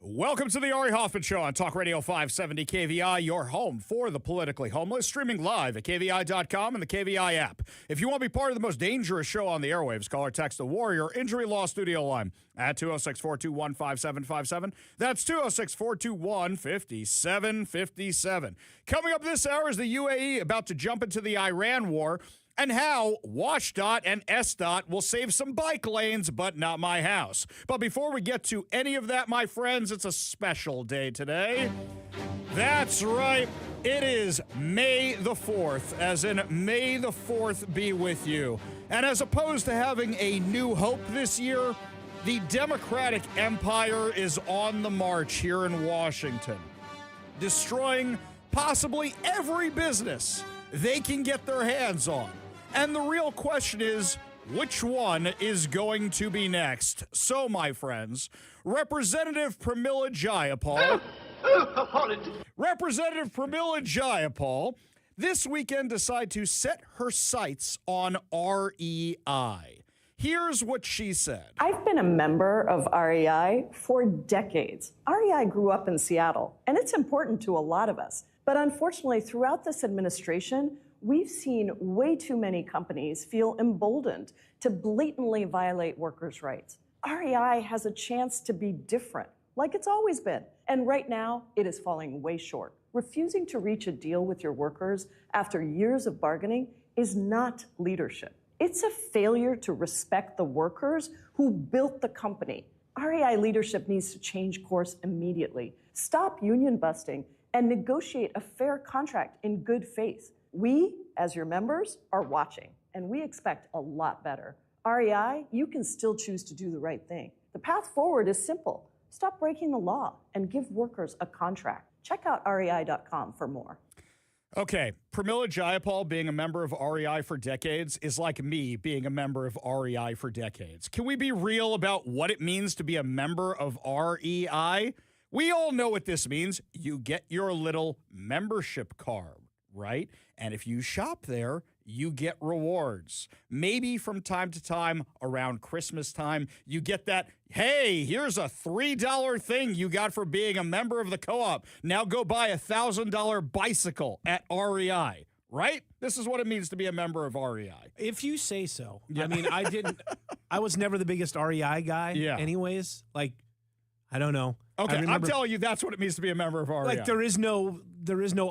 Welcome to the Ari Hoffman Show on Talk Radio 570 KVI, your home for the politically homeless, streaming live at KVI.com and the KVI app. If you want to be part of the most dangerous show on the airwaves, call or text the Warrior Injury Law Studio line at 206-421-5757. That's 206-421-5757. Coming up this hour is the UAE about to jump into the Iran war, and how WashDOT and SDOT will save some bike lanes, but not my house. But before we get to any of that, my friends, it's a special day today. That's right. It is May the 4th, as in May the 4th be with you. And as opposed to having a new hope this year, the Democratic empire is on the march here in Washington, destroying possibly every business they can get their hands on. And the real question is, which one is going to be next? So, my friends, Representative Pramila Jayapal, this weekend decided to set her sights on REI. Here's what she said. I've been a member of REI for decades. REI grew up in Seattle, and it's important to a lot of us. But unfortunately, throughout this administration, we've seen way too many companies feel emboldened to blatantly violate workers' rights. REI has a chance to be different, like it's always been. And right now, it is falling way short. Refusing to reach a deal with your workers after years of bargaining is not leadership. It's a failure to respect the workers who built the company. REI leadership needs to change course immediately. Stop union busting and negotiate a fair contract in good faith. We, as your members, are watching, and we expect a lot better. REI, you can still choose to do the right thing. The path forward is simple. Stop breaking the law and give workers a contract. Check out REI.com for more. Okay, Pramila Jayapal being a member of REI for decades is like me being a member of REI for decades. Can we be real about what it means to be a member of REI? We all know what this means. You get your little membership card, right? And if you shop there, you get rewards. Maybe from time to time around Christmas time, you get that, hey, here's a $3 thing you got for being a member of the co-op. Now go buy a $1,000 bicycle at REI, right? This is what it means to be a member of REI. If you say so. Yeah. I mean, I was never the biggest REI guy anyways. Like, I don't know. Okay, I'm telling you that's what it means to be a member of REI. Like, there is no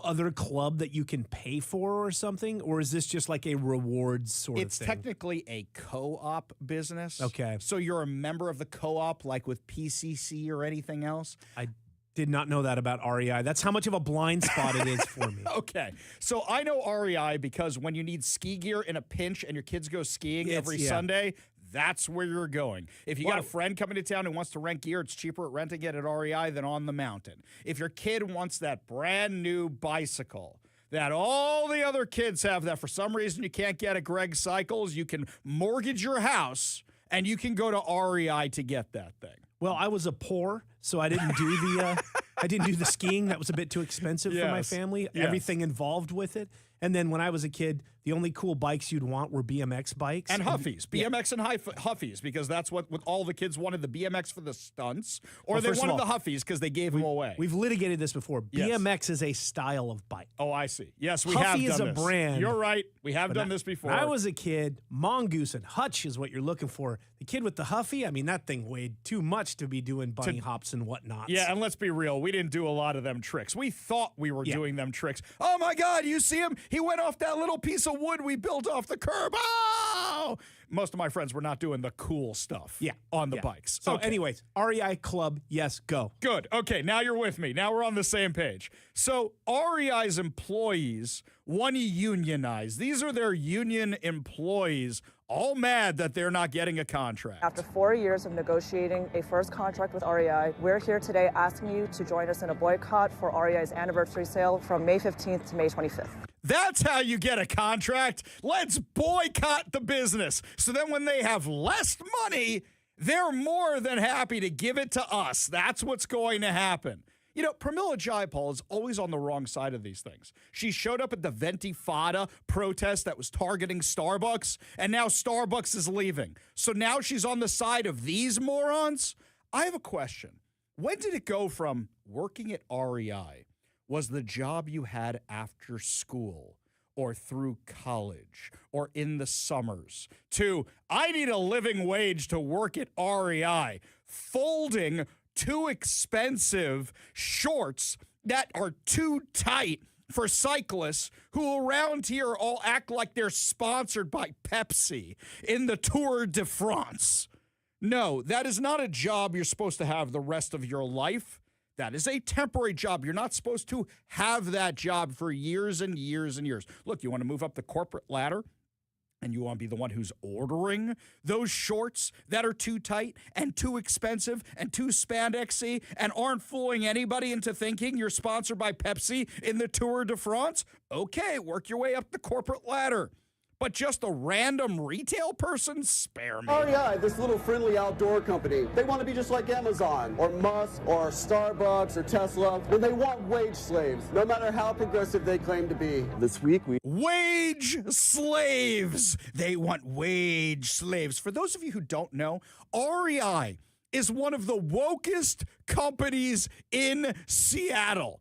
other club that you can pay for or something? Or is this just like a rewards sort of thing? It's technically a co-op business. Okay. So you're a member of the co-op like with PCC or anything else? I did not know that about REI. That's how much of a blind spot it is for me. Okay. So I know REI because when you need ski gear in a pinch and your kids go skiing every Sunday, that's where you're going. If you got a friend coming to town who wants to rent gear, it's cheaper at renting it at REI than on the mountain. If your kid wants that brand new bicycle that all the other kids have that for some reason you can't get at Greg Cycles, you can mortgage your house and you can go to REI to get that thing. Well, I was a poor, so I didn't do the skiing. That was a bit too expensive for my family. Yes. Everything involved with it. And then when I was a kid, the only cool bikes you'd want were BMX bikes. And Huffies. BMX and Huffies, because that's what all the kids wanted, the BMX for the stunts, or they wanted the Huffies because they gave them away. We've litigated this before. Yes. BMX is a style of bike. Oh, I see. Yes, we Huffy have done is a this. brand. You're right. We have done this before. When I was a kid, Mongoose and Hutch is what you're looking for. The kid with the Huffy, I mean, that thing weighed too much to be doing bunny hops and whatnot. Yeah, and let's be real. We didn't do a lot of them tricks. We thought we were doing them tricks. Oh, my God, you see him? He went off that little piece of wood we built off the curb. Oh! Most of my friends were not doing the cool stuff on the bikes. So anyways, REI Club, yes, go. Good. Okay, now you're with me. Now we're on the same page. So REI's employees want to unionize. These are their union employees, all mad that they're not getting a contract. After 4 years of negotiating a first contract with REI, we're here today asking you to join us in a boycott for REI's anniversary sale from May 15th to May 25th. That's how you get a contract. Let's boycott the business. So then when they have less money, they're more than happy to give it to us. That's what's going to happen. You know, Pramila Jayapal is always on the wrong side of these things. She showed up at the Ventifada protest that was targeting Starbucks, and now Starbucks is leaving. So now she's on the side of these morons? I have a question. When did it go from working at REI was the job you had after school or through college or in the summers to I need a living wage to work at REI, folding too expensive shorts that are too tight for cyclists who around here all act like they're sponsored by Pepsi in the Tour de France. No, that is not a job you're supposed to have the rest of your life. That is a temporary job. You're not supposed to have that job for years and years and years. Look, you want to move up the corporate ladder? And you want to be the one who's ordering those shorts that are too tight and too expensive and too spandexy and aren't fooling anybody into thinking you're sponsored by Pepsi in the Tour de France? Okay, work your way up the corporate ladder. But just a random retail person? Spare me. REI, this little friendly outdoor company, they want to be just like Amazon or Musk or Starbucks or Tesla, and they want wage slaves, no matter how progressive they claim to be. This week, Wage slaves. They want wage slaves. For those of you who don't know, REI is one of the wokest companies in Seattle.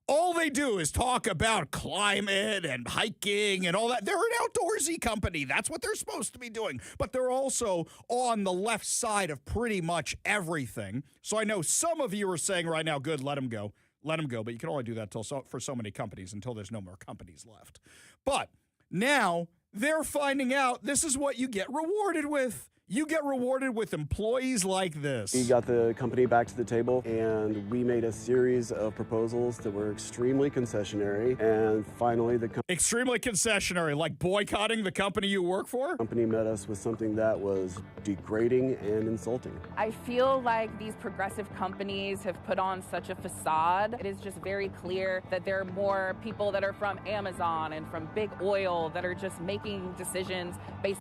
All they do is talk about climate and hiking and all that. They're an outdoorsy company. That's what they're supposed to be doing. But they're also on the left side of pretty much everything. So I know some of you are saying right now, good, let them go. Let them go. But you can only do that for so many companies until there's no more companies left. But now they're finding out this is what you get rewarded with. You get rewarded with employees like this. we got the company back to the table, and we made a series of proposals that were extremely concessionary, and finally the Extremely concessionary, like boycotting the company you work for? company met us with something that was degrading and insulting. I feel like these progressive companies have put on such a facade. It is just very clear that there are more people that are from Amazon and from big oil that are just making decisions based.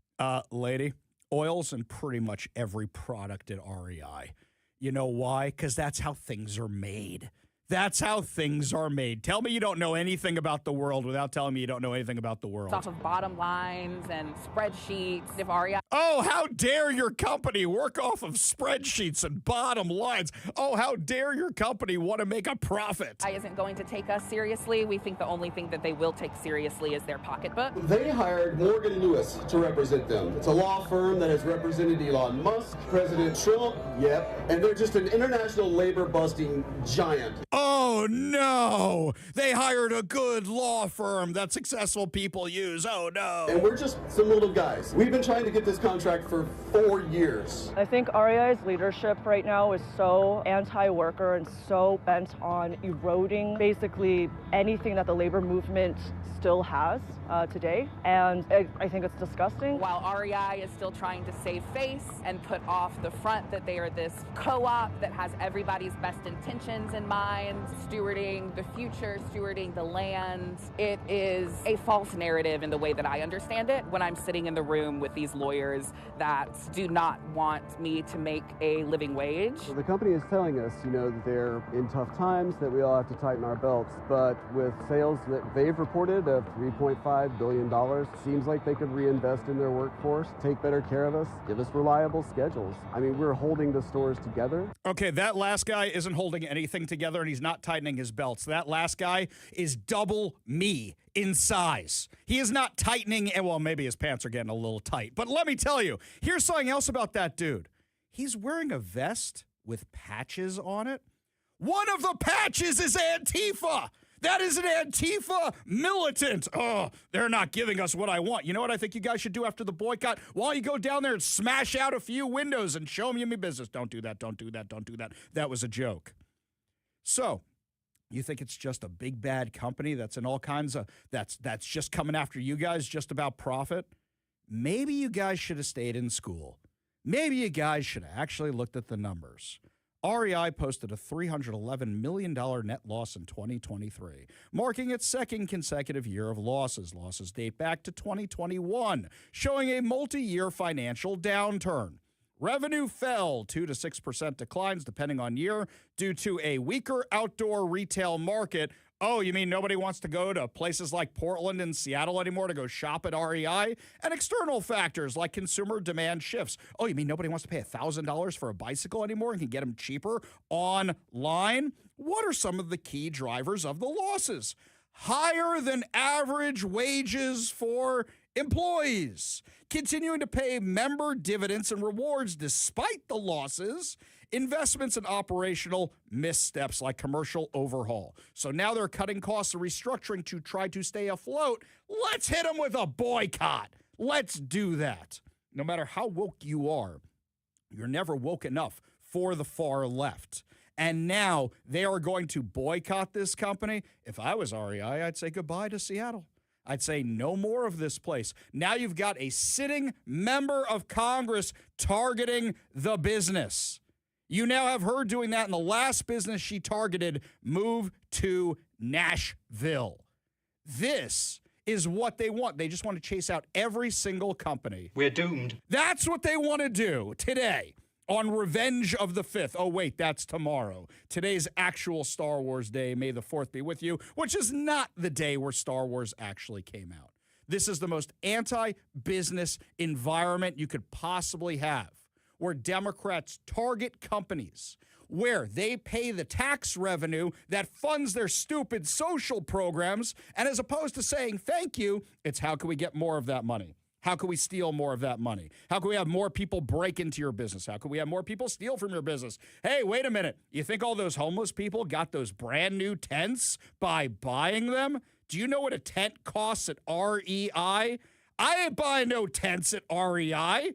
Lady, oil's in pretty much every product at REI. You know why? Because that's how things are made. That's how things are made. Tell me you don't know anything about the world without telling me you don't know anything about the world. Off of bottom lines and spreadsheets. If REI Oh, how dare your company work off of spreadsheets and bottom lines. Oh, how dare your company want to make a profit. isn't going to take us seriously, we think the only thing that they will take seriously is their pocketbook. They hired Morgan Lewis to represent them. It's a law firm that has represented Elon Musk, President Trump, and they're just an international labor-busting giant. Oh, no. They hired a good law firm that successful people use. Oh, no. And we're just some little guys. We've been trying to get this contract for 4 years. I think REI's leadership right now is so anti-worker and so bent on eroding basically anything that the labor movement still has today. And I think it's disgusting. While REI is still trying to save face and put off the front that they are this co-op that has everybody's best intentions in mind, stewarding the future, stewarding the land, it is a false narrative in the way that I understand it when I'm sitting in the room with these lawyers that do not want me to make a living wage. So the company is telling us, that they're in tough times, that we all have to tighten our belts. But with sales that they've reported of $3.5 billion, seems like they could reinvest in their workforce, take better care of us, give us reliable schedules. I mean, we're holding the stores together. Okay, that last guy isn't holding anything together and he's not tightening his belts. That last guy is double me in size. He is not tightening, and well, maybe his pants are getting a little tight. But let me tell you, here's something else about that dude. He's wearing a vest with patches on it. One of the patches is Antifa. That is an Antifa militant. Oh, they're not giving us what I want. You know what I think you guys should do after the boycott? Why don't you go down there and smash out a few windows and show them you mean business? Don't do that, don't do that, don't do that. That was a joke. So, you think it's just a big bad company that's in all kinds of, that's just coming after you guys just about profit? Maybe you guys should have stayed in school. Maybe you guys should have actually looked at the numbers. REI posted a $311 million net loss in 2023, marking its second consecutive year of losses. Losses date back to 2021, showing a multi-year financial downturn. Revenue fell 2 to 6% declines depending on year due to a weaker outdoor retail market Oh, you mean nobody wants to go to places like Portland and Seattle anymore to go shop at REI? And external factors like consumer demand shifts. Oh, you mean nobody wants to pay $1,000 for a bicycle anymore and can get them cheaper online? What are some of the key drivers of the losses? Higher than average wages for employees, continuing to pay member dividends and rewards despite the losses, investments in operational missteps like commercial overhaul. So now they're cutting costs and restructuring to try to stay afloat. Let's hit them with a boycott. Let's do that. No matter how woke you are, you're never woke enough for the far left. And now they are going to boycott this company. If I was REI, I'd say goodbye to Seattle. I'd say no more of this place. Now you've got a sitting member of Congress targeting the business. You now have her doing that, and the last business she targeted moved to Nashville. This is what they want. They just want to chase out every single company. We're doomed. That's what they want to do today on Revenge of the 5th. Oh, wait, that's tomorrow. Today's actual Star Wars Day. May the 4th be with you, which is not the day where Star Wars actually came out. This is the most anti-business environment you could possibly have, where Democrats target companies, where they pay the tax revenue that funds their stupid social programs, and as opposed to saying thank you, it's how can we get more of that money? How can we steal more of that money? How can we have more people break into your business? How can we have more people steal from your business? Hey, wait a minute. You think all those homeless people got those brand new tents by buying them? Do you know what a tent costs at REI? I ain't buying no tents at REI.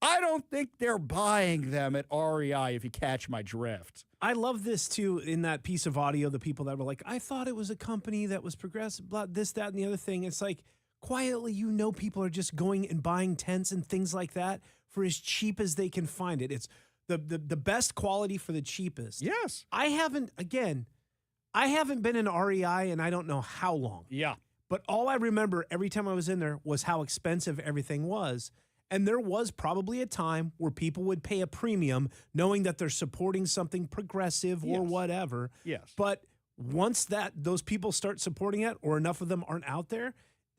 I don't think they're buying them at REI, if you catch my drift. I love this, too, in that piece of audio, the people that were like, I thought it was a company that was progressive, blah, this, that, and the other thing. It's like, quietly, people are just going and buying tents and things like that for as cheap as they can find it. It's the best quality for the cheapest. Yes. I haven't been in REI and I don't know how long. Yeah. But all I remember every time I was in there was how expensive everything was. And there was probably a time where people would pay a premium knowing that they're supporting something progressive or whatever. Yes. But once those people start supporting it or enough of them aren't out there,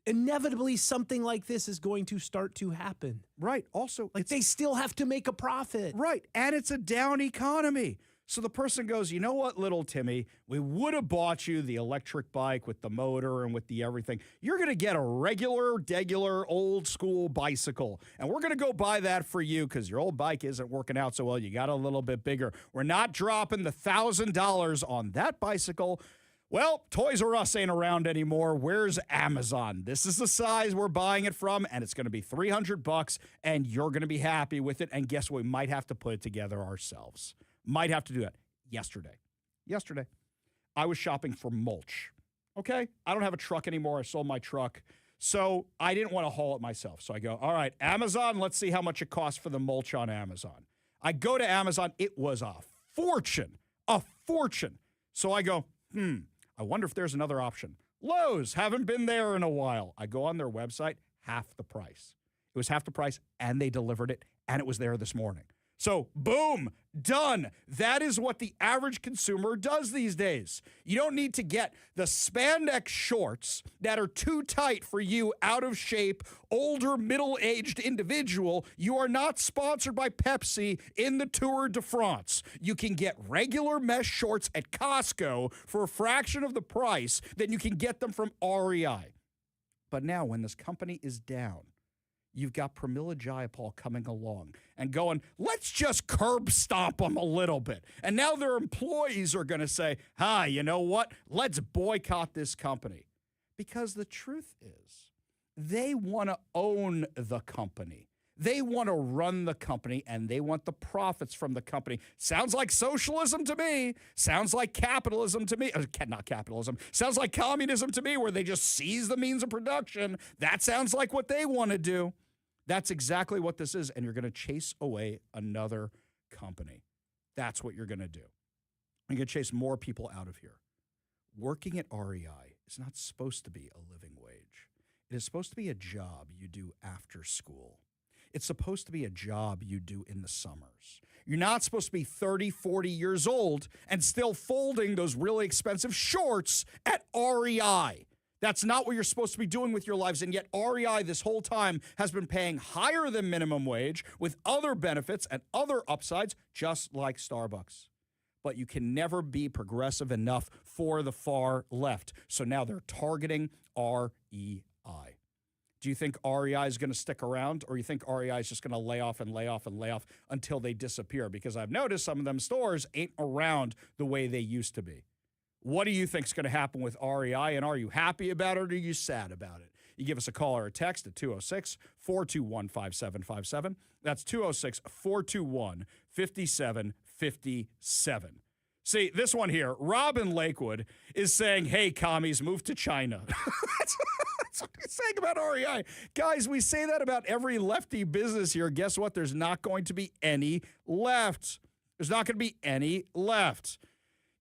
inevitably something like this is going to start to happen. Right. Also, like they still have to make a profit. Right. And it's a down economy. So the person goes, you know what, little Timmy, we would have bought you the electric bike with the motor and with the everything. You're going to get a regular, old school bicycle. And we're going to go buy that for you because your old bike isn't working out so well. You got a little bit bigger. We're not dropping the $1,000 on that bicycle. Well, Toys R Us ain't around anymore. Where's Amazon? This is the size we're buying it from, and it's going to be $300, and you're going to be happy with it. And guess what? We might have to put it together ourselves. Might have to do that. Yesterday, I was shopping for mulch. Okay? I don't have a truck anymore. I sold my truck. So I didn't want to haul it myself. So I go, all right, Amazon, let's see how much it costs for the mulch on Amazon. I go to Amazon. It was a fortune. A fortune. So I go, I wonder if there's another option. Lowe's, haven't been there in a while. I go on their website, half the price. It was half the price, and they delivered it, and it was there this morning. So, boom, done. That is what the average consumer does these days. You don't need to get the spandex shorts that are too tight for you, out of shape, older, middle-aged individual. You are not sponsored by Pepsi in the Tour de France. You can get regular mesh shorts at Costco for a fraction of the price than you can get them from REI. But now, when this company is down, you've got Pramila Jayapal coming along and going, let's just curb stomp them a little bit. And now their employees are going to say, you know what? Let's boycott this company. Because the truth is, they want to own the company. They want to run the company, and they want the profits from the company. Sounds like socialism to me. Sounds like capitalism to me. Not capitalism. Sounds like communism to me, where they just seize the means of production. That sounds like what they want to do. That's exactly what this is, and you're going to chase away another company. That's what you're going to do. You're going to chase more people out of here. Working at REI is not supposed to be a living wage. It is supposed to be a job you do after school. It's supposed to be a job you do in the summers. You're not supposed to be 30, 40 years old and still folding those really expensive shorts at REI. That's not what you're supposed to be doing with your lives. And yet REI this whole time has been paying higher than minimum wage with other benefits and other upsides, just like Starbucks. But you can never be progressive enough for the far left. So now they're targeting REI. Do you think REI is going to stick around, or you think REI is just going to lay off and lay off and lay off until they disappear? Because I've noticed some of them stores ain't around the way they used to be. What do you think is going to happen with REI, and are you happy about it, or are you sad about it? You give us a call or a text at 206-421-5757. That's 206-421-5757. See, this one here, Robin Lakewood is saying, hey, commies, move to China. That's what he's saying about REI. Guys, we say that about every lefty business here. Guess what? There's not going to be any left. There's not going to be any left.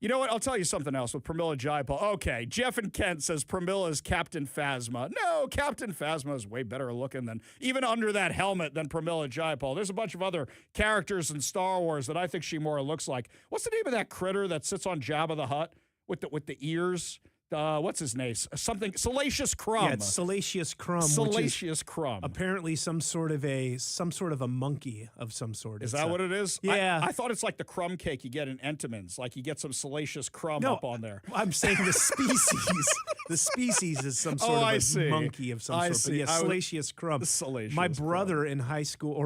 You know what? I'll tell you something else with Pramila Jayapal. Okay, Jeff and Kent says Pramila is Captain Phasma. No, Captain Phasma is way better looking than, even under that helmet, than Pramila Jayapal. There's a bunch of other characters in Star Wars that I think she more looks like. What's the name of that critter that sits on Jabba the Hutt with the ears? What's his name? Something Salacious Crumb. Yeah, it's Salacious Crumb. Salacious Crumb. Apparently, some sort of a monkey of some sort. Is that what it is? Yeah. I thought it's like the crumb cake you get in Entenmann's. Like you get some Salacious Crumb up on there. I'm saying the species. The species is some sort of a monkey of some sort. But yeah, Salacious Crumb. Salacious My brother in high school,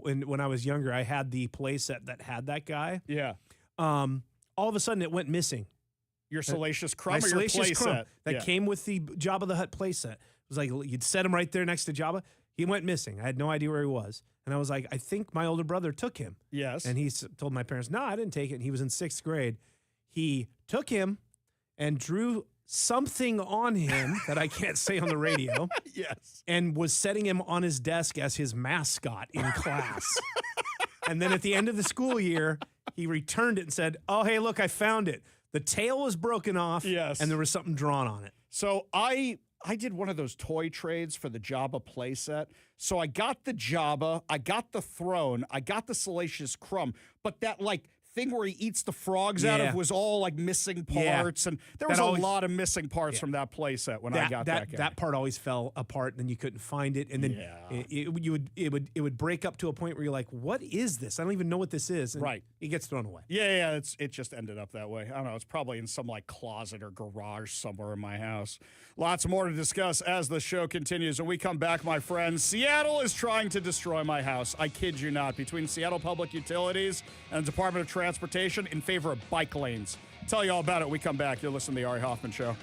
when I was younger, I had the playset that had that guy. Yeah. All of a sudden, it went missing. Your Salacious Crumb or your Salacious Crumb playset? that came with the Jabba the Hutt playset. It was like you'd set him right there next to Jabba. He went missing. I had no idea where he was. And I was like, I think my older brother took him. Yes. And he told my parents, no, I didn't take it. And he was in 6th grade. He took him and drew something on him that I can't say on the radio. Yes. And was setting him on his desk as his mascot in class. And then at the end of the school year, he returned it and said, oh, hey, look, I found it. The tail was broken off, yes, and there was something drawn on it. So I did one of those toy trades for the Jabba playset. So I got the Jabba, I got the throne, I got the Salacious Crumb, but that thing where he eats the frogs out of was all missing parts, and there was a lot of missing parts from that playset when I got that guy. That part always fell apart, and then you couldn't find it, and then it would break up to a point where you're like, "What is this? I don't even know what this is." And it gets thrown away. Yeah, it just ended up that way. I don't know. It's probably in some closet or garage somewhere in my house. Lots more to discuss as the show continues. When we come back, my friends, Seattle is trying to destroy my house. I kid you not. Between Seattle Public Utilities and the Department of Transportation in favor of bike lanes. Tell you all about it when we come back. You're listening to The Ari Hoffman Show.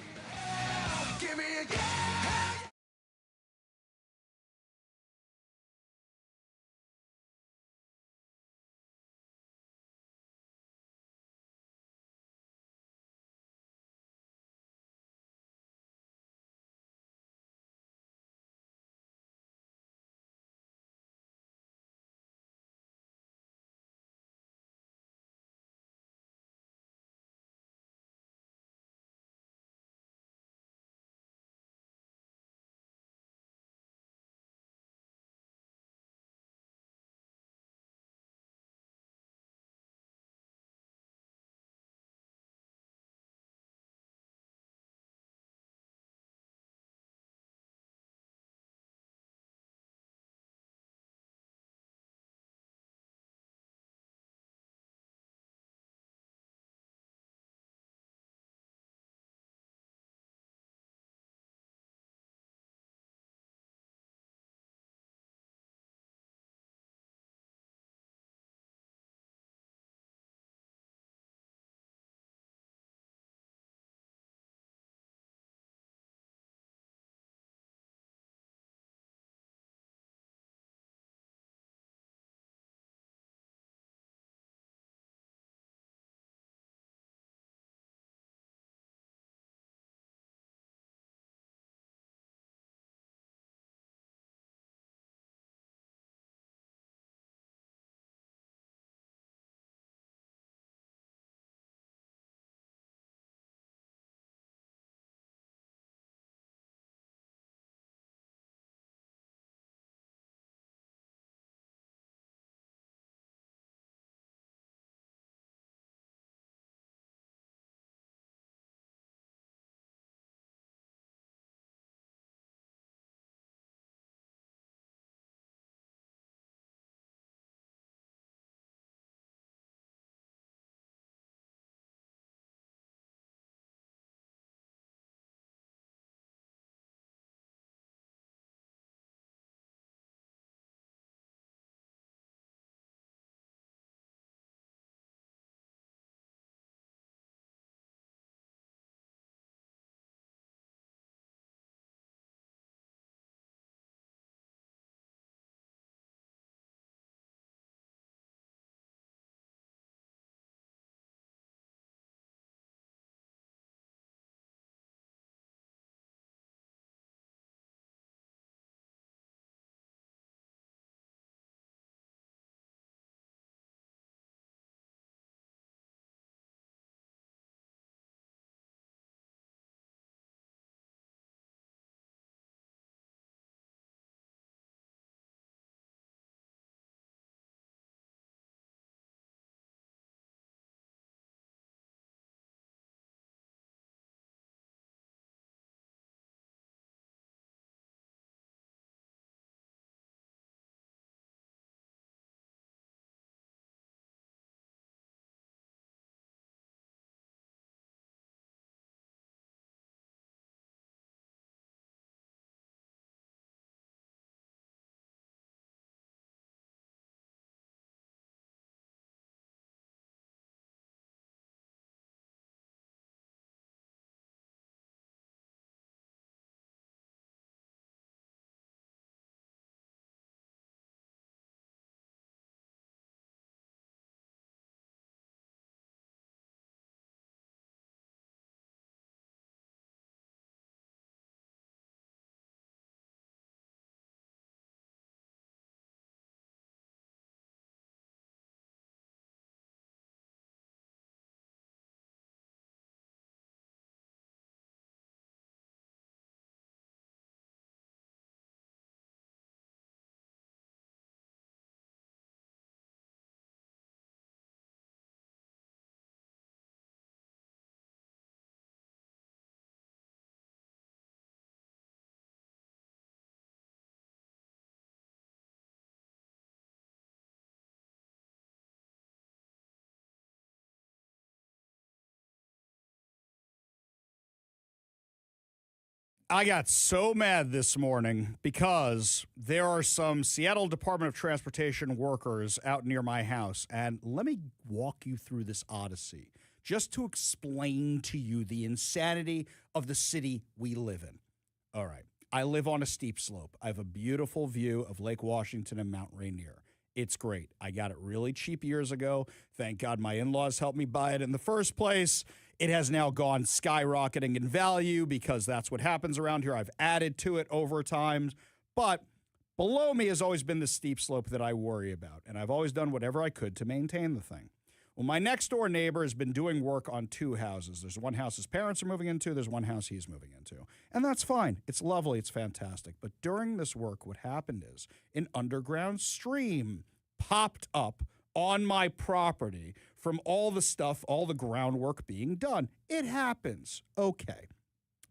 I got so mad this morning because there are some Seattle Department of Transportation workers out near my house. And let me walk you through this odyssey just to explain to you the insanity of the city we live in. All right. I live on a steep slope. I have a beautiful view of Lake Washington and Mount Rainier. It's great. I got it really cheap years ago. Thank God my in-laws helped me buy it in the first place. It has now gone skyrocketing in value because that's what happens around here. I've added to it over time. But below me has always been the steep slope that I worry about. And I've always done whatever I could to maintain the thing. Well, my next door neighbor has been doing work on two houses. There's one house his parents are moving into. There's one house he's moving into. And that's fine. It's lovely. It's fantastic. But during this work, what happened is an underground stream popped up on my property from all the stuff, all the groundwork being done. It happens. Okay.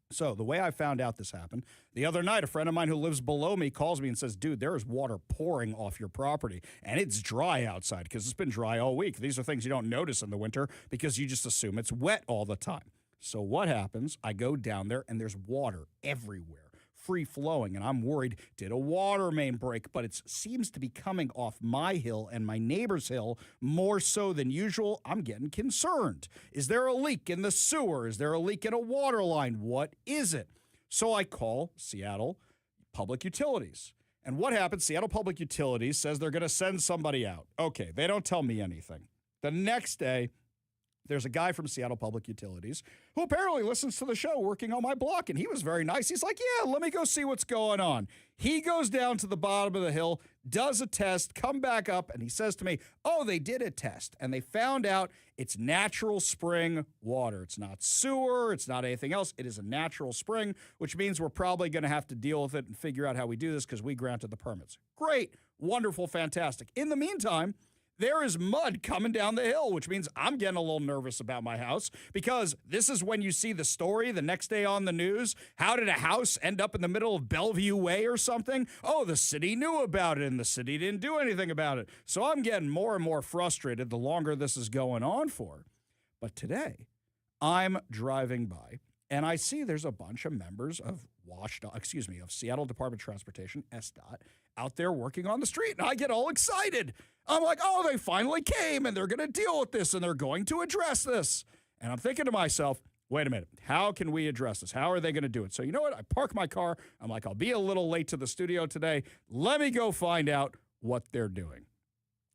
So the way I found out this happened, the other night, a friend of mine who lives below me calls me and says, dude, there is water pouring off your property, and it's dry outside because it's been dry all week. These are things you don't notice in the winter because you just assume it's wet all the time. So what happens? I go down there, and there's water everywhere, free flowing, and I'm worried, did a water main break? But it seems to be coming off my hill and my neighbor's hill more so than usual. I'm getting concerned. Is there a leak in the sewer? Is there a leak in a water line? What is it? So I call Seattle Public Utilities. And what happens? Seattle Public Utilities says they're going to send somebody out. Okay, they don't tell me anything. The next day, there's a guy from Seattle Public Utilities who apparently listens to the show working on my block, and he was very nice. He's like, yeah, let me go see what's going on. He goes down to the bottom of the hill, does a test, come back up, and he says to me, oh, they did a test, and they found out it's natural spring water. It's not sewer. It's not anything else. It is a natural spring, which means we're probably going to have to deal with it and figure out how we do this because we granted the permits. Great, wonderful, fantastic. In the meantime, there is mud coming down the hill, which means I'm getting a little nervous about my house because this is when you see the story the next day on the news. How did a house end up in the middle of Bellevue Way or something? Oh, the city knew about it and the city didn't do anything about it. So I'm getting more and more frustrated the longer this is going on for. But today, I'm driving by and I see there's a bunch of members of of Seattle Department of Transportation, SDOT, out there working on the street. And I get all excited. I'm like, oh, they finally came and they're going to deal with this and they're going to address this. And I'm thinking to myself, wait a minute, how can we address this? How are they going to do it? So you know what? I park my car. I'm like, I'll be a little late to the studio today. Let me go find out what they're doing.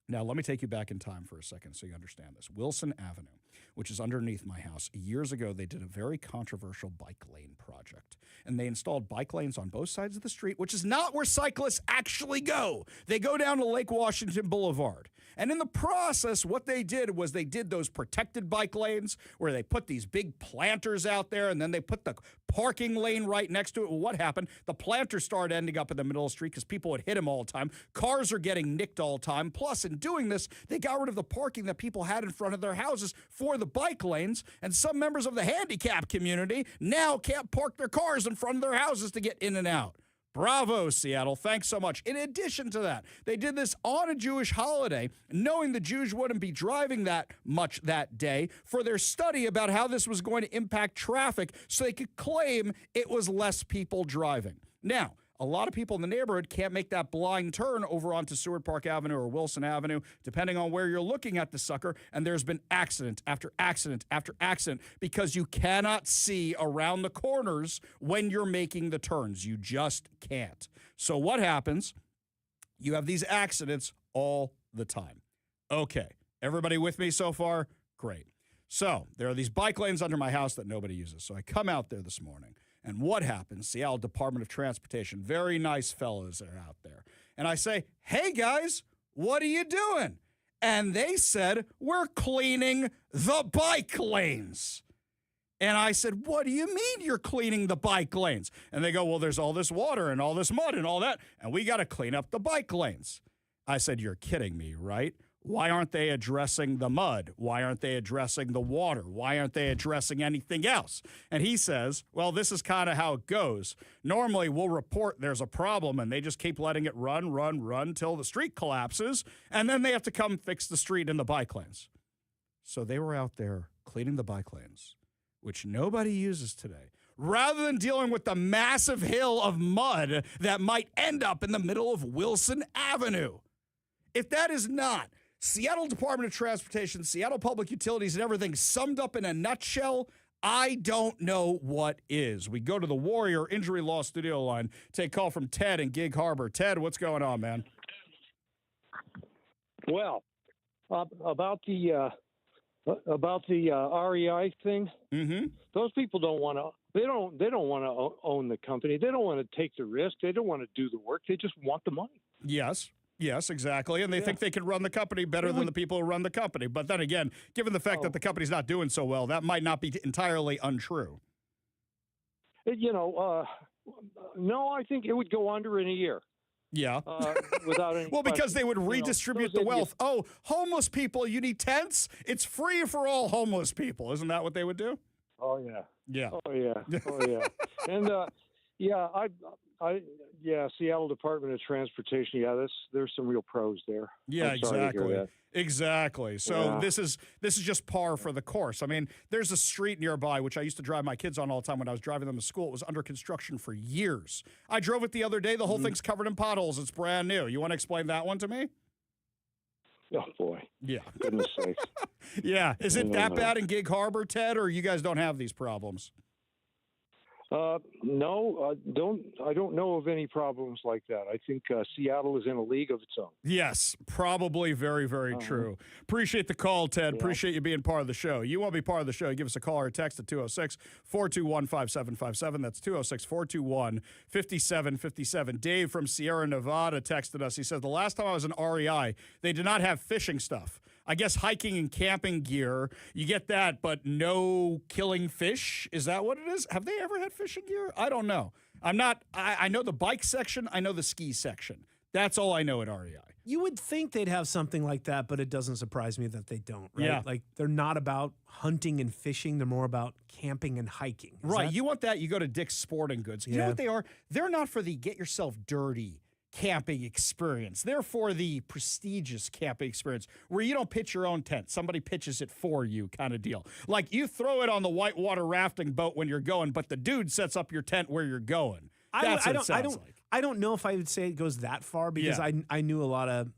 Now, let me take you back in time for a second so you understand this. Wilson Avenue, which is underneath my house, years ago, they did a very controversial bike lane project. And they installed bike lanes on both sides of the street, which is not where cyclists actually go. They go down to Lake Washington Boulevard. And in the process, what they did was they did those protected bike lanes where they put these big planters out there and then they put the parking lane right next to it. Well, what happened? The planters started ending up in the middle of the street because people would hit them all the time. Cars are getting nicked all the time. Plus, in doing this, they got rid of the parking that people had in front of their houses for the bike lanes. And some members of the handicap community now can't park their cars in front of their houses to get in and out. Bravo, Seattle. Thanks so much. In addition to that, they did this on a Jewish holiday, knowing the Jews wouldn't be driving that much that day for their study about how this was going to impact traffic so they could claim it was less people driving. Now, a lot of people in the neighborhood can't make that blind turn over onto Seward Park Avenue or Wilson Avenue, depending on where you're looking at the sucker. And there's been accident after accident after accident because you cannot see around the corners when you're making the turns. You just can't. So what happens? You have these accidents all the time. Okay, everybody with me so far? Great. So there are these bike lanes under my house that nobody uses. So I come out there this morning. And what happens? Seattle Department of Transportation, very nice fellows are out there. And I say, hey, guys, what are you doing? And they said, we're cleaning the bike lanes. And I said, what do you mean you're cleaning the bike lanes? And they go, well, there's all this water and all this mud and all that, and we got to clean up the bike lanes. I said, you're kidding me, right? Why aren't they addressing the mud? Why aren't they addressing the water? Why aren't they addressing anything else? And he says, well, this is kind of how it goes. Normally, we'll report there's a problem, and they just keep letting it run till the street collapses, and then they have to come fix the street and the bike lanes. So they were out there cleaning the bike lanes, which nobody uses today, rather than dealing with the massive hill of mud that might end up in the middle of Wilson Avenue. If that is not Seattle Department of Transportation, Seattle Public Utilities, and everything summed up in a nutshell, I don't know what is. We go to the Warrior Injury Law Studio line. Take call from Ted in Gig Harbor. Ted, what's going on, man? Well, about the REI thing, those people don't want to. They don't want to own the company. They don't want to take the risk. They don't want to do the work. They just want the money. Yes, exactly. And they think they can run the company better than the people who run the company. But then again, given the fact that the company's not doing so well, that might not be entirely untrue. No, I think it would go under in a year. Yeah. Without any well, because question. they would redistribute the wealth. Oh, homeless people, you need tents? It's free for all homeless people. Isn't that what they would do? Oh, yeah. Yeah. Oh, yeah. Oh, yeah. And, Seattle Department of Transportation. Yeah, there's some real pros there. Yeah, I'm sorry to hear that. Exactly. So this is just par for the course. I mean, there's a street nearby which I used to drive my kids on all the time when I was driving them to school. It was under construction for years. I drove it the other day. The whole thing's covered in potholes. It's brand new. You want to explain that one to me? Oh boy. Yeah. Goodness sakes. Yeah. Is it that bad in Gig Harbor, Ted, or you guys don't have these problems? No, I don't know of any problems like that. I think Seattle is in a league of its own. Yes, probably very, very true. Appreciate the call, Ted. Yeah. Appreciate you being part of the show. You want to be part of the show, give us a call or a text at 206-421-5757. That's 206-421-5757. Dave from Sierra Nevada texted us. He said, the last time I was in REI, they did not have fishing stuff. I guess hiking and camping gear, you get that, but no killing fish. Is that what it is? Have they ever had fishing gear? I don't know. I know the bike section. I know the ski section. That's all I know at REI. You would think they'd have something like that, but it doesn't surprise me that they don't, right? Yeah. Like, they're not about hunting and fishing. They're more about camping and hiking. Right. You want that, you go to Dick's Sporting Goods. You know what they are? They're not for the get yourself dirty camping experience. They're for the prestigious camping experience where you don't pitch your own tent. Somebody pitches it for you kind of deal. Like you throw it on the whitewater rafting boat when you're going, but the dude sets up your tent where you're going. That's what it sounds like. I don't know if I would say it goes that far because I knew a lot of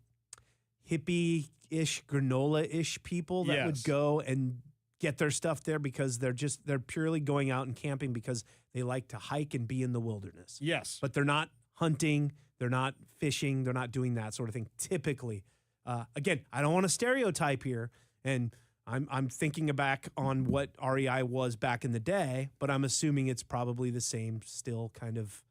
hippie-ish, granola-ish people that would go and get their stuff there because they're purely going out and camping because they like to hike and be in the wilderness. Yes. But they're not hunting. They're not fishing. They're not doing that sort of thing. Typically, again, I don't want to stereotype here, and I'm thinking back on what REI was back in the day, but I'm assuming it's probably the same still kind of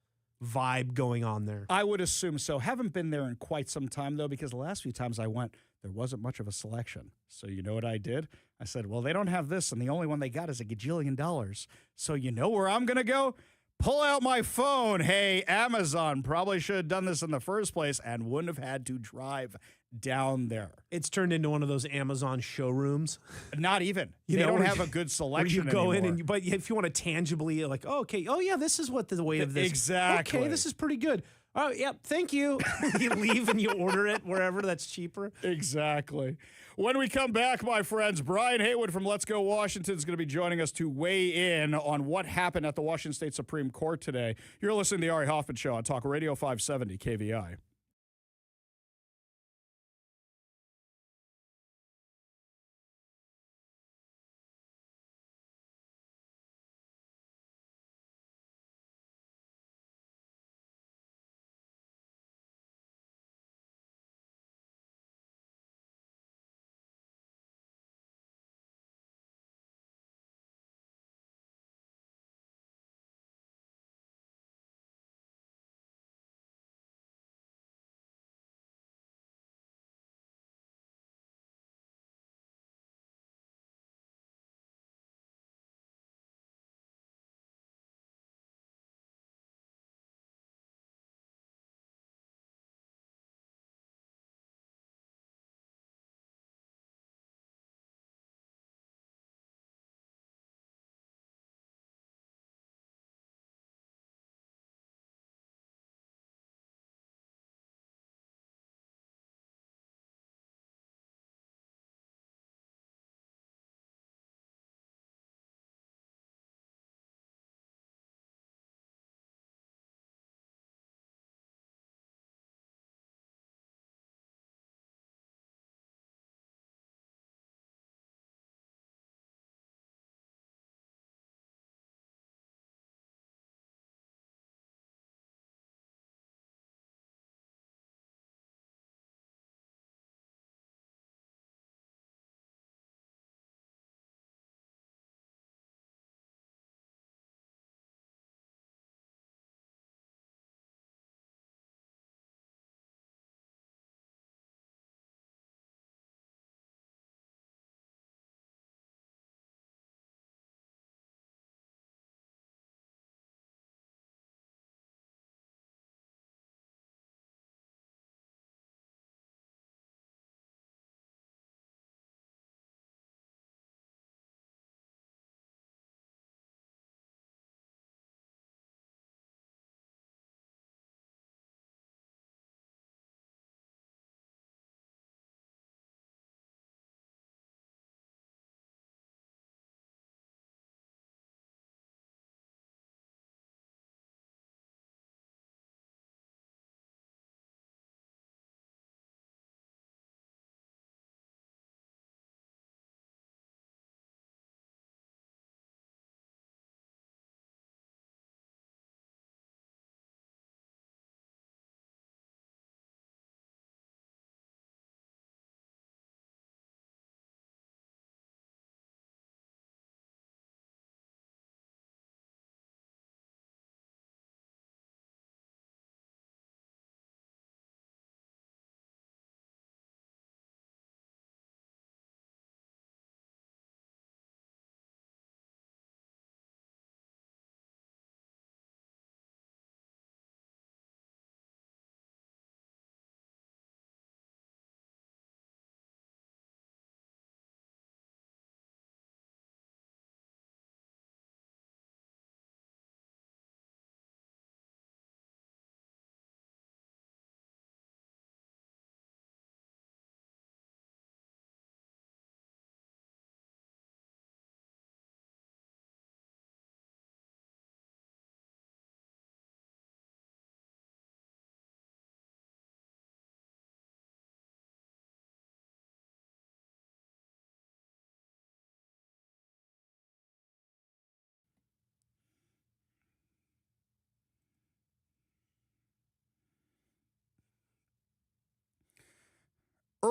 vibe going on there. I would assume so. Haven't been there in quite some time, though, because the last few times I went, there wasn't much of a selection. So you know what I did? I said, well, they don't have this, and the only one they got is $1 gajillion. So you know where I'm going to go? Pull out my phone. Hey, Amazon probably should have done this in the first place and wouldn't have had to drive down there. It's turned into one of those Amazon showrooms. Not even. They don't have a good selection where you go anymore. in, but if you want to tangibly, like, oh, okay, oh, yeah, this is what the weight of this. Exactly. Okay, this is pretty good. Oh, yeah, thank you. You leave and you order it wherever that's cheaper. Exactly. When we come back, my friends, Brian Haywood from Let's Go Washington is going to be joining us to weigh in on what happened at the Washington State Supreme Court today. You're listening to the Ari Hoffman Show on Talk Radio 570 KVI.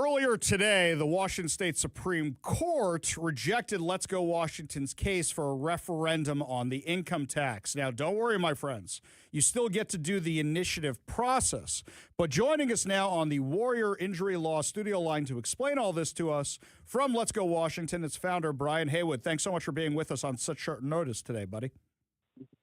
earlier today, the Washington State Supreme Court rejected Let's Go Washington's case for a referendum on the income tax. Now, don't worry, my friends. You still get to do the initiative process. But joining us now on the Warrior Injury Law studio line to explain all this to us from Let's Go Washington, its founder, Brian Haywood. Thanks so much for being with us on such short notice today, buddy.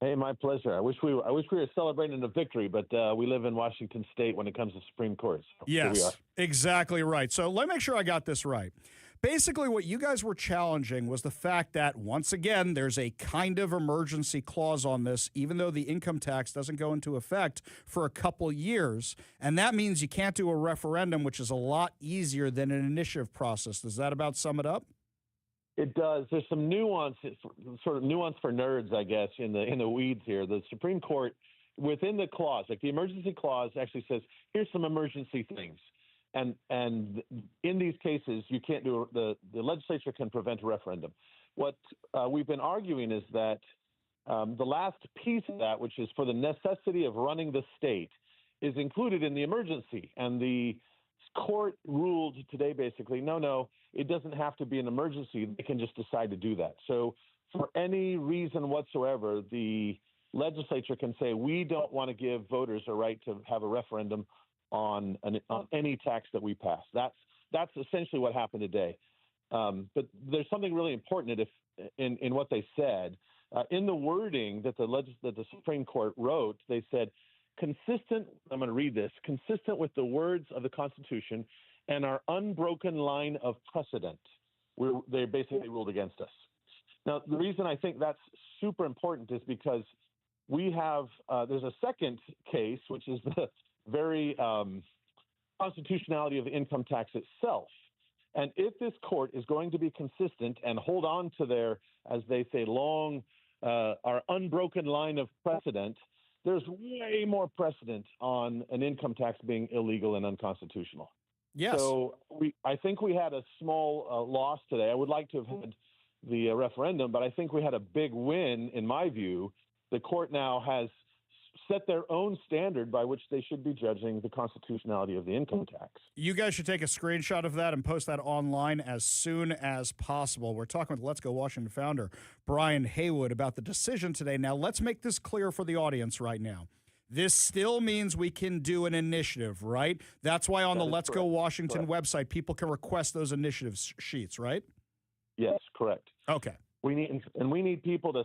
Hey, my pleasure. I wish we were celebrating a victory, but we live in Washington State when it comes to Supreme Court. So here we are. Yes, exactly right. So let me make sure I got this right. Basically, what you guys were challenging was the fact that, once again, there's a kind of emergency clause on this, even though the income tax doesn't go into effect for a couple years. And that means you can't do a referendum, which is a lot easier than an initiative process. Does that about sum it up? It does. There's some nuance, sort of nuance for nerds, I guess, in the weeds here. The Supreme Court, within the clause, like the emergency clause, actually says, here's some emergency things. And in these cases, you can't do the legislature can prevent a referendum. What we've been arguing is that the last piece of that, which is for the necessity of running the state, is included in the emergency. And the court ruled today, basically, no, it doesn't have to be an emergency. They can just decide to do that. So for any reason whatsoever, the legislature can say, we don't want to give voters a right to have a referendum on any tax that we pass. That's essentially what happened today. But there's something really important in what they said. In the wording that the Supreme Court wrote, they said, consistent, I'm going to read this, consistent with the words of the Constitution and our unbroken line of precedent. They basically ruled against us. Now, the reason I think that's super important is because we have, there's a second case, which is the very constitutionality of the income tax itself. And if this court is going to be consistent and hold on to their, as they say, our unbroken line of precedent, there's way more precedent on an income tax being illegal and unconstitutional. Yes. So I think we had a small loss today. I would like to have had the referendum, but I think we had a big win, in my view. The court now has set their own standard by which they should be judging the constitutionality of the income tax. You guys should take a screenshot of that and post that online as soon as possible. We're talking with Let's Go Washington founder Brian Haywood about the decision today. Now, let's make this clear for the audience right now. This still means we can do an initiative, right? That's why on the Let's Go Washington website, people can request those initiative sheets, right? Yes, correct. Okay. We need people to.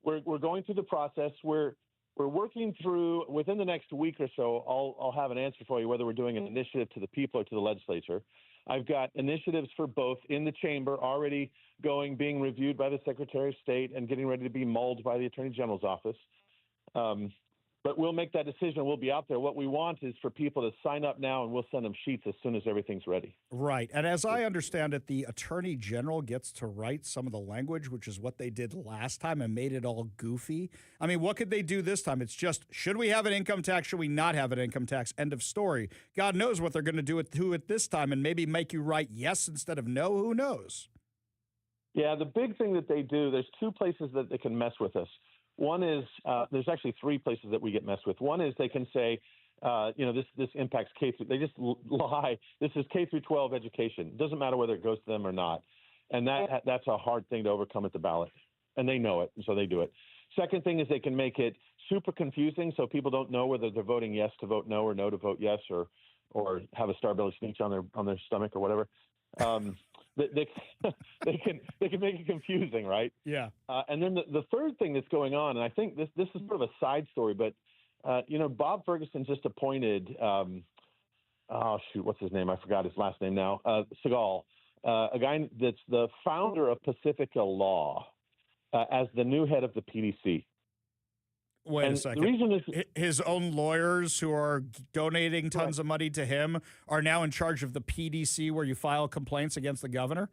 We're going through the process. We're working through, within the next week or so, I'll have an answer for you whether we're doing an initiative to the people or to the legislature. I've got initiatives for both in the chamber already being reviewed by the Secretary of State and getting ready to be mulled by the Attorney General's office. But we'll make that decision. We'll be out there. What we want is for people to sign up now, and we'll send them sheets as soon as everything's ready. Right. And as I understand it, the Attorney General gets to write some of the language, which is what they did last time and made it all goofy. I mean, what could they do this time? It's just, should we have an income tax? Should we not have an income tax? End of story. God knows what they're going to do it this time and maybe make you write yes instead of no. Who knows? Yeah, the big thing that they do, there's two places that they can mess with us. One is there's actually three places that we get messed with. One is they can say, this impacts K through. They just lie. This is K through 12 education. It doesn't matter whether it goes to them or not. And that's a hard thing to overcome at the ballot. And they know it, and so they do it. Second thing is they can make it super confusing so people don't know whether they're voting yes to vote no or no to vote yes or have a Star-Belly Sneetch on their stomach or whatever. They can make it confusing, right? Yeah. And then the third thing that's going on, and I think this is sort of a side story, but Bob Ferguson just appointed what's his name? I forgot his last name now. Segal, a guy that's the founder of Pacifica Law, as the new head of the PDC. Wait a second. The reason is his own lawyers who are donating tons of money to him are now in charge of the PDC where you file complaints against the governor?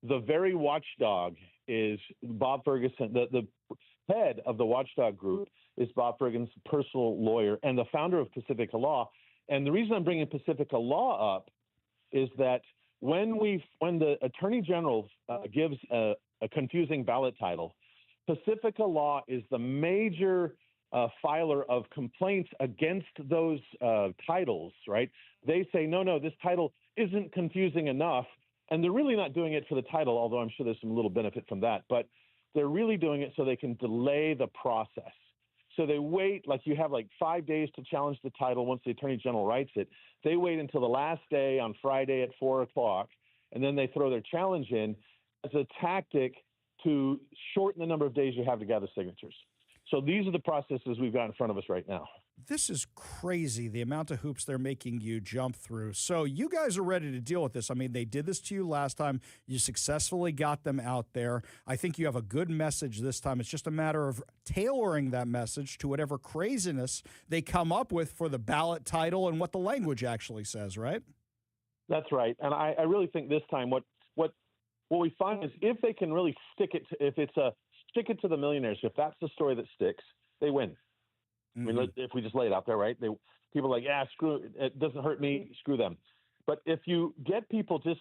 The very watchdog is Bob Ferguson. The head of the watchdog group is Bob Ferguson's personal lawyer and the founder of Pacifica Law. And the reason I'm bringing Pacifica Law up is that when the Attorney General gives a confusing ballot title, Pacifica Law is the major filer of complaints against those titles, right? They say, no, this title isn't confusing enough. And they're really not doing it for the title, although I'm sure there's some little benefit from that. But they're really doing it so they can delay the process. So they wait, like you have like 5 days to challenge the title once the Attorney General writes it. They wait until the last day on Friday at 4 o'clock, and then they throw their challenge in as a tactic to shorten the number of days you have to gather signatures. So these are the processes we've got in front of us right now. This is crazy, the amount of hoops they're making you jump through. So you guys are ready to deal with this. I mean, they did this to you last time. You successfully got them out there. I think you have a good message this time. It's just a matter of tailoring that message to whatever craziness they come up with for the ballot title and what the language actually says, right? That's right. And I really think this time what we find is if they can really stick it to the millionaires, if that's the story that sticks, they win. I mean, if we just lay it out there, right? People are like, screw it doesn't hurt me, screw them. But if you get people just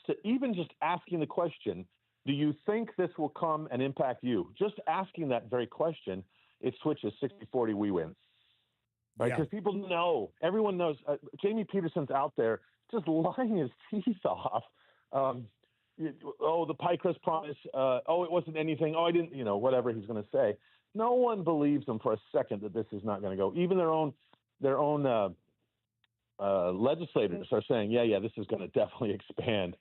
asking the question, do you think this will come and impact you? Just asking that very question, it switches 60-40, we win. Right? Because people know, everyone knows, Jamie Peterson's out there just lying his teeth off. The pie crust promise, it wasn't anything, I didn't, whatever he's going to say. No one believes them for a second that this is not going to go. Even their own legislators are saying, this is going to definitely expand.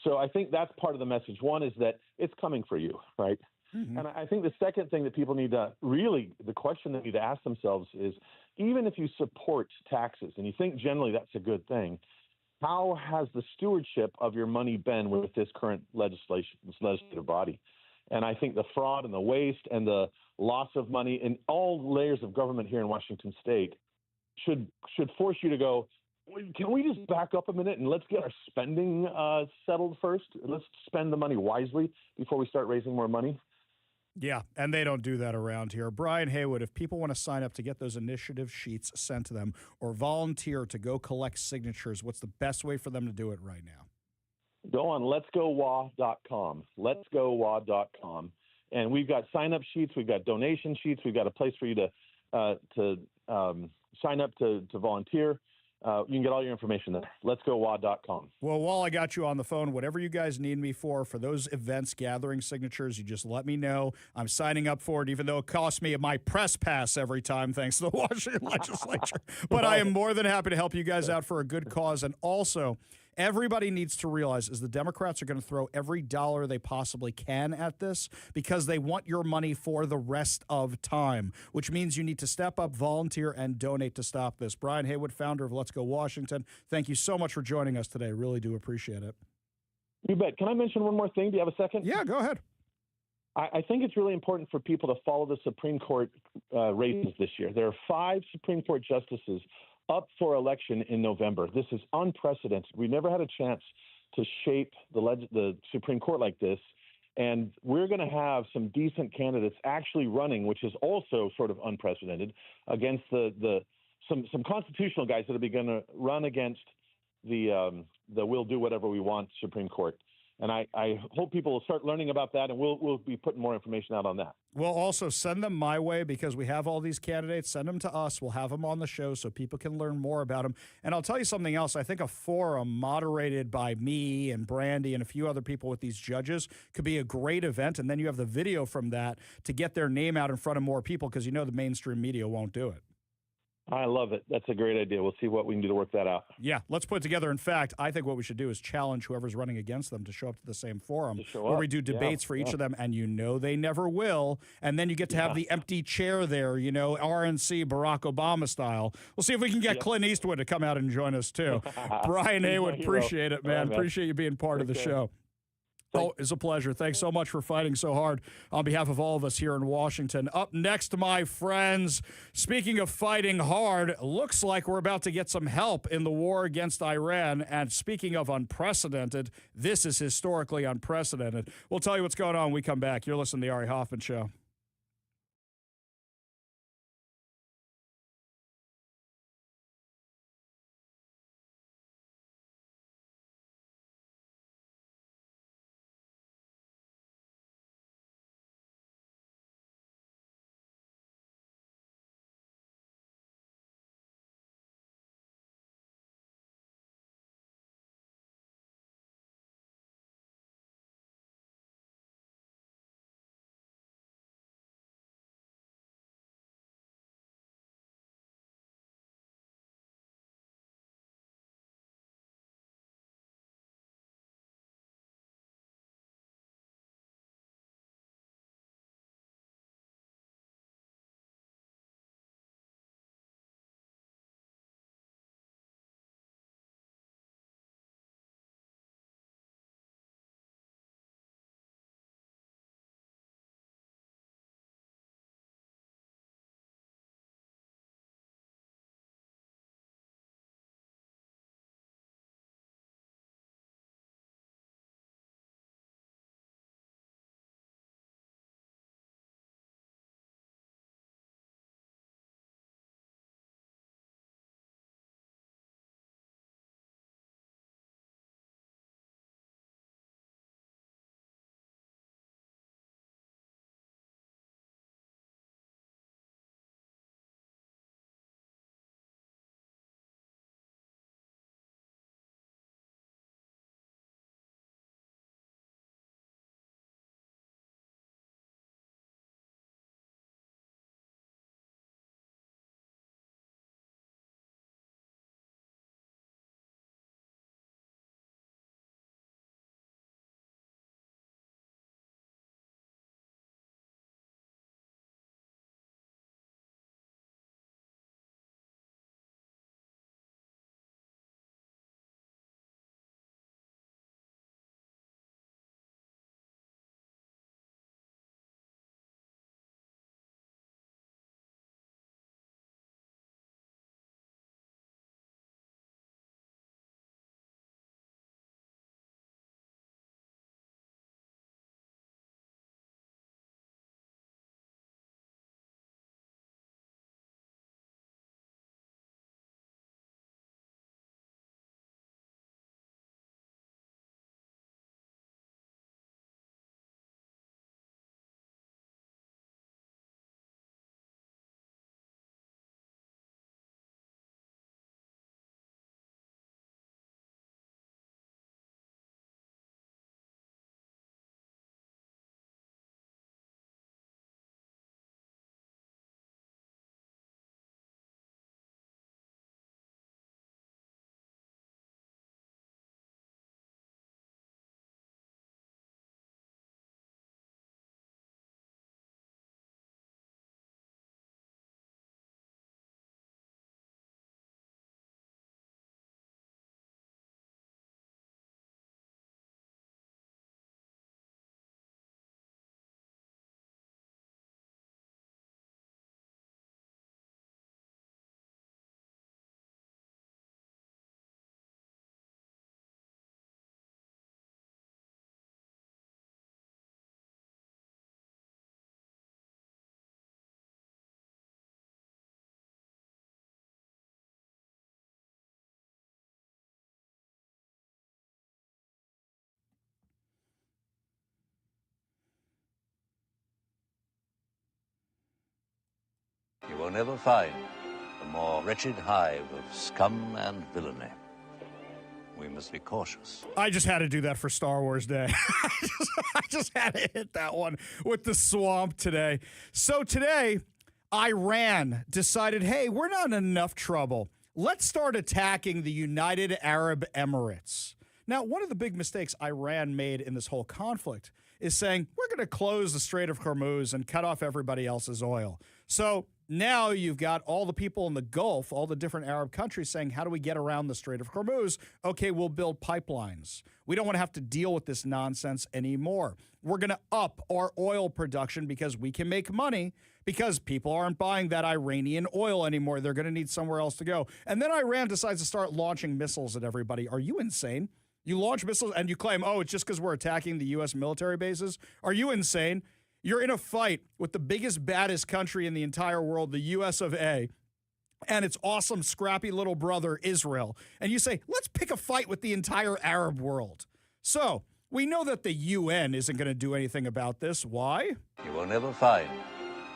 So I think that's part of the message. One is that it's coming for you, right? Mm-hmm. And I think the second thing that people need to the question they need to ask themselves is, even if you support taxes and you think generally that's a good thing, how has the stewardship of your money been with this current legislative body? And I think the fraud and the waste and the loss of money in all layers of government here in Washington State should force you to go, can we just back up a minute and let's get our spending settled first? Let's spend the money wisely before we start raising more money. Yeah, and they don't do that around here. Brian Haywood, if people want to sign up to get those initiative sheets sent to them or volunteer to go collect signatures, what's the best way for them to do it right now? Go on letsgowa.com, letsgowa.com. And we've got sign-up sheets, we've got donation sheets, we've got a place for you to sign up to volunteer. You can get all your information there. Letsgowa.com. Well, while I got you on the phone, whatever you guys need me for those events, gathering signatures, you just let me know. I'm signing up for it, even though it costs me my press pass every time, thanks to the Washington legislature. But I am more than happy to help you guys out for a good cause. And also, everybody needs to realize is the Democrats are going to throw every dollar they possibly can at this because they want your money for the rest of time, which means you need to step up, volunteer, and donate to stop this. Brian Haywood, founder of Let's Go Washington, thank you so much for joining us today. Really do appreciate it. You bet. Can I mention one more thing? Do you have a second? Yeah, go ahead. I think it's really important for people to follow the Supreme Court races this year. There are 5 Supreme Court justices up for election in November. This is unprecedented. We never had a chance to shape the Supreme Court like this, and we're going to have some decent candidates actually running, which is also sort of unprecedented, against some constitutional guys that are going to run against the we'll do whatever we want Supreme Court. And I hope people will start learning about that, and we'll be putting more information out on that. Well, also send them my way because we have all these candidates. Send them to us. We'll have them on the show so people can learn more about them. And I'll tell you something else. I think a forum moderated by me and Brandy and a few other people with these judges could be a great event. And then you have the video from that to get their name out in front of more people because the mainstream media won't do it. I love it. That's a great idea. We'll see what we can do to work that out. Yeah, let's put it together. In fact, I think what we should do is challenge whoever's running against them to show up to the same forum where we do debates for each of them, and they never will. And then you get to have the empty chair there, RNC Barack Obama style. We'll see if we can get Clint Eastwood to come out and join us, too. Brian Haywood, appreciate it, man. Appreciate you being part of the show. Oh, it's a pleasure. Thanks so much for fighting so hard on behalf of all of us here in Washington. Up next, my friends, speaking of fighting hard, looks like we're about to get some help in the war against Iran. And speaking of unprecedented, this is historically unprecedented. We'll tell you what's going on when we come back. You're listening to The Ari Hoffman Show. will never find a more wretched hive of scum and villainy. We must be cautious. I just had to do that for Star Wars Day. I just had to hit that one with the swamp today. So today, Iran decided, hey, we're not in enough trouble. Let's start attacking the United Arab Emirates. Now, one of the big mistakes Iran made in this whole conflict is saying, we're going to close the Strait of Hormuz and cut off everybody else's oil. So now you've got all the people in the Gulf, all the different Arab countries saying, how do we get around the Strait of Hormuz? Okay, we'll build pipelines. We don't want to have to deal with this nonsense anymore. We're going to up our oil production because we can make money because people aren't buying that Iranian oil anymore. They're going to need somewhere else to go. And then Iran decides to start launching missiles at everybody. Are you insane? You launch missiles and you claim, oh, it's just because we're attacking the U.S. military bases? Are you insane? You're in a fight with the biggest, baddest country in the entire world, the U.S. of A., and its awesome, scrappy little brother, Israel. And you say, let's pick a fight with the entire Arab world. So we know that the UN isn't going to do anything about this. Why? You will never find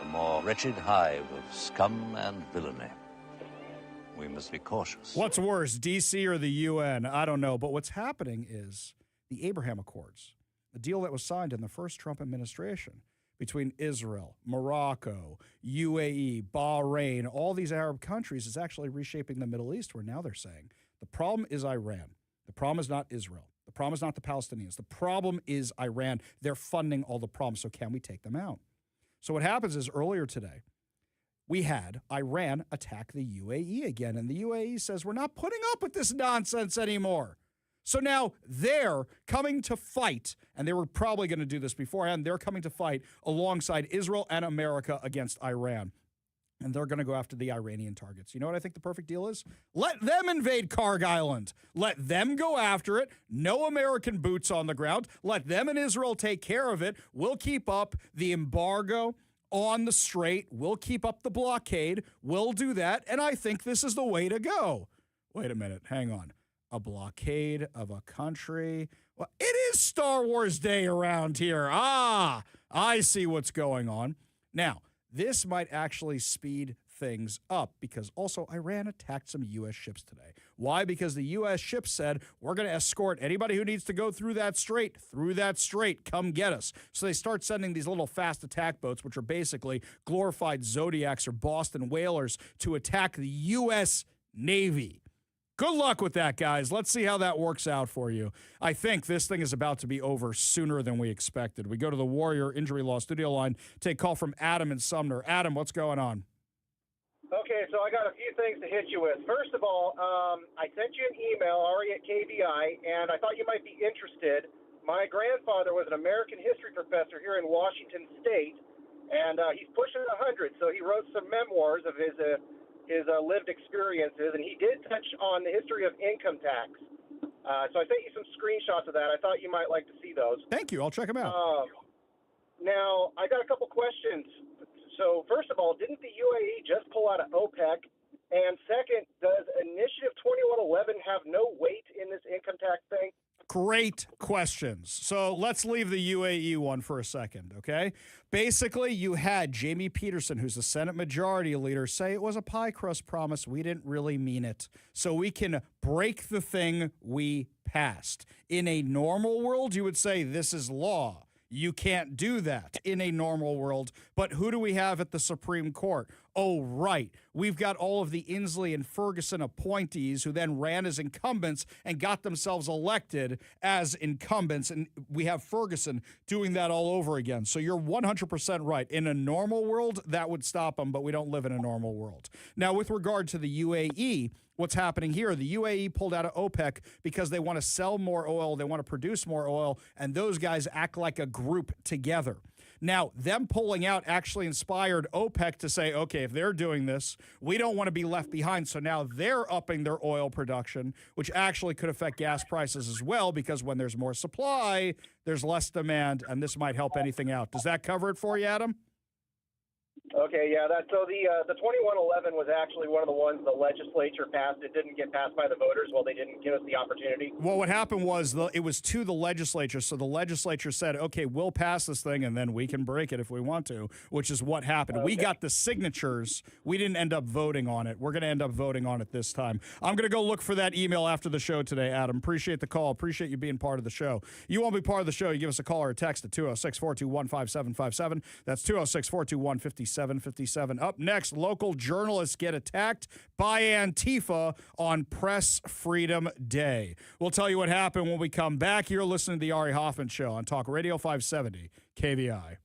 a more wretched hive of scum and villainy. We must be cautious. What's worse, D.C. or the UN? I don't know. But what's happening is the Abraham Accords, a deal that was signed in the first Trump administration between Israel, Morocco, UAE, Bahrain, all these Arab countries is actually reshaping the Middle East, where now they're saying the problem is Iran. The problem is not Israel. The problem is not the Palestinians. The problem is Iran. They're funding all the problems. So can we take them out? So what happens is earlier today, we had Iran attack the UAE again, and the UAE says, we're not putting up with this nonsense anymore. So now they're coming to fight, and they were probably going to do this beforehand. They're coming to fight alongside Israel and America against Iran. And they're going to go after the Iranian targets. You know what I think the perfect deal is? Let them invade Karg Island. Let them go after it. No American boots on the ground. Let them and Israel take care of it. We'll keep up the embargo on the strait. We'll keep up the blockade. We'll do that. And I think this is the way to go. Wait a minute. Hang on. A blockade of a country. Well, it is Star Wars Day around here. Ah, I see what's going on. Now, this might actually speed things up because also Iran attacked some U.S. ships today. Why? Because the U.S. ships said, we're going to escort anybody who needs to go through that strait, come get us. So they start sending these little fast attack boats, which are basically glorified Zodiacs or Boston whalers, to attack the U.S. Navy. Good luck with that, guys. Let's see how that works out for you. I think this thing is about to be over sooner than we expected. We go to the Warrior Injury Law studio line, take call from Adam in Sumner. Adam, what's going on? Okay, so I got a few things to hit you with. First of all, I sent you an email, Ari at KBI, and I thought you might be interested. My grandfather was an American history professor here in Washington State, and he's pushing 100, so he wrote some memoirs of his lived experiences, and he did touch on the history of income tax. So I sent you some screenshots of that. I thought you might like to see those. Thank you. I'll check them out. Now, I got a couple questions. So first of all, didn't the UAE just pull out of OPEC? And second, does Initiative 2111 have no weight in this income tax thing? Great questions. So let's leave the UAE one for a second, okay? Basically, you had Jamie Peterson, who's the Senate Majority Leader, say it was a pie crust promise. We didn't really mean it. So we can break the thing we passed. In a normal world, you would say this is law. You can't do that in a normal world. But who do we have at the Supreme Court? Oh, right. We've got all of the Inslee and Ferguson appointees who then ran as incumbents and got themselves elected as incumbents. And we have Ferguson doing that all over again. So you're 100% right. In a normal world, that would stop them, but we don't live in a normal world. Now, with regard to the UAE, what's happening here? The UAE pulled out of OPEC because they want to sell more oil, they want to produce more oil, and those guys act like a group together. Now, them pulling out actually inspired OPEC to say, okay, if they're doing this, we don't want to be left behind. So now they're upping their oil production, which actually could affect gas prices as well, because when there's more supply, there's less demand, and this might help anything out. Does that cover it for you, Adam? Okay, yeah, so the 2111 was actually one of the ones the legislature passed. It didn't get passed by the voters. Well, they didn't give us the opportunity. Well, what happened was it was to the legislature, so the legislature said, okay, we'll pass this thing, and then we can break it if we want to, which is what happened. Okay. We got the signatures. We didn't end up voting on it. We're going to end up voting on it this time. I'm going to go look for that email after the show today, Adam. Appreciate the call. Appreciate you being part of the show. You want to be part of the show, you give us a call or a text at 206-421-5757. That's 206-421-5757. Up next, local journalists get attacked by Antifa on Press Freedom Day. We'll tell you what happened when we come back. You're listening to the Ari Hoffman Show on Talk Radio 570 KVI.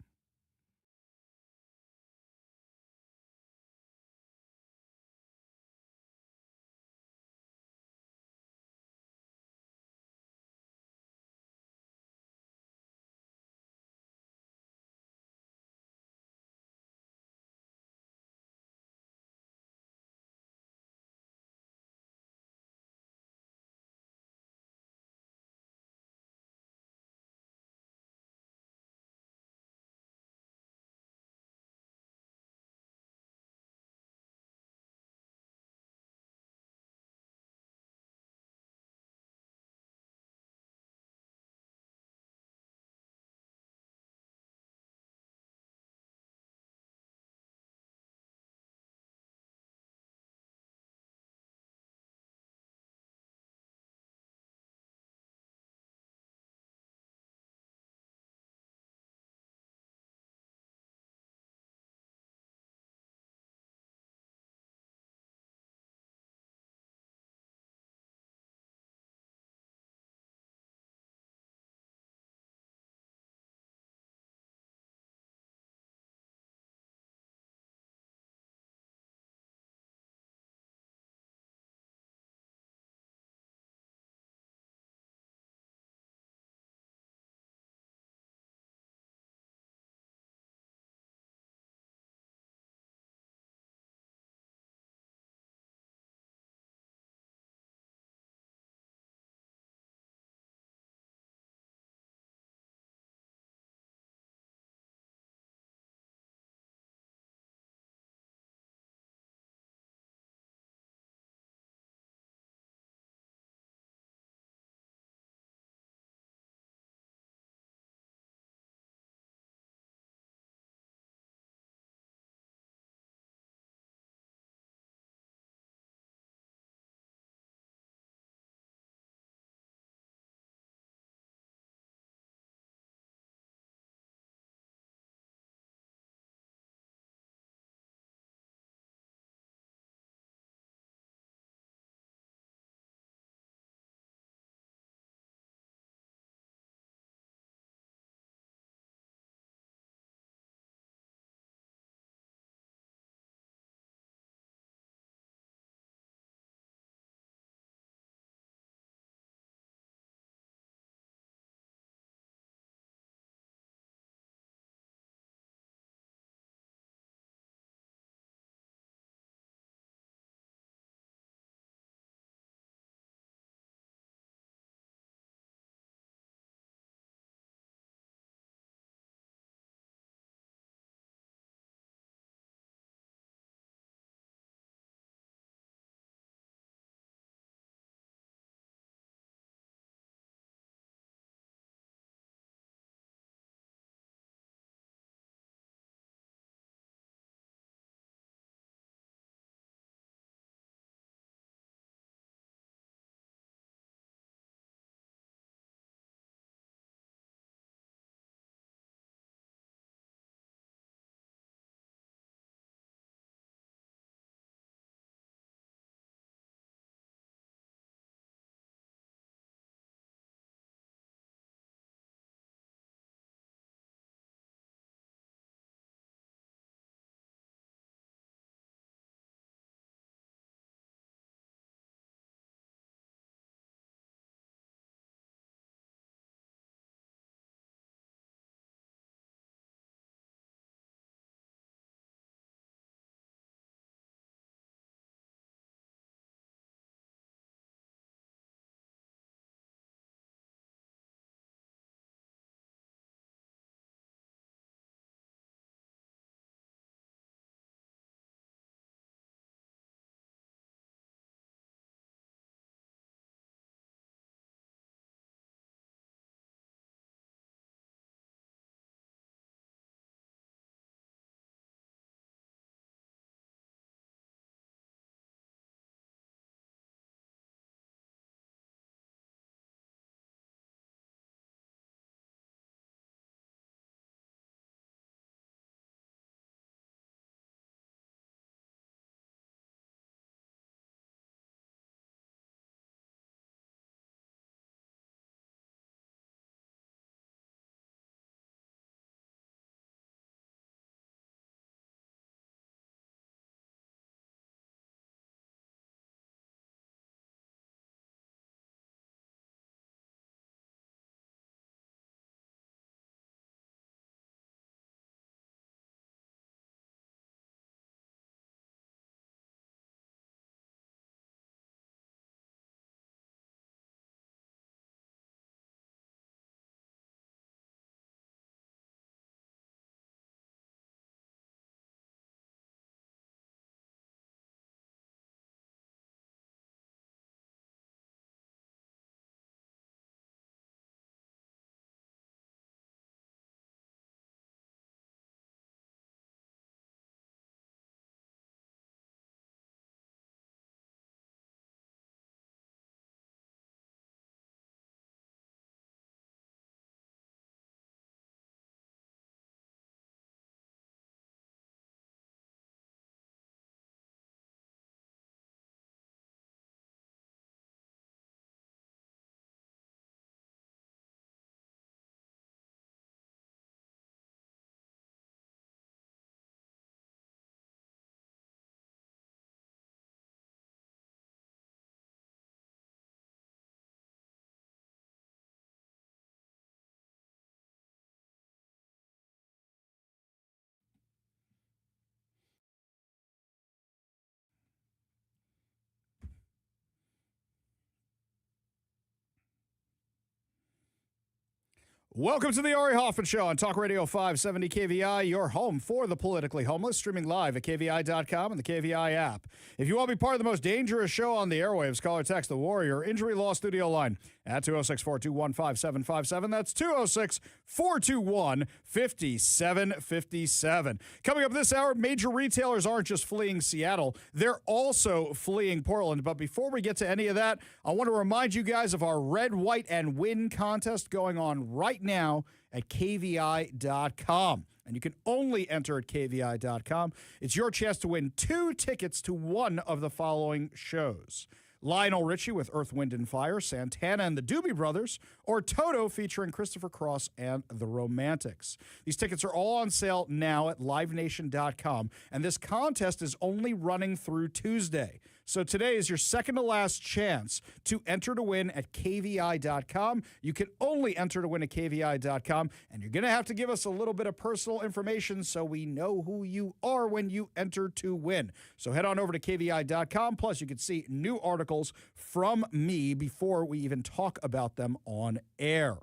Welcome to the Ari Hoffman Show on Talk Radio 570 KVI, your home for the politically homeless, streaming live at KVI.com and the KVI app. If you want to be part of the most dangerous show on the airwaves, call or text the Warrior Injury Law Studio line at 206-421-5757. That's 206-421-5757. Coming up this hour, major retailers aren't just fleeing Seattle, they're also fleeing Portland. But before we get to any of that, I want to remind you guys of our Red, White, and Win contest going on right now at KVI.com. And you can only enter at KVI.com. It's your chance to win 2 tickets to one of the following shows: Lionel Richie with Earth, Wind, and Fire, Santana and the Doobie Brothers, or Toto featuring Christopher Cross and the Romantics. These tickets are all on sale now at LiveNation.com, and this contest is only running through Tuesday. So today is your second to last chance to enter to win at KVI.com. You can only enter to win at KVI.com, and you're going to have to give us a little bit of personal information so we know who you are when you enter to win. So head on over to KVI.com. Plus, you can see new articles from me before we even talk about them on air.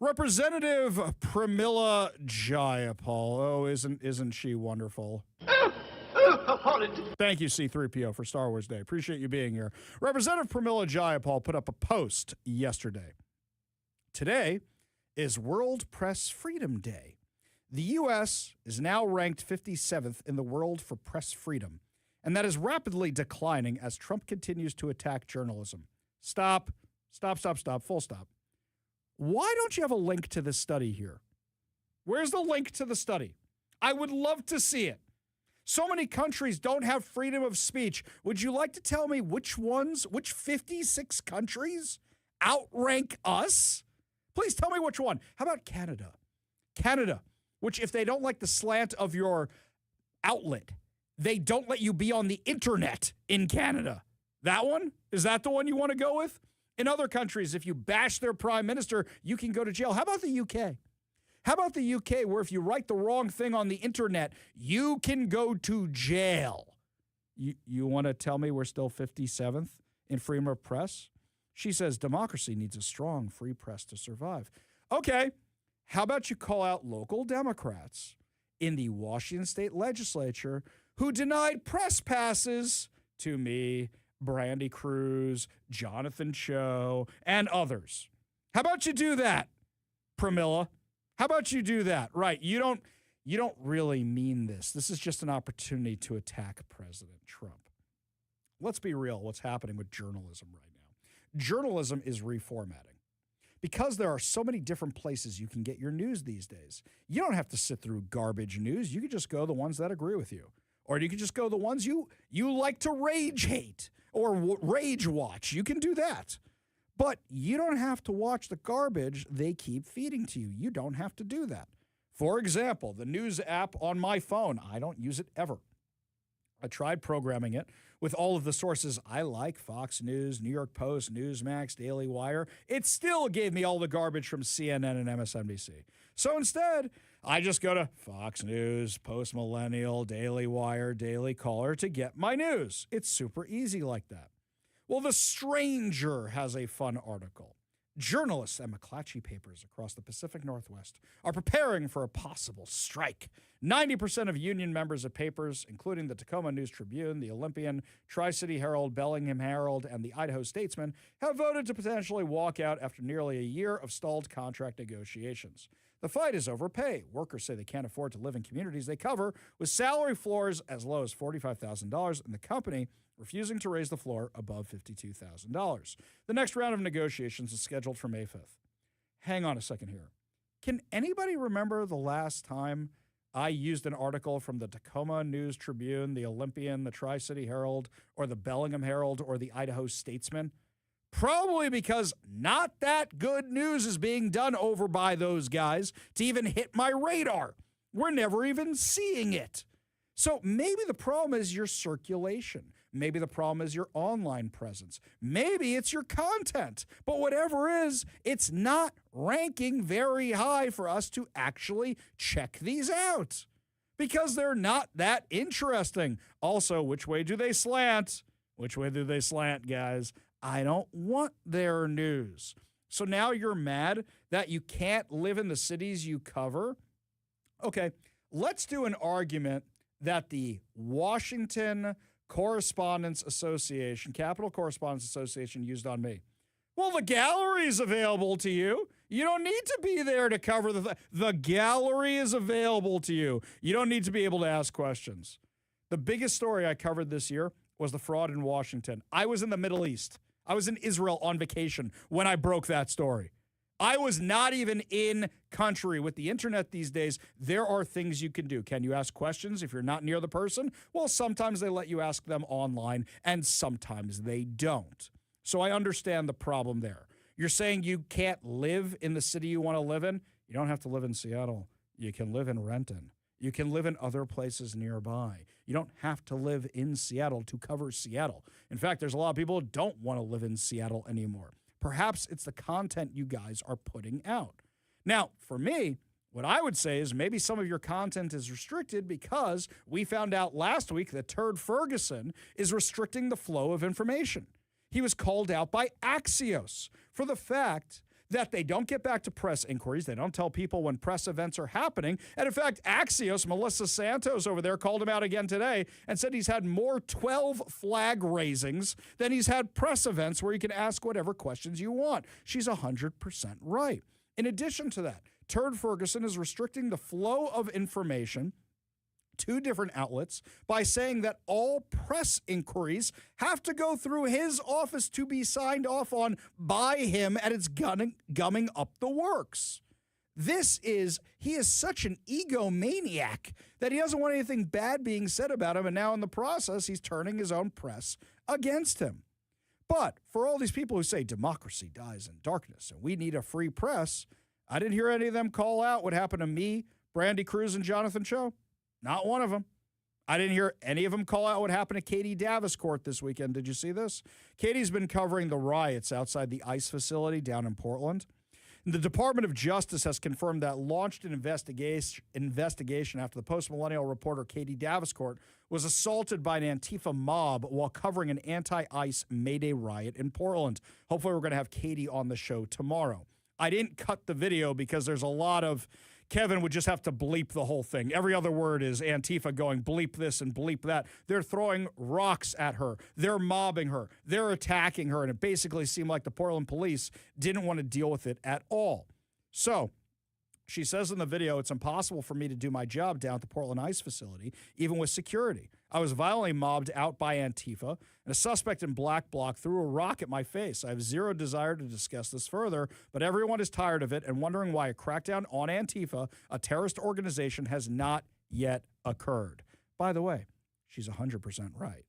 Representative Pramila Jayapal. Oh, isn't she wonderful? Thank you, C-3PO, for Star Wars Day. Appreciate you being here. Representative Pramila Jayapal put up a post yesterday. Today is World Press Freedom Day. The U.S. is now ranked 57th in the world for press freedom, and that is rapidly declining as Trump continues to attack journalism. Stop, full stop. Why don't you have a link to this study here? Where's the link to the study? I would love to see it. So many countries don't have freedom of speech. Would you like to tell me which 56 countries outrank us? Please tell me which one. How about Canada? Canada, which if they don't like the slant of your outlet, they don't let you be on the internet in Canada. That one? Is that the one you want to go with? In other countries, if you bash their prime minister, you can go to jail. How about the UK? How about the UK, where if you write the wrong thing on the internet, you can go to jail? You want to tell me we're still 57th in freedom of press? She says democracy needs a strong free press to survive. Okay, how about you call out local Democrats in the Washington State Legislature who denied press passes to me, Brandy Cruz, Jonathan Cho, and others? How about you do that, Pramila? How about you do that? Right, you don't really mean this. This is just an opportunity to attack President Trump. Let's be real, what's happening with journalism right now. Journalism is reformatting. Because there are so many different places you can get your news these days, you don't have to sit through garbage news. You can just go the ones that agree with you. Or you can just go the ones you like to rage hate or rage watch. You can do that. But you don't have to watch the garbage they keep feeding to you. You don't have to do that. For example, the news app on my phone, I don't use it ever. I tried programming it with all of the sources I like, Fox News, New York Post, Newsmax, Daily Wire. It still gave me all the garbage from CNN and MSNBC. So instead, I just go to Fox News, Post Millennial, Daily Wire, Daily Caller to get my news. It's super easy like that. Well, The Stranger has a fun article. Journalists at McClatchy Papers across the Pacific Northwest are preparing for a possible strike. 90% of union members of papers, including the Tacoma News Tribune, the Olympian, Tri-City Herald, Bellingham Herald, and the Idaho Statesman, have voted to potentially walk out after nearly a year of stalled contract negotiations. The fight is over pay. Workers say they can't afford to live in communities they cover, with salary floors as low as $45,000, and the company refusing to raise the floor above $52,000. The next round of negotiations is scheduled for May 5th. Hang on a second here. Can anybody remember the last time I used an article from the Tacoma News Tribune, the Olympian, the Tri-City Herald, or the Bellingham Herald, or the Idaho Statesman? Probably because not that good news is being done over by those guys to even hit my radar. We're never even seeing it. So maybe the problem is your circulation. Maybe the problem is your online presence. Maybe it's your content. But whatever is, it's not ranking very high for us to actually check these out because they're not that interesting. Also, which way do they slant? Which way do they slant, guys? I don't want their news. So now you're mad that you can't live in the cities you cover? Okay, let's do an argument that the Washington Correspondents Association, Capital Correspondents Association, used on me. Well, the gallery is available to you. You don't need to be there to cover the gallery is available to you. You don't need to be able to ask questions. The biggest story I covered this year was the fraud in Washington. I was in the Middle East. I was in Israel on vacation when I broke that story. I was not even in country. With the internet these days, there are things you can do. Can you ask questions if you're not near the person? Well, sometimes they let you ask them online, and sometimes they don't. So I understand the problem there. You're saying you can't live in the city you want to live in? You don't have to live in Seattle. You can live in Renton. You can live in other places nearby. You don't have to live in Seattle to cover Seattle. In fact, there's a lot of people who don't want to live in Seattle anymore. Perhaps it's the content you guys are putting out. Now, for me, what I would say is maybe some of your content is restricted because we found out last week that Turd Ferguson is restricting the flow of information. He was called out by Axios for the fact that they don't get back to press inquiries. They don't tell people when press events are happening. And in fact, Axios, Melissa Santos over there, called him out again today and said he's had more 12 flag raisings than he's had press events where you can ask whatever questions you want. She's 100% right. In addition to that, Turd Ferguson is restricting the flow of information to different outlets by saying that all press inquiries have to go through his office to be signed off on by him, and it's gumming up the works. He is such an egomaniac that he doesn't want anything bad being said about him, and now in the process, he's turning his own press against him. But for all these people who say democracy dies in darkness and we need a free press, I didn't hear any of them call out what happened to me, Brandy Cruz, and Jonathan Cho. Not one of them. I didn't hear any of them call out what happened to Katie Davenport this weekend. Did you see this? Katie's been covering the riots outside the ICE facility down in Portland. The Department of Justice has confirmed that launched an investigation after the post-millennial reporter Katie Davenport was assaulted by an Antifa mob while covering an anti-ICE May Day riot in Portland. Hopefully we're going to have Katie on the show tomorrow. I didn't cut the video because there's a lot of Kevin would just have to bleep the whole thing. Every other word is Antifa going bleep this and bleep that. They're throwing rocks at her. They're mobbing her. They're attacking her. And it basically seemed like the Portland police didn't want to deal with it at all. So she says in the video, it's impossible for me to do my job down at the Portland ICE facility, even with security. I was violently mobbed out by Antifa, and a suspect in black bloc threw a rock at my face. I have zero desire to discuss this further, but everyone is tired of it and wondering why a crackdown on Antifa, a terrorist organization, has not yet occurred. By the way, she's 100% right.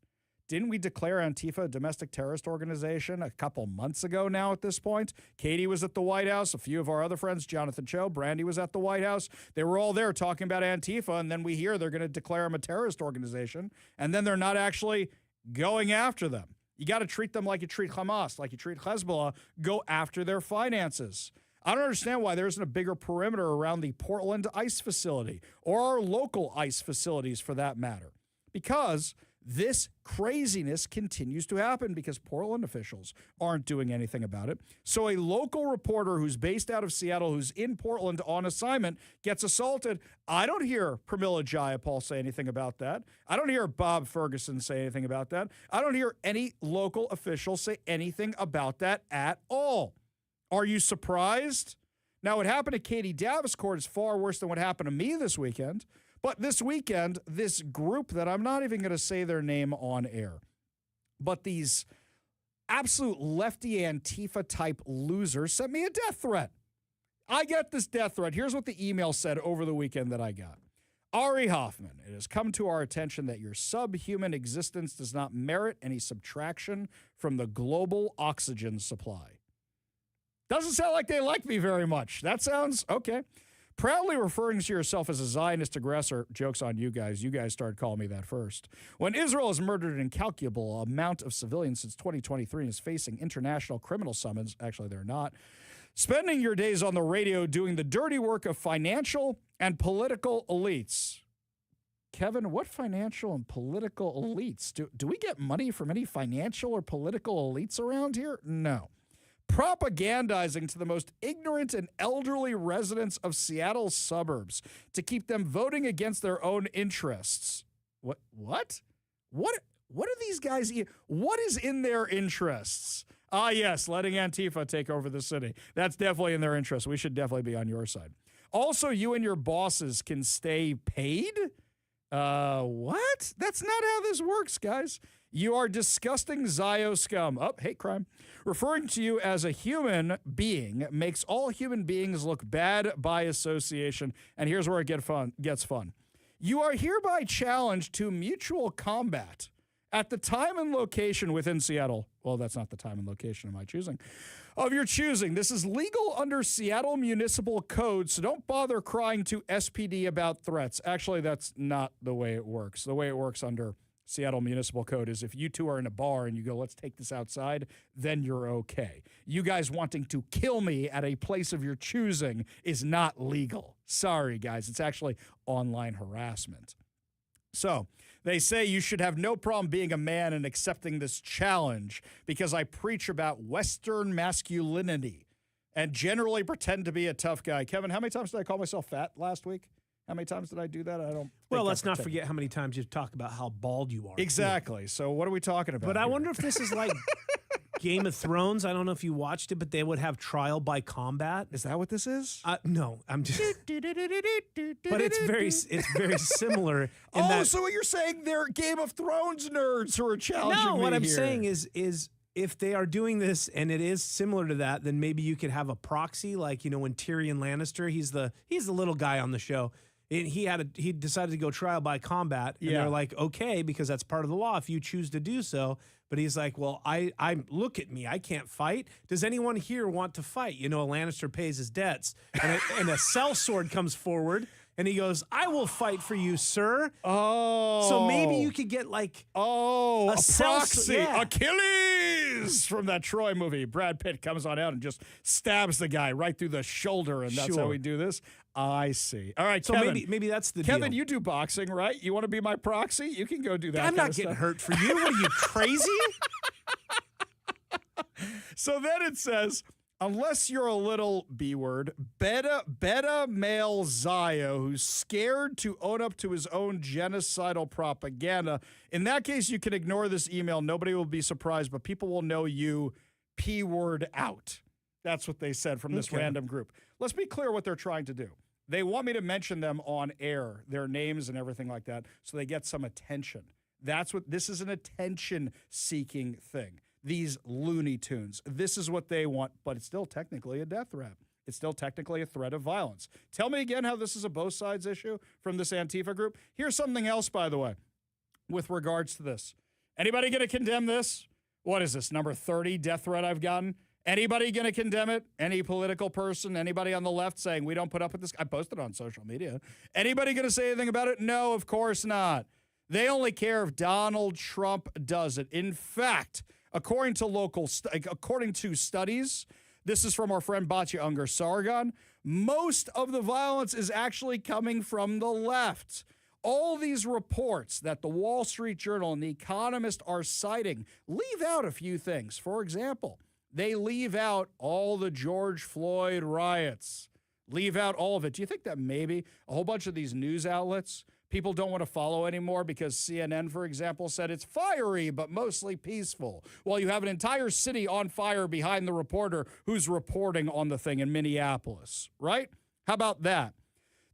Didn't we declare Antifa a domestic terrorist organization a couple months ago now at this point? Katie was at the White House. A few of our other friends, Jonathan Cho, Brandy was at the White House. They were all there talking about Antifa, and then we hear they're going to declare them a terrorist organization, and then they're not actually going after them. You got to treat them like you treat Hamas, like you treat Hezbollah. Go after their finances. I don't understand why there isn't a bigger perimeter around the Portland ICE facility or our local ICE facilities for that matter, because this craziness continues to happen because Portland officials aren't doing anything about it. So a local reporter who's based out of Seattle, who's in Portland on assignment, gets assaulted. I don't hear Pramila Jayapal say anything about that. I don't hear Bob Ferguson say anything about that. I don't hear any local official say anything about that at all. Are you surprised? Now, what happened to Katie Davenport is far worse than what happened to me this weekend. But this weekend, this group that I'm not even going to say their name on air, but these absolute lefty Antifa type losers sent me a death threat. I get this death threat. Here's what the email said over the weekend that I got. Ari Hoffman, it has come to our attention that your subhuman existence does not merit any subtraction from the global oxygen supply. Doesn't sound like they like me very much. That sounds okay. Proudly referring to yourself as a Zionist aggressor, joke's on you guys. You guys started calling me that first. When Israel has murdered an incalculable amount of civilians since 2023 and is facing international criminal summons, actually they're not, spending your days on the radio doing the dirty work of financial and political elites. Kevin, what financial and political elites? Do we get money from any financial or political elites around here? No. propagandizing to the most ignorant and elderly residents of Seattle's suburbs to keep them voting against their own interests. What? What are these guys? What is in their interests? Ah, yes, letting Antifa take over the city. That's definitely in their interest. We should definitely be on your side. Also, you and your bosses can stay paid? What? That's not how this works, guys. You are disgusting Zio scum. Oh, hate crime. Referring to you as a human being makes all human beings look bad by association. And here's where it gets fun. You are hereby challenged to mutual combat at the time and location within Seattle. Well, that's not the time and location of my choosing. Of your choosing. This is legal under Seattle Municipal Code, so don't bother crying to SPD about threats. Actually, that's not the way it works. The way it works under Seattle Municipal Code is if you two are in a bar and you go, let's take this outside, then you're okay. You guys wanting to kill me at a place of your choosing is not legal. Sorry, guys. It's actually online harassment. So they say you should have no problem being a man and accepting this challenge because I preach about Western masculinity and generally pretend to be a tough guy. Kevin, how many times did I call myself fat last week? How many times did I do that? I don't. Well, let's not forget how many times you talk about how bald you are. Exactly. So what are we talking about? But I wonder if this is like Game of Thrones. I don't know if you watched it, but they would have trial by combat. Is that what this is? No, I'm just. But it's very similar. So what you're saying? They're Game of Thrones nerds who are challenging me what I'm here. saying is if they are doing this and it is similar to that, then maybe you could have a proxy, like when Tyrion Lannister, he's the little guy on the show. And he decided to go trial by combat, and they're like, okay, because that's part of the law if you choose to do so. But he's like, well, I look at me, I can't fight. Does anyone here want to fight? A Lannister pays his debts, and a sellsword comes forward, and he goes, I will fight for you, sir. Oh, so maybe you could get like a proxy, yeah. Achilles from that Troy movie. Brad Pitt comes on out and just stabs the guy right through the shoulder, and that's how we do this. I see. All right, so Kevin, maybe that's the Kevin, deal. you do boxing, right? You want to be my proxy? You can go do that. I'm not getting hurt for you. What are you, crazy? So then it says, unless you're a little B-word, beta male Zio who's scared to own up to his own genocidal propaganda. In that case, you can ignore this email. Nobody will be surprised, but people will know you P-word out. That's what they said from this random group. Let's be clear what they're trying to do. They want me to mention them on air, their names and everything like that, so they get some attention. This is an attention-seeking thing. These Looney Tunes. This is what they want, but it's still technically a death threat. It's still technically a threat of violence. Tell me again how this is a both sides issue from this Antifa group. Here's something else, by the way, with regards to this. Anybody going to condemn this? What is this, number 30 death threat I've gotten? Anybody going to condemn it? Any political person? Anybody on the left saying we don't put up with this? I posted it on social media. Anybody going to say anything about it? No, of course not. They only care if Donald Trump does it. In fact, according to studies, this is from our friend Batya Unger Sargon, most of the violence is actually coming from the left. All these reports that the Wall Street Journal and The Economist are citing leave out a few things. For example, they leave out all the George Floyd riots, leave out all of it. Do you think that maybe a whole bunch of these news outlets people don't want to follow anymore because CNN, for example, said it's fiery but mostly peaceful? Well, you have an entire city on fire behind the reporter who's reporting on the thing in Minneapolis, right? How about that?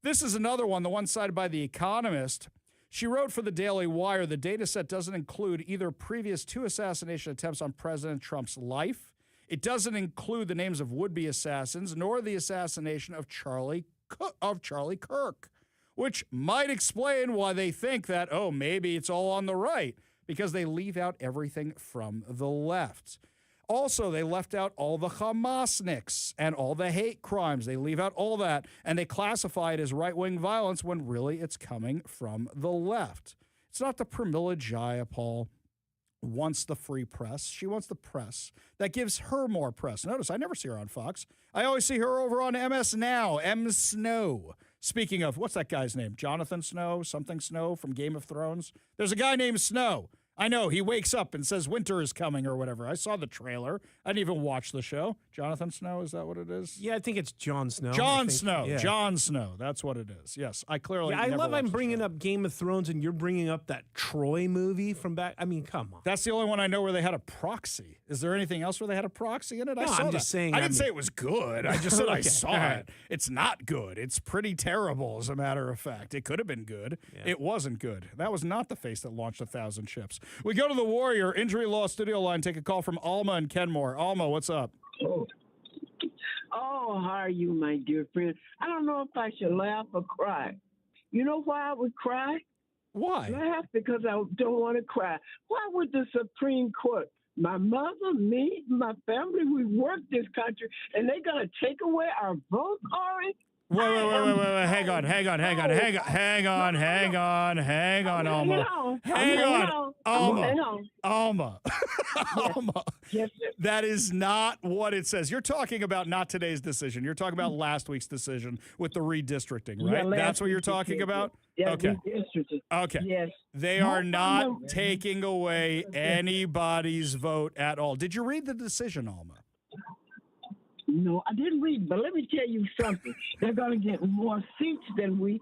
This is another one, the one cited by The Economist. She wrote for the Daily Wire, the data set doesn't include either previous 2 assassination attempts on President Trump's life. It doesn't include the names of would-be assassins, nor the assassination of Charlie Kirk, which might explain why they think that, maybe it's all on the right, because they leave out everything from the left. Also, they left out all the Hamasniks and all the hate crimes. They leave out all that, and they classify it as right-wing violence when really it's coming from the left. It's not the Pramila Jayapal wants the free press. She wants the press that gives her more press. Notice, I never see her on Fox. I always see her over on MS Now, M. Snow. Speaking of, what's that guy's name? Jonathan Snow, something Snow from Game of Thrones? There's a guy named Snow. I know. He wakes up and says winter is coming or whatever. I saw the trailer. I didn't even watch the show. Jonathan Snow, is that what it is? Yeah, I think it's Jon Snow. Jon Snow. Yeah. Jon Snow. That's what it is. Yes, I clearly. Yeah, I never love I'm watched the bringing show. up Game of Thrones and you're bringing up that Troy movie from back. I mean, come on. That's the only one I know where they had a proxy. Is there anything else where they had a proxy in it? I No, saw I'm that. just saying, I I didn't mean- say it was good. I just said I Okay, saw all right. it. It's not good. It's pretty terrible, as a matter of fact. It could have been good. It wasn't good. That was not the face that launched 1,000 ships. We go to the Warrior Injury Law Studio line. Take a call from Alma and Kenmore. Alma, what's up? Oh, how are you, my dear friend? I don't know if I should laugh or cry. You know why I would cry? Why? Laugh because I don't want to cry. Why would the Supreme Court, my mother, me, my family, we work this country, and they're going to take away our vote, Ari? Wait. Hang on, Alma. Alma. Yes, That is not what it says. You're talking about not today's decision. You're talking about last week's decision with the redistricting, right? Yeah, That's what you're talking about? Yeah, Okay. redistricting. Okay. Yes. They No are not problem. taking away anybody's vote at all. Did you read the decision, Alma? No, I didn't read, but let me tell you something. They're going to get more seats than we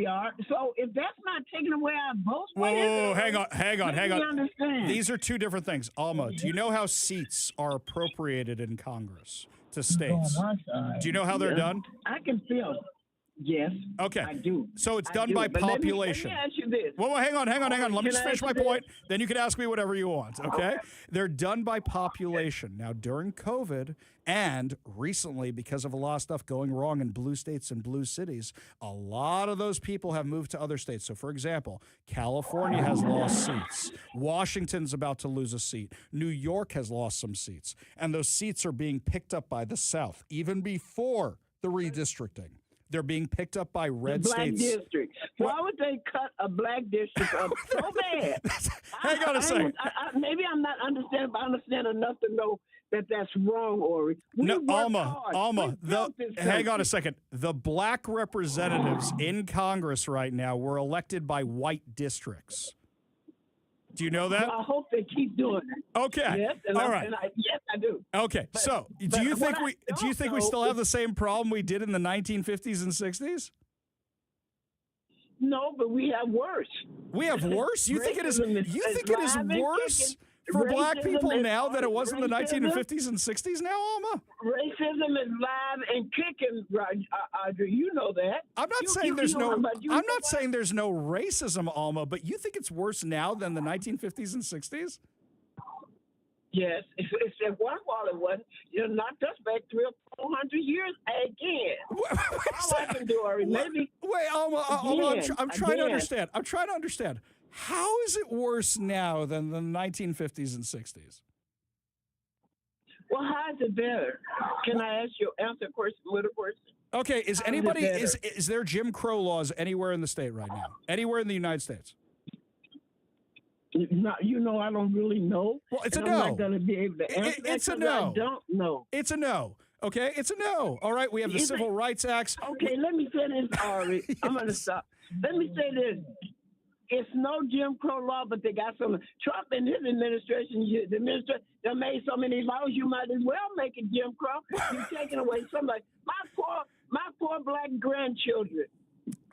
are. So if that's not taking away our votes, what is Whoa, it? hang on. Let me understand. These are two different things. Alma, do you know how seats are appropriated in Congress to states? Do you know how they're done? I can feel. Yes. Okay. I do. So it's I done do. by But population. Let me ask you this. Well, hang on. Let me Can just I finish ask my you this? point. Then you can ask me whatever you want, okay? They're done by population. Now, during COVID and recently, because of a lot of stuff going wrong in blue states and blue cities, a lot of those people have moved to other states. So, for example, California has lost seats. Washington's about to lose a seat. New York has lost some seats. And those seats are being picked up by the South, even before the redistricting. They're being picked up by red Black states. district. Why would they cut a black district up so bad? Hang on a second. Maybe I'm not understanding, but I understand enough to know that that's wrong, Ori. We No, worked hard. Alma, We built this hang on country. a second. The black representatives in Congress right now were elected by white districts. Do you know that? Well, I hope they keep doing it. Okay. Yes, and All I- right. and yes, I do. Okay. So, do but you what think I we don't still know have the same problem we did in the 1950s and 60s? No, but we have worse. We have worse? You think it is Racism worse alive and worse kicking. for black Racism people is- now than it was in the racism- 1950s and 60s now, Alma? Racism is live and kicking, Audrey. You know that. I'm not You- saying you- there's you no know, but you I'm know not what? saying there's no racism, Alma, but you think it's worse now than the 1950s and 60s? Yes, it's at one while it wasn't. You knocked us back 300 or 400 years again. All I can do, Ari, maybe. Wait, Alma, I'm trying to Again. understand. I'm trying to understand. How is it worse now than the 1950s and 60s? Well, how is it better? Can I answer a question with a question? Okay, is How is it anybody better? is there Jim Crow laws anywhere in the state right now? Anywhere in the United States? Not, I don't really know. Well, it's a and no. I'm not going to be able to answer that It's a 'cause no. I don't know. It's a no. Okay, it's a no. All right, we have the Is Civil it- Rights Acts. Okay, let me say this, Ari. I'm going to stop. Let me say this. It's no Jim Crow law, but they got some. Trump and his administration, they made so many laws, you might as well make it Jim Crow. You're taking away somebody. My poor black grandchildren.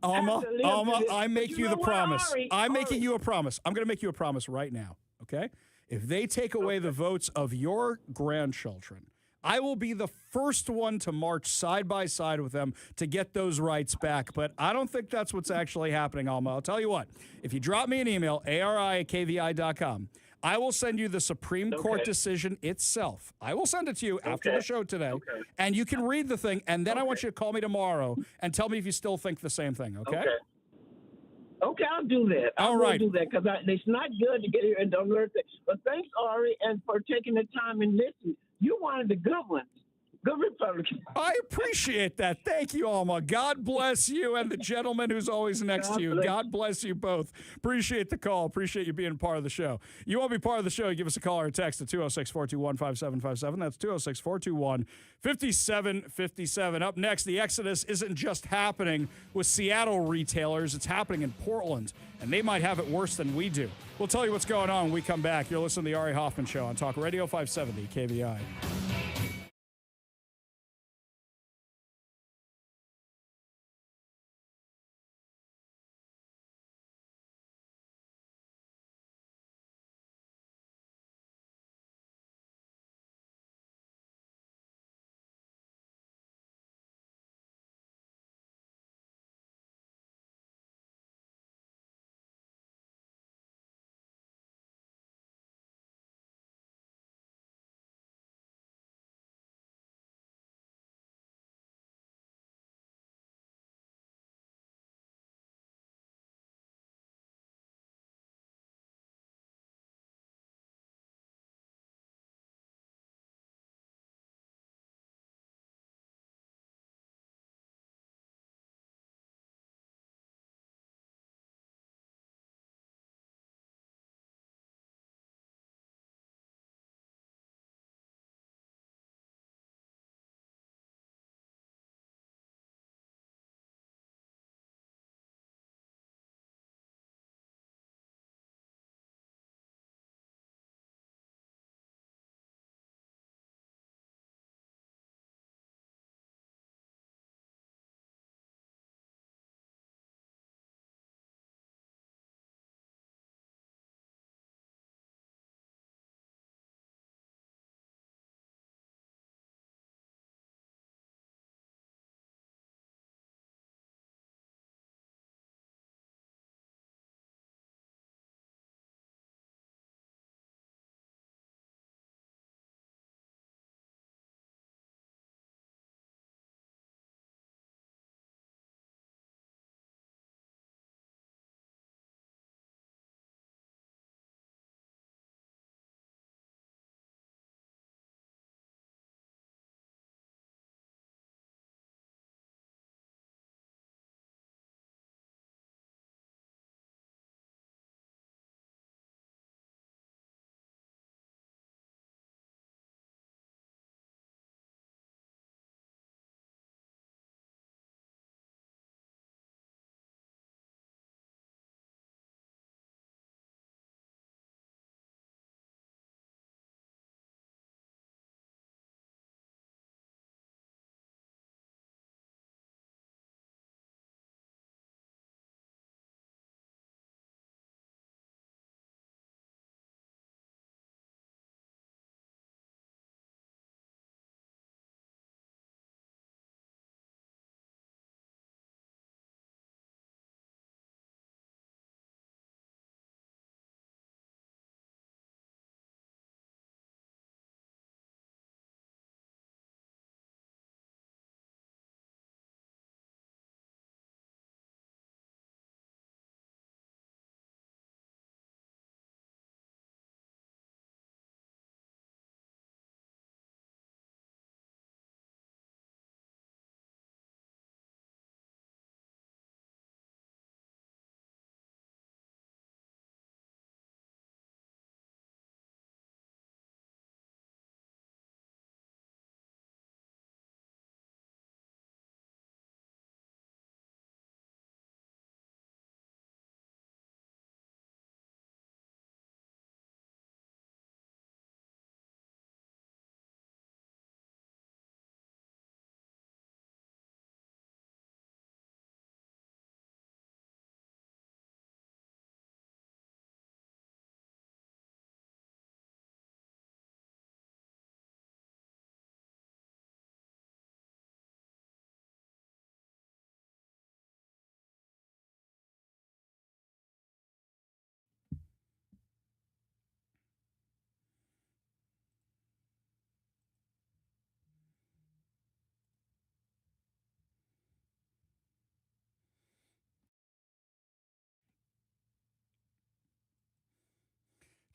Alma, have to live with it. I But make you you know the what, promise. Ari? I'm making Ari. you a promise. I'm going to make you a promise right now, okay? If they take away the votes of your grandchildren, I will be the first one to march side by side with them to get those rights back. But I don't think that's what's actually happening, Alma. I'll tell you what. If you drop me an email, ari@kvi.com, I will send you the Supreme Court decision itself. I will send it to you after the show today, and you can read the thing, and then I want you to call me tomorrow and tell me if you still think the same thing, okay? Okay, I'll do that. I All will right. do that because it's not good to get here and don't learn things. But thanks, Ari, and for taking the time and listening. You're one of the good ones. Good Republican. I appreciate that. Thank you, Alma. God bless you and the gentleman who's always next to you. God bless you both. Appreciate the call. Appreciate you being part of the show. You want to be part of the show, give us a call or a text at 206-421-5757. That's 206-421-5757. Up next, the exodus isn't just happening with Seattle retailers. It's happening in Portland, and they might have it worse than we do. We'll tell you what's going on when we come back. You're listening to the Ari Hoffman Show on Talk Radio 570 KVI.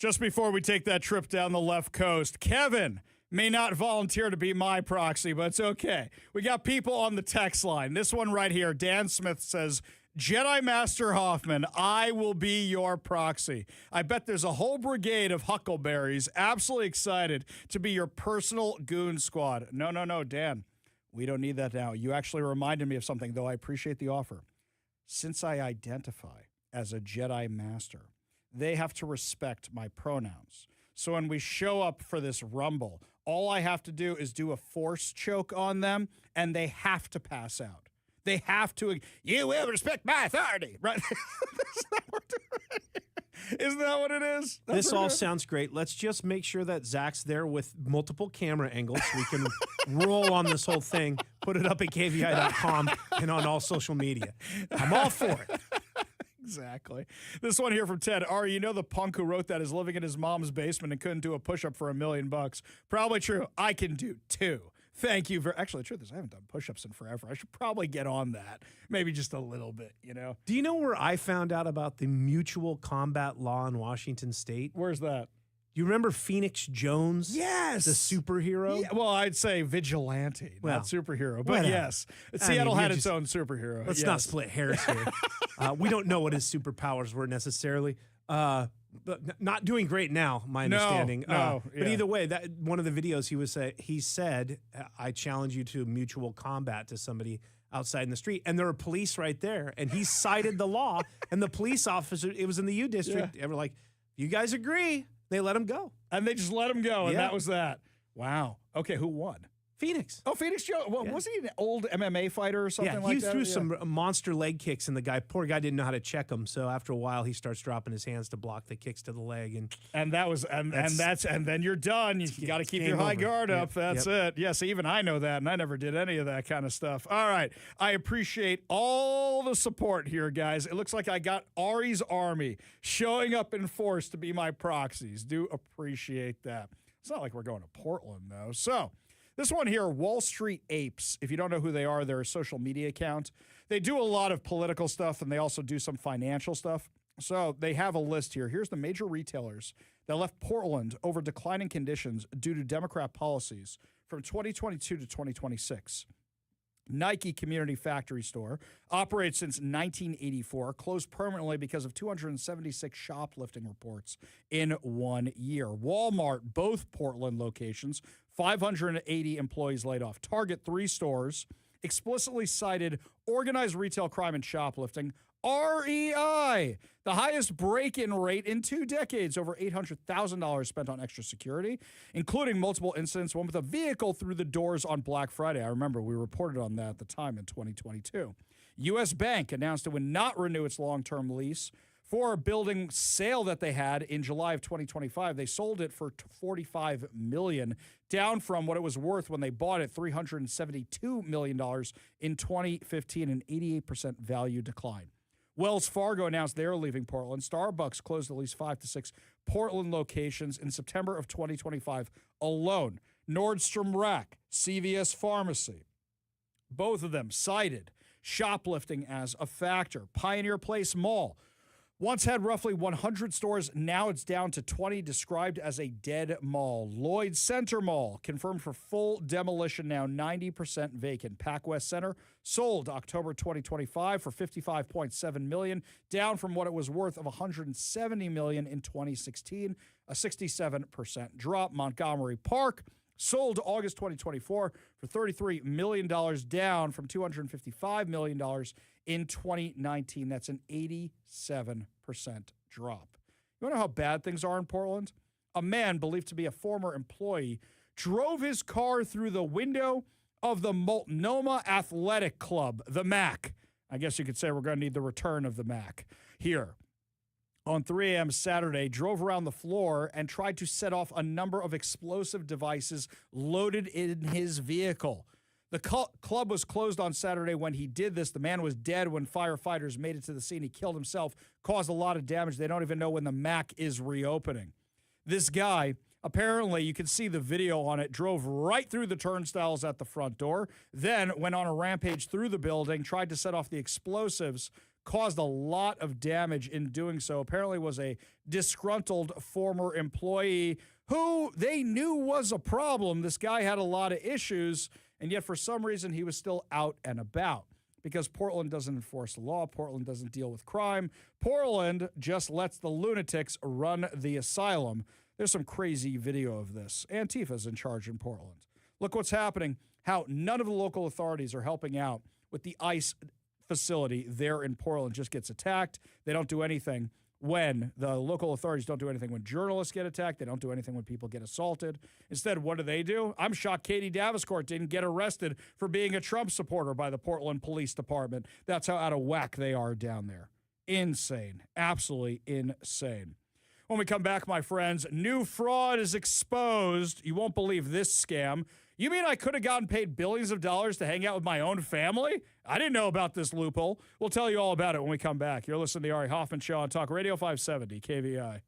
Just before we take that trip down the left coast, Kevin may not volunteer to be my proxy, but it's okay. We got people on the text line. This one right here, Dan Smith says, Jedi Master Hoffman, I will be your proxy. I bet there's a whole brigade of huckleberries absolutely excited to be your personal goon squad. No, Dan. We don't need that now. You actually reminded me of something, though I appreciate the offer. Since I identify as a Jedi Master, they have to respect my pronouns. So when we show up for this Rumble, all I have to do is do a force choke on them, and they have to pass out. They have to. You will respect my authority, right? Isn't that what it is? This all sounds great. Let's just make sure that Zach's there with multiple camera angles so we can roll on this whole thing, put it up at kvi.com and on all social media. I'm all for it. Exactly. This one here from Ted. Ari, you know the punk who wrote that is living in his mom's basement and couldn't do a push-up for $1 million. Probably true. I can do 2. Thank you for actually. The truth is, I haven't done push-ups in forever. I should probably get on that, maybe just a little bit. Do you know where I found out about the mutual combat law in Washington State? Where's that? You remember Phoenix Jones? Yes, the superhero. Yeah, well, I'd say vigilante, not superhero, but whatever. Yes, Seattle had its own superhero. Let's not split hairs here. We don't know what his superpowers were necessarily. But not doing great now, my understanding. But either way, that one of the videos he said, I challenge you to mutual combat to somebody outside in the street, and there were police right there, and he cited the law, and the police officer, it was in the U district, and we're like, you guys agree? They let him go. And they just let him go, and that was that. Wow. Okay, who won? Phoenix. Oh, Phoenix Joe. Well, was he an old MMA fighter or something like that? He threw some monster leg kicks, and poor guy didn't know how to check them. So after a while, he starts dropping his hands to block the kicks to the leg, and then you're done. You got to keep your high guard up. That's it. Yes, even I know that, and I never did any of that kind of stuff. All right, I appreciate all the support here, guys. It looks like I got Ari's army showing up in force to be my proxies. Do appreciate that. It's not like we're going to Portland though. So. This one here, Wall Street Apes. If you don't know who they are, they're a social media account. They do a lot of political stuff, and they also do some financial stuff. So they have a list here. Here's the major retailers that left Portland over declining conditions due to Democrat policies from 2022 to 2026. Nike Community Factory Store operates since 1984, closed permanently because of 276 shoplifting reports in 1 year. Walmart, both Portland locations, 580 employees laid off. Target, 3 stores, explicitly cited organized retail crime and shoplifting. REI, the highest break-in rate in 2 decades, over $800,000 spent on extra security, including multiple incidents, one with a vehicle through the doors on Black Friday. I remember we reported on that at the time in 2022. U.S. Bank announced it would not renew its long-term lease for a building sale that they had in July of 2025. They sold it for $45 million, down from what it was worth when they bought it, $372 million in 2015, an 88% value decline. Wells Fargo announced they're leaving Portland. Starbucks closed at least 5 to 6 Portland locations in September of 2025 alone. Nordstrom Rack, CVS Pharmacy, both of them cited shoplifting as a factor. Pioneer Place Mall once had roughly 100 stores. Now it's down to 20, described as a dead mall. Lloyd Center Mall confirmed for full demolition, now 90% vacant. PacWest Center sold October 2025 for $55.7 million, down from what it was worth of $170 million in 2016, a 67% drop. Montgomery Park sold August 2024 for $33 million, down from $255 million in 2019. That's an 87% drop. You want to know how bad things are in Portland? A man believed to be a former employee drove his car through the window of the Multnomah Athletic Club, the MAC. I guess you could say we're going to need the return of the MAC here. On 3 a.m. Saturday, drove around the floor and tried to set off a number of explosive devices loaded in his vehicle. The club was closed on Saturday when he did this. The man was dead when firefighters made it to the scene. He killed himself, caused a lot of damage. They don't even know when the MAC is reopening. This guy, apparently, you can see the video on it, drove right through the turnstiles at the front door, then went on a rampage through the building, tried to set off the explosives, caused a lot of damage in doing so. Apparently was a disgruntled former employee who they knew was a problem. This guy had a lot of issues, and yet for some reason he was still out and about. Because Portland doesn't enforce the law. Portland doesn't deal with crime. Portland just lets the lunatics run the asylum. There's some crazy video of this. Antifa's in charge in Portland. Look what's happening, how none of the local authorities are helping out with the ICE facility there in Portland. Just gets attacked. They don't do anything when the local authorities don't do anything when journalists get attacked. They don't do anything when people get assaulted. Instead, what do? I'm shocked Katie Davenport didn't get arrested for being a Trump supporter by the Portland Police Department. That's how out of whack they are down there. Insane. Absolutely insane. When we come back, my friends, new fraud is exposed. You won't believe this scam. You mean I could have gotten paid billions of dollars to hang out with my own family? I didn't know about this loophole. We'll tell you all about it when we come back. You're listening to the Ari Hoffman Show on Talk Radio 570 KVI.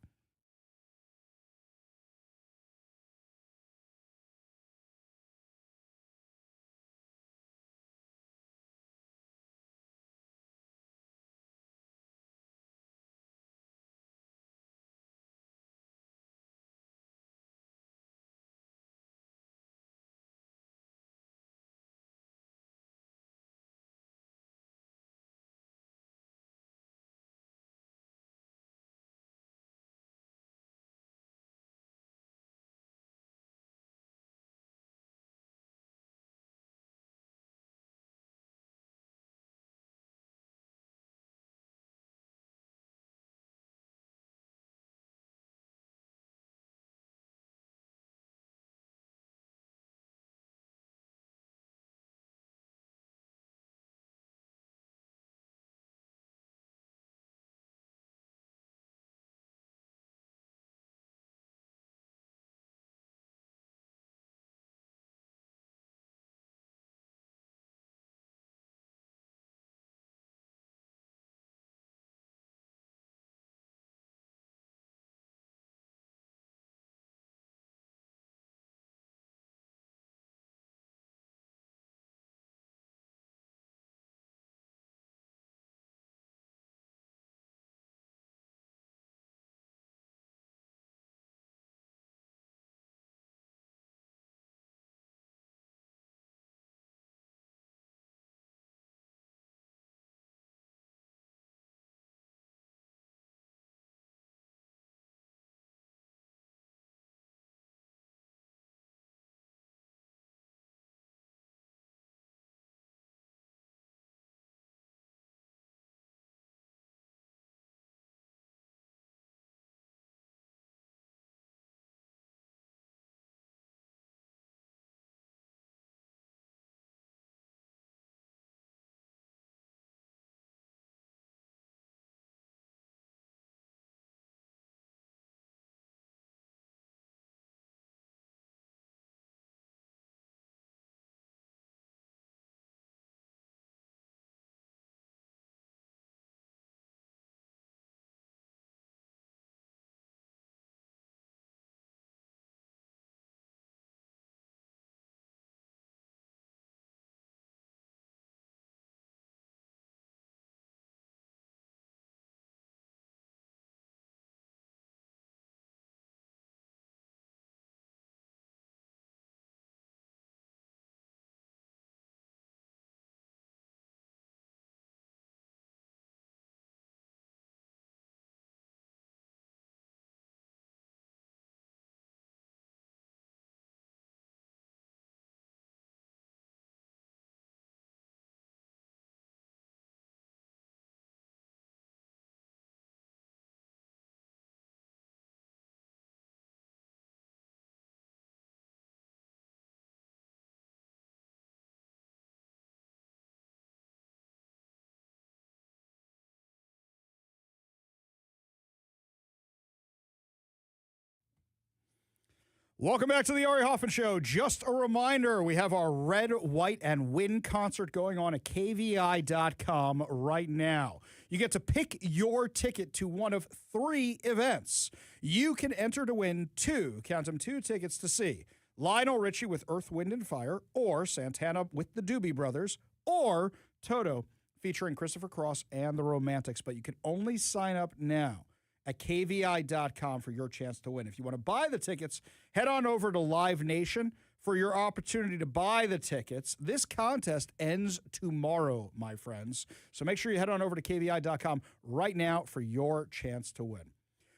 Welcome back to the Ari Hoffman Show. Just a reminder, we have our Red, White, and Win concert going on at KVI.com right now. You get to pick your ticket to one of 3 events. You can enter to win 2 tickets to see Lionel Richie with Earth, Wind, and Fire, or Santana with the Doobie Brothers, or Toto featuring Christopher Cross and the Romantics. But you can only sign up now at kvi.com for your chance to win. If you want to buy the tickets, head on over to Live Nation for your opportunity to buy the tickets. This contest ends tomorrow, my friends. So make sure you head on over to kvi.com right now for your chance to win.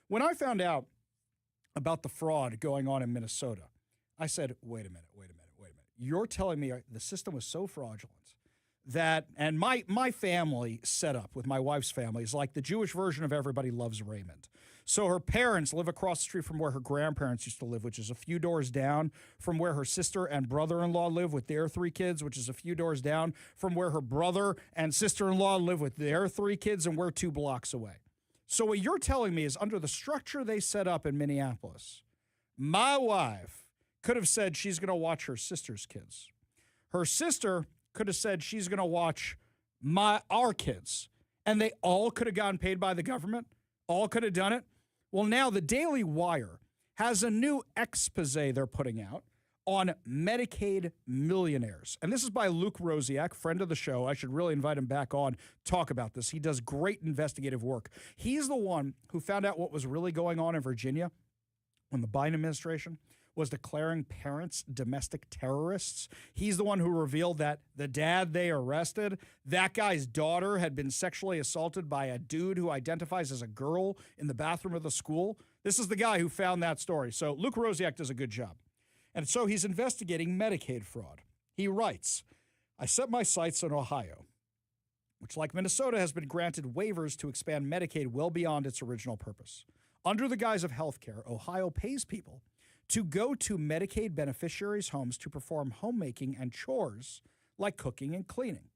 When I found out about the fraud going on in Minnesota, I said, wait a minute. You're telling me the system was so fraudulent that, and my family set up with my wife's family is like the Jewish version of Everybody Loves Raymond. So her parents live across the street from where her grandparents used to live, which is a few doors down from where her sister and brother-in-law live with their 3 kids, which is a few doors down from where her brother and sister-in-law live with their 3 kids, and we're 2 blocks away. So what you're telling me is under the structure they set up in Minneapolis, my wife could have said she's going to watch her sister's kids. Her sister could have said she's going to watch our kids. And they all could have gotten paid by the government. All could have done it. Well, now the Daily Wire has a new expose they're putting out on Medicaid millionaires. And this is by Luke Rosiak, friend of the show. I should really invite him back on to talk about this. He does great investigative work. He's the one who found out what was really going on in Virginia when the Biden administration was declaring parents domestic terrorists. He's the one who revealed that the dad they arrested, that guy's daughter had been sexually assaulted by a dude who identifies as a girl in the bathroom of the school. This is the guy who found that story. So Luke Rosiak does a good job. And so he's investigating Medicaid fraud. He writes, I set my sights on Ohio, which like Minnesota has been granted waivers to expand Medicaid well beyond its original purpose. Under the guise of health care, Ohio pays people to go to Medicaid beneficiaries' homes to perform homemaking and chores like cooking and cleaning.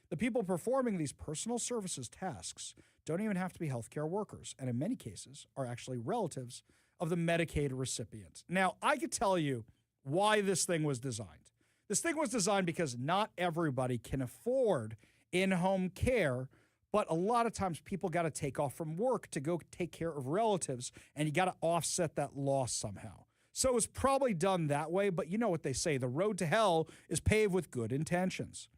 The people performing these personal services tasks don't even have to be healthcare workers, and in many cases are actually relatives of the Medicaid recipient. Now, I could tell you why this thing was designed. This thing was designed because not everybody can afford in-home care, but a lot of times people got to take off from work to go take care of relatives, and you got to offset that loss somehow. So it was probably done that way, but you know what they say, the road to hell is paved with good intentions.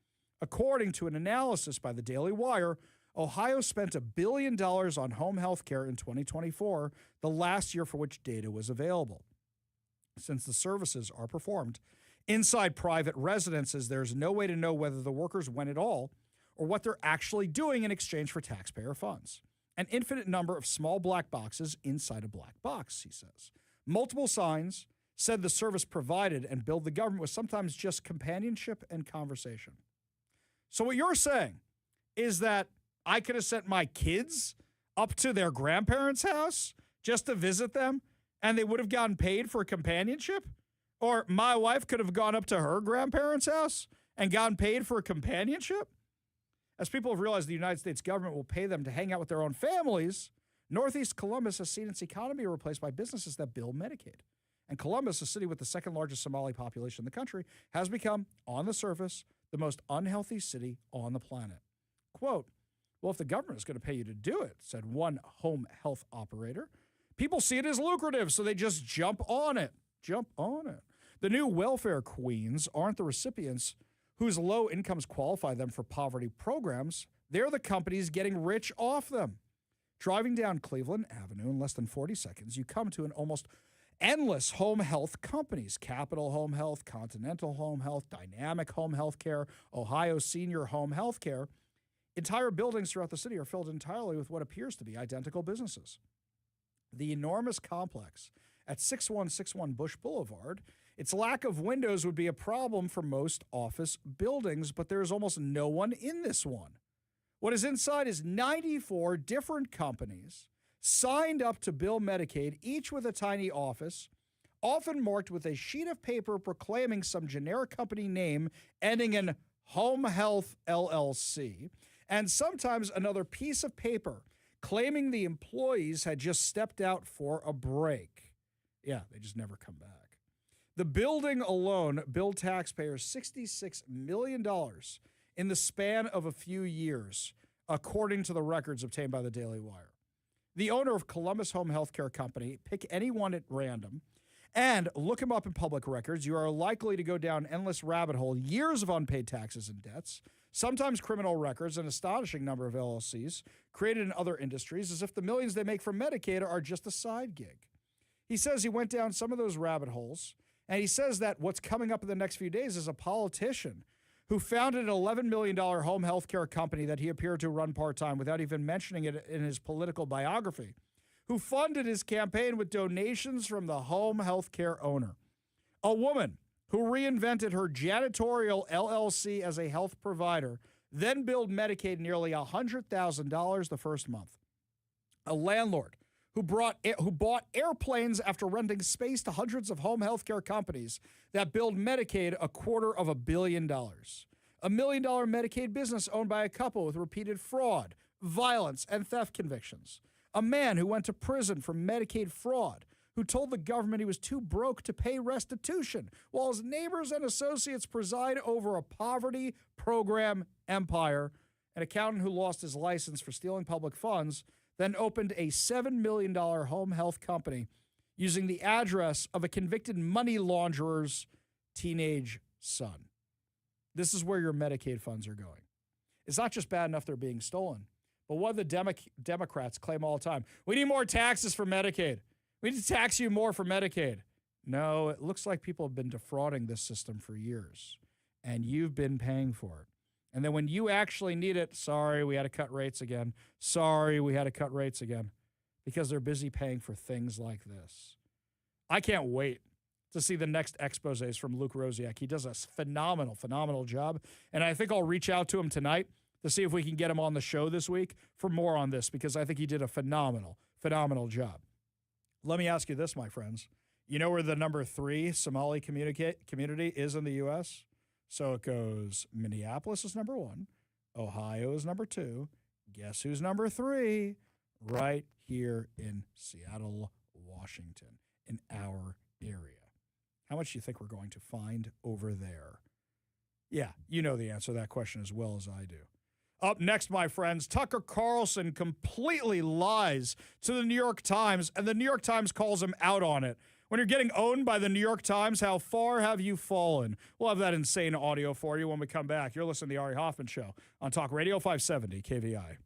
According to an analysis by the Daily Wire, Ohio spent $1 billion on home health care in 2024, the last year for which data was available. Since the services are performed inside private residences, there's no way to know whether the workers went at all or what they're actually doing in exchange for taxpayer funds. An infinite number of small black boxes inside a black box, he says. Multiple signs said the service provided and billed the government was sometimes just companionship and conversation. So what you're saying is that I could have sent my kids up to their grandparents' house just to visit them and they would have gotten paid for companionship? Or my wife could have gone up to her grandparents' house and gotten paid for companionship? As people have realized the United States government will pay them to hang out with their own families, Northeast Columbus has seen its economy replaced by businesses that bill Medicaid. And Columbus, a city with the second largest Somali population in the country, has become, on the surface, the most unhealthy city on the planet. Quote, well, if the government is going to pay you to do it, said one home health operator, people see it as lucrative, so they just jump on it. Jump on it. The new welfare queens aren't the recipients whose low incomes qualify them for poverty programs. They're the companies getting rich off them. Driving down Cleveland Avenue in less than 40 seconds, you come to an almost endless home health companies. Capital Home Health, Continental Home Health, Dynamic Home Health Care, Ohio Senior Home Health Care. Entire buildings throughout the city are filled entirely with what appears to be identical businesses. The enormous complex at 6161 Bush Boulevard, its lack of windows would be a problem for most office buildings, but there is almost no one in this one. What is inside is 94 different companies signed up to bill Medicaid, each with a tiny office, often marked with a sheet of paper proclaiming some generic company name ending in Home Health LLC, and sometimes another piece of paper claiming the employees had just stepped out for a break. Yeah, they just never come back. The building alone billed taxpayers $66 million in the span of a few years, according to the records obtained by the Daily Wire. The owner of Columbus Home Healthcare Company, pick anyone at random, And look him up in public records. You are likely to go down endless rabbit hole, years of unpaid taxes and debts, sometimes criminal records, an astonishing number of LLCs created in other industries, as if the millions they make from Medicaid are just a side gig. He says he went down some of those rabbit holes, and he says that what's coming up in the next few days is a politician who founded an $11 million home health care company that he appeared to run part-time without even mentioning it in his political biography, who funded his campaign with donations from the home health care owner. A woman who reinvented her janitorial LLC as a health provider, then billed Medicaid nearly $100,000 the first month. A landlord who bought airplanes after renting space to hundreds of home health care companies that billed Medicaid $250 million. $1 million Medicaid business owned by a couple with repeated fraud, violence, and theft convictions. A man who went to prison for Medicaid fraud, who told the government he was too broke to pay restitution, while his neighbors and associates preside over a poverty program empire. An accountant who lost his license for stealing public funds, then opened a $7 million home health company using the address of a convicted money launderer's teenage son. This is where your Medicaid funds are going. It's not just bad enough they're being stolen, but what do the Democrats claim all the time? We need more taxes for Medicaid. We need to tax you more for Medicaid. No, it looks like people have been defrauding this system for years, and you've been paying for it. And then when you actually need it, sorry, we had to cut rates again. Sorry, we had to cut rates again, because they're busy paying for things like this. I can't wait to see the next exposés from Luke Rosiak. He does a phenomenal, phenomenal job. And I think I'll reach out to him tonight to see if we can get him on the show this week for more on this, because I think he did a phenomenal, phenomenal job. Let me ask you this, my friends. You know where the number 3 Somali community is in the U.S.? So it goes, Minneapolis is number 1, Ohio is number 2. Guess who's number 3? Right here in Seattle, Washington, in our area. How much do you think we're going to find over there? Yeah, you know the answer to that question as well as I do. Up next, my friends, Tucker Carlson completely lies to the New York Times, and the New York Times calls him out on it. When you're getting owned by the New York Times, how far have you fallen? We'll have that insane audio for you when we come back. You're listening to The Ari Hoffman Show on Talk Radio 570 KVI.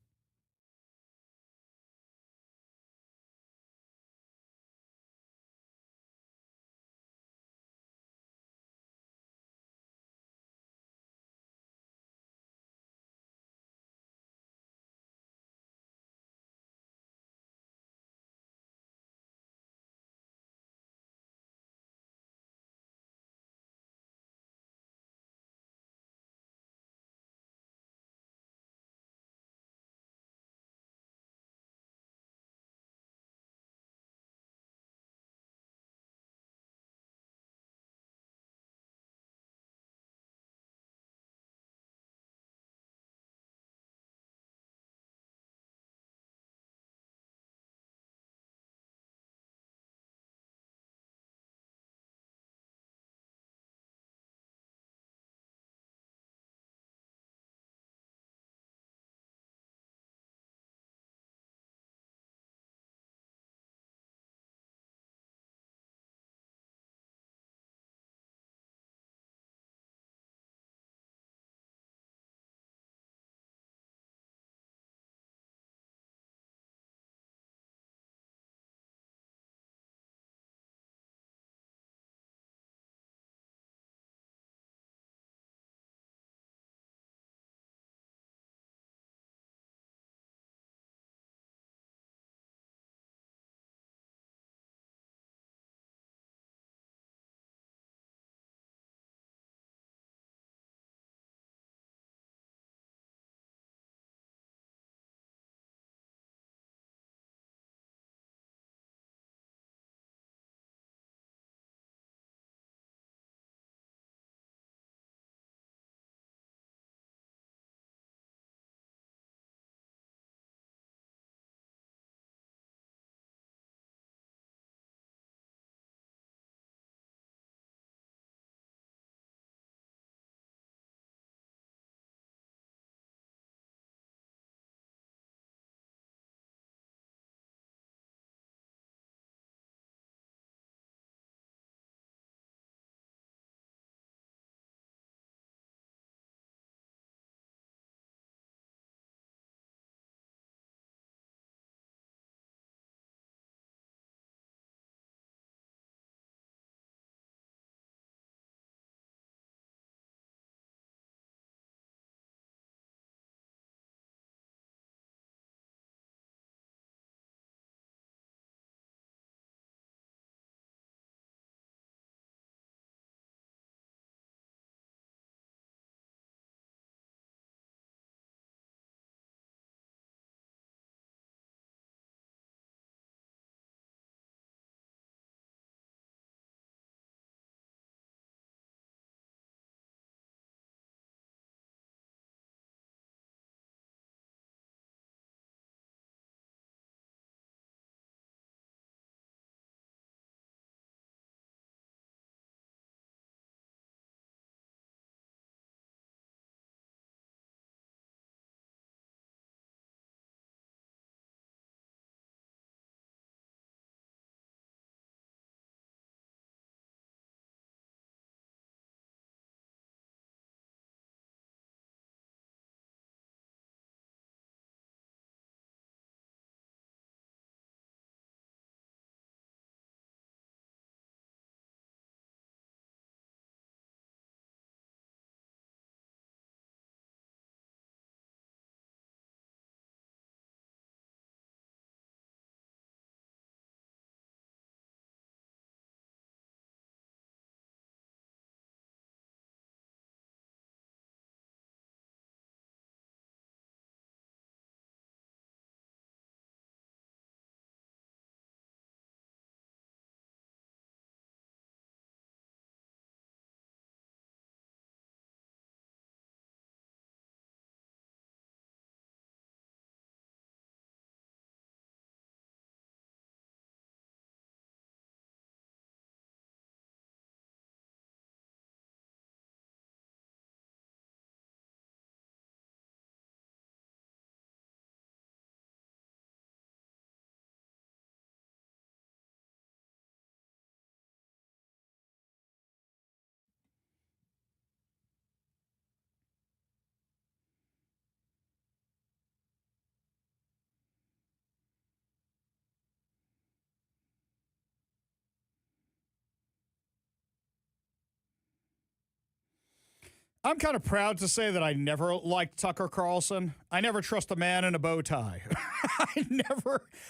I'm kind of proud to say that I never liked Tucker Carlson. I never trust a man in a bow tie.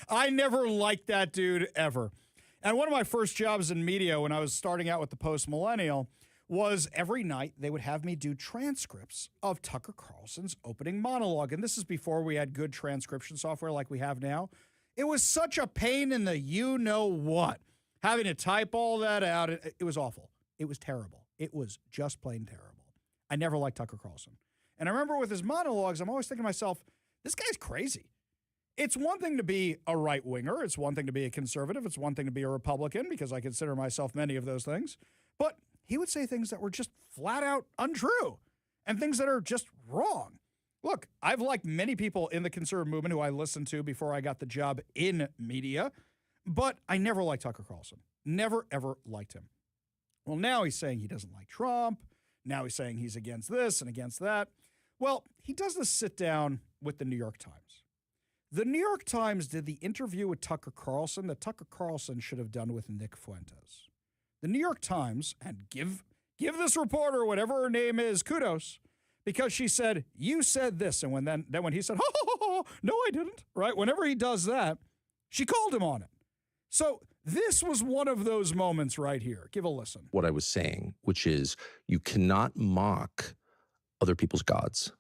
I never liked that dude ever. And one of my first jobs in media when I was starting out with the Post Millennial was every night they would have me do transcripts of Tucker Carlson's opening monologue. And this is before we had good transcription software like we have now. It was such a pain in the you-know-what. Having to type all that out, it was awful. It was terrible. It was just plain terrible. I never liked Tucker Carlson. And I remember with his monologues, I'm always thinking to myself, this guy's crazy. It's one thing to be a right-winger. It's one thing to be a conservative. It's one thing to be a Republican, because I consider myself many of those things. But he would say things that were just flat out untrue and things that are just wrong. Look, I've liked many people in the conservative movement who I listened to before I got the job in media, but I never liked Tucker Carlson. Never, ever liked him. Well, now he's saying he doesn't like Trump. Now he's saying he's against this and against that. Well, he does this sit down with the New York Times. The New York Times did the interview with Tucker Carlson that Tucker Carlson should have done with Nick Fuentes. The New York Times, and give this reporter, whatever her name is, kudos, because she said, you said this. And then when he said, no, I didn't, right? Whenever he does that, she called him on it. So this was one of those moments right here. Give a listen. What I was saying, which is you cannot mock other people's gods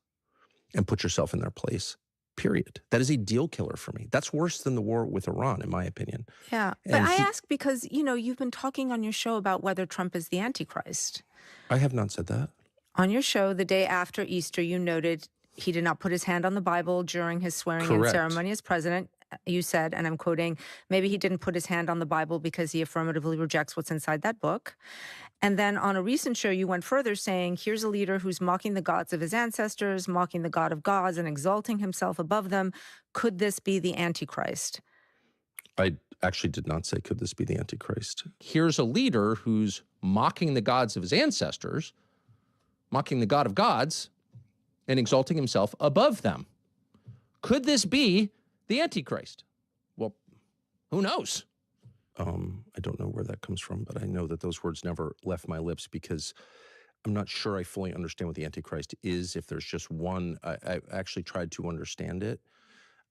and put yourself in their place, period. That is a deal killer for me. That's worse than the war with Iran, in my opinion. Yeah. But I ask because, you've been talking on your show about whether Trump is the Antichrist. I have not said that. On your show, the day after Easter, you noted he did not put his hand on the Bible during his swearing-in ceremony as president. You said, and I'm quoting, maybe he didn't put his hand on the Bible because he affirmatively rejects what's inside that book. And then on a recent show, you went further saying, here's a leader who's mocking the gods of his ancestors, mocking the God of gods, and exalting himself above them. Could this be the Antichrist? I actually did not say, could this be the Antichrist? Here's a leader who's mocking the gods of his ancestors, mocking the God of gods, and exalting himself above them. Could this be the Antichrist? Well, who knows? I don't know where that comes from, but I know that those words never left my lips because I'm not sure I fully understand what the Antichrist is. If there's just one, I actually tried to understand it.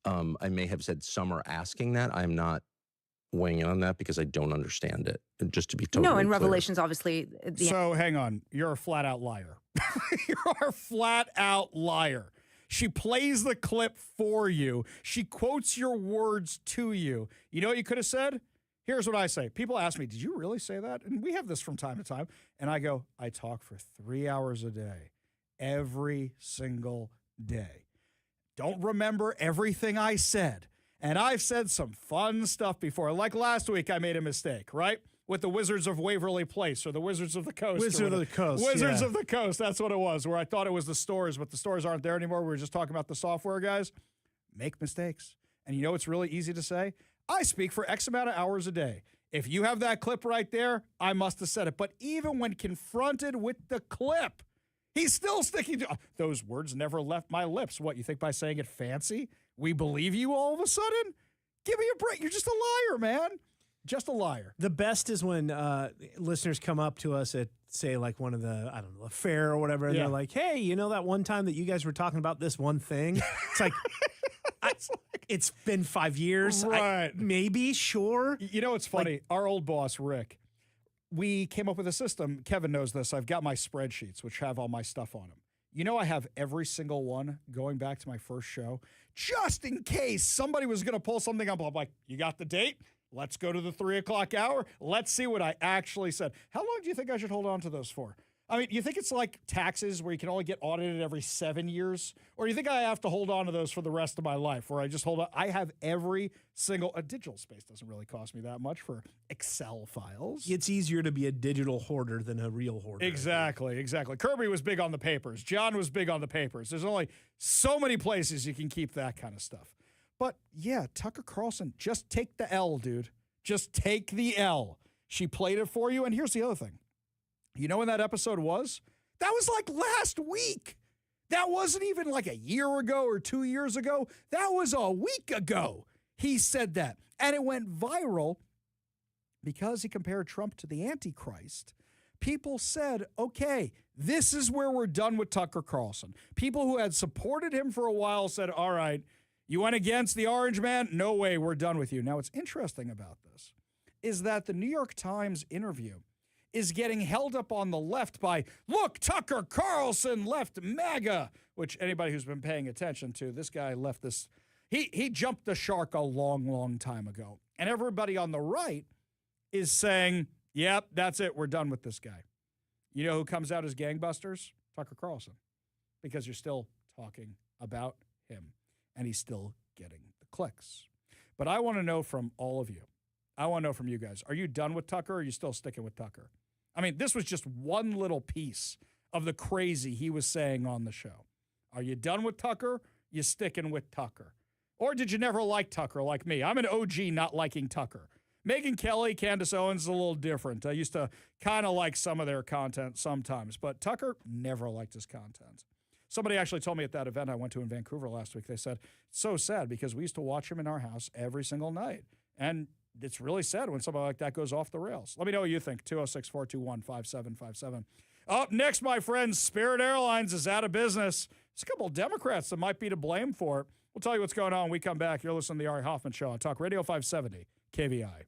I may have said some are asking that. I'm not weighing in on that because I don't understand it. And just to be totally No, in clear. Revelations, obviously. So hang on. You're a flat out liar. You're a flat out liar. She plays the clip for you. She quotes your words to you. You know what you could have said? Here's what I say. People ask me, did you really say that? And we have this from time to time. And I go, I talk for 3 hours a day, every single day. Don't remember everything I said. And I've said some fun stuff before. Like last week, I made a mistake, right? With the Wizards of Waverly Place or the Wizards of the Coast. Wizards of the Coast. Wizards of the Coast. That's what it was, where I thought it was the stores, but the stores aren't there anymore. We were just talking about the software guys. Make mistakes. And you know what's really easy to say? I speak for X amount of hours a day. If you have that clip right there, I must have said it. But even when confronted with the clip, he's still sticking to those words never left my lips. What, you think by saying it fancy, we believe you all of a sudden? Give me a break. You're just a liar, man. Just a liar. The best is when listeners come up to us at, say, like one of the, I don't know, a fair or whatever, and they're like, hey, you know that one time that you guys were talking about this one thing? It's like, it's been 5 years. Right. Maybe, sure. You know what's funny? Our old boss, Rick, we came up with a system. Kevin knows this. I've got my spreadsheets, which have all my stuff on them. You know, I have every single one going back to my first show, just in case somebody was going to pull something up. I'm like, you got the date? Let's go to the 3 o'clock hour. Let's see what I actually said. How long do you think I should hold on to those for? I mean, you think it's like taxes where you can only get audited every 7 years? Or you think I have to hold on to those for the rest of my life where I just hold on? I have every single, a digital space doesn't really cost me that much for Excel files. It's easier to be a digital hoarder than a real hoarder. Exactly. Kirby was big on the papers. John was big on the papers. There's only so many places you can keep that kind of stuff. But yeah, Tucker Carlson, just take the L, dude. Just take the L. She played it for you. And here's the other thing. You know when that episode was? That was like last week. That wasn't even like a year ago or 2 years ago. That was a week ago. He said that. And it went viral because he compared Trump to the Antichrist. people said, okay, this is where we're done with Tucker Carlson. People who had supported him for a while said, all right, you went against the Orange Man? No way, we're done with you. Now, what's interesting about this is that the New York Times interview is getting held up on the left by, look, Tucker Carlson left MAGA, which anybody who's been paying attention to, this guy left this, he jumped the shark a long, long time ago. And everybody on the right is saying, yep, that's it, we're done with this guy. You know who comes out as gangbusters? Tucker Carlson, because you're still talking about him, and he's still getting the clicks. But I want to know from all of you, I want to know from you guys, are you done with Tucker, or are you still sticking with Tucker? I mean, this was just one little piece of the crazy he was saying on the show. Are you done with Tucker? You sticking with Tucker? Or did you never like Tucker like me? I'm an OG not liking Tucker. Megyn Kelly, Candace Owens is a little different. I used to kind of like some of their content sometimes, but Tucker never liked his content. Somebody actually told me at that event I went to in Vancouver last week, they said, it's so sad because we used to watch him in our house every single night. And it's really sad when somebody like that goes off the rails. Let me know what you think. 206-421-5757. Up next, my friends, Spirit Airlines is out of business. There's a couple of Democrats that might be to blame for it. We'll tell you what's going on when we come back. You're listening to the Ari Hoffman Show on Talk Radio 570 KVI.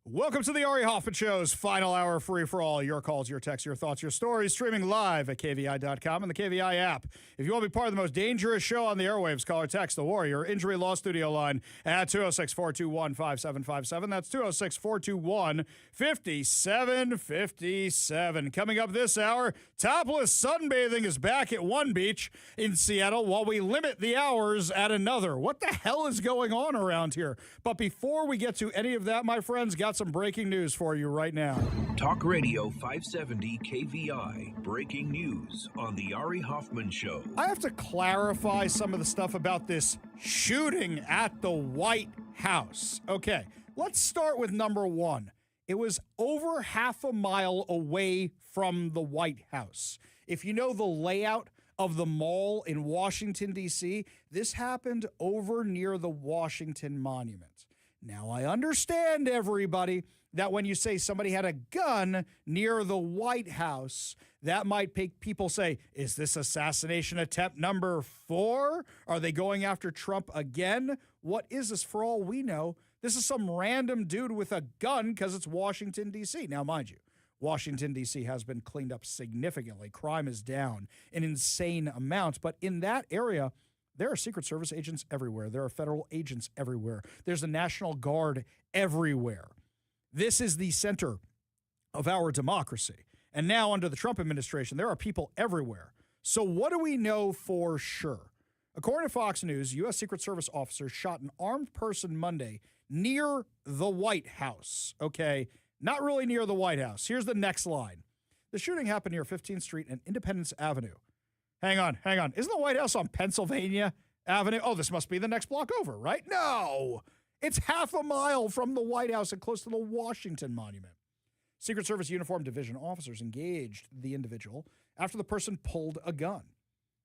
Welcome to the Ari Hoffman Show's final hour free for all. Your calls, your texts, your thoughts, your stories, streaming live at KVI.com and the KVI app. If you want to be part of the most dangerous show on the airwaves, call or text the Warrior Injury Law Studio line at 206-421-5757. That's 206-421-5757. Coming up this hour, topless sunbathing is back at one beach in Seattle while we limit the hours at another. What the hell is going on around here? But before we get to any of that, my friends, got some breaking news for you right now. Talk Radio 570 KVI. Breaking news on the Ari Hoffman Show. I have to clarify some of the stuff about this shooting at the White House. Okay, let's start with number one. It was over half a mile away from the White House. If you know the layout of the mall in Washington, D.C., this happened over near the Washington Monument. Now, I understand, everybody, that when you say somebody had a gun near the White House, that might make people say, is this assassination attempt number 4? Are they going after Trump again? What is this? For all we know, this is some random dude with a gun because it's Washington, D.C. Now, mind you, Washington, D.C. has been cleaned up significantly. Crime is down an insane amount. But in that area, there are Secret Service agents everywhere. There are federal agents everywhere. There's a National Guard everywhere. This is the center of our democracy. And now under the Trump administration, there are people everywhere. So what do we know for sure? According to Fox News, U.S. Secret Service officers shot an armed person Monday near the White House. Okay, not really near the White House. Here's the next line. The shooting happened near 15th Street and Independence Avenue. Hang on. Isn't the White House on Pennsylvania Avenue? Oh, this must be the next block over, right? No, it's half a mile from the White House and close to the Washington Monument. Secret Service Uniformed Division officers engaged the individual after the person pulled a gun.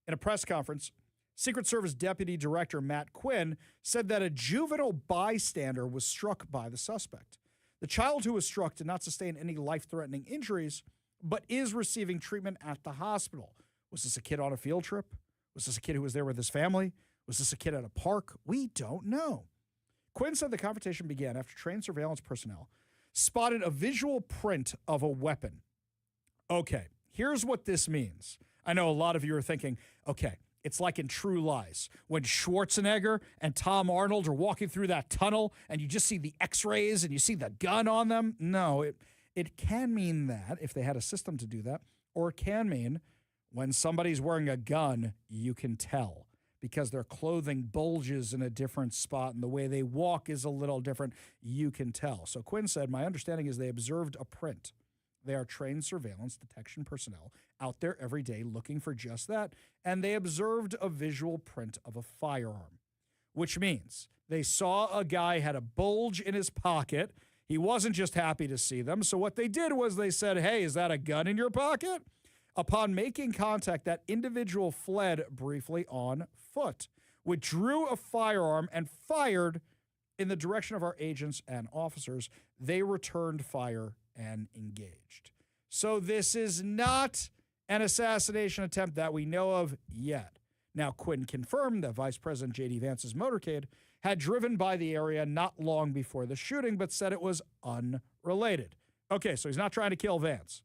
In a press conference, Secret Service Deputy Director Matt Quinn said that a juvenile bystander was struck by the suspect. The child who was struck did not sustain any life-threatening injuries, but is receiving treatment at the hospital. Was this a kid on a field trip? Was this a kid who was there with his family? Was this a kid at a park? We don't know. Quinn said the confrontation began after trained surveillance personnel spotted a visual print of a weapon. Okay, here's what this means. I know a lot of you are thinking, okay, it's like in True Lies when Schwarzenegger and Tom Arnold are walking through that tunnel and you just see the x-rays and you see the gun on them. No, it can mean that if they had a system to do that, or it can mean when somebody's wearing a gun, you can tell because their clothing bulges in a different spot and the way they walk is a little different. You can tell. So Quinn said, my understanding is they observed a print. They are trained surveillance detection personnel out there every day looking for just that. And they observed a visual print of a firearm, which means they saw a guy had a bulge in his pocket. He wasn't just happy to see them. So what they did was they said, hey, is that a gun in your pocket? Upon making contact, that individual fled briefly on foot, withdrew a firearm, and fired in the direction of our agents and officers. They returned fire and engaged. So this is not an assassination attempt that we know of yet. Now, Quinn confirmed that Vice President J.D. Vance's motorcade had driven by the area not long before the shooting, but said it was unrelated. Okay, so he's not trying to kill Vance.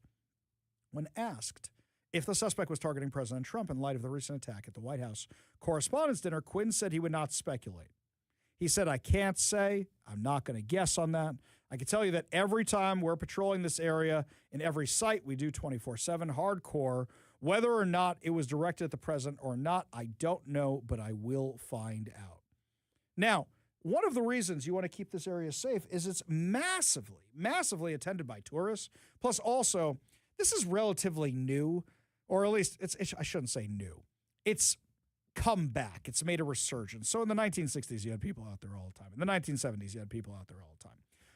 When asked if the suspect was targeting President Trump in light of the recent attack at the White House Correspondents' Dinner, Quinn said he would not speculate. He said, I can't say. I'm not going to guess on that. I can tell you that every time we're patrolling this area, in every site, we do 24/7 hardcore. Whether or not it was directed at the president or not, I don't know, but I will find out. Now, one of the reasons you want to keep this area safe is it's massively, massively attended by tourists. Plus, also, this is relatively new, or at least I shouldn't say new. It's come back. It's made a resurgence. So in the 1960s, you had people out there all the time. In the 1970s, you had people out there all the time.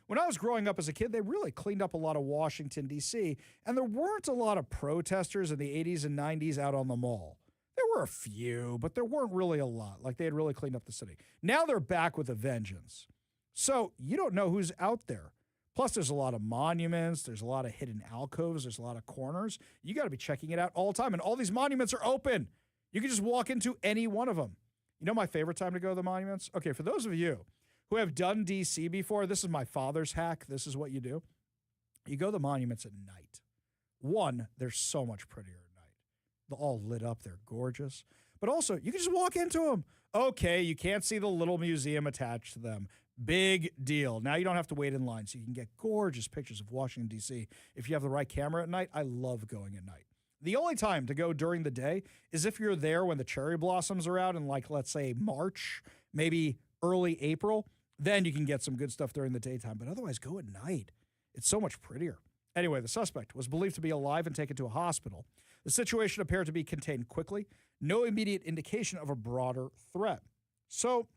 When I was growing up as a kid, they really cleaned up a lot of Washington, D.C., and there weren't a lot of protesters in the 80s and 90s out on the mall. There were a few, but there weren't really a lot. Like, they had really cleaned up the city. Now they're back with a vengeance. So you don't know who's out there. Plus, there's a lot of monuments. There's a lot of hidden alcoves. There's a lot of corners. You got to be checking it out all the time. And all these monuments are open. You can just walk into any one of them. You know my favorite time to go to the monuments? Okay, for those of you who have done D.C. before, this is my father's hack. This is what you do. You go to the monuments at night. One, they're so much prettier at night. They're all lit up. They're gorgeous. But also, you can just walk into them. Okay, you can't see the little museum attached to them. Big deal. Now you don't have to wait in line, so you can get gorgeous pictures of Washington, D.C. if you have the right camera at night. I love going at night. The only time to go during the day is if you're there when the cherry blossoms are out in, like, let's say March, maybe early April. Then you can get some good stuff during the daytime. But otherwise, go at night. It's so much prettier. Anyway, the suspect was believed to be alive and taken to a hospital. The situation appeared to be contained quickly. No immediate indication of a broader threat. So,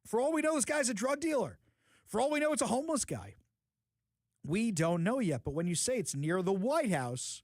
for all we know, this guy's a drug dealer. For all we know, it's a homeless guy. We don't know yet, but when you say it's near the White House,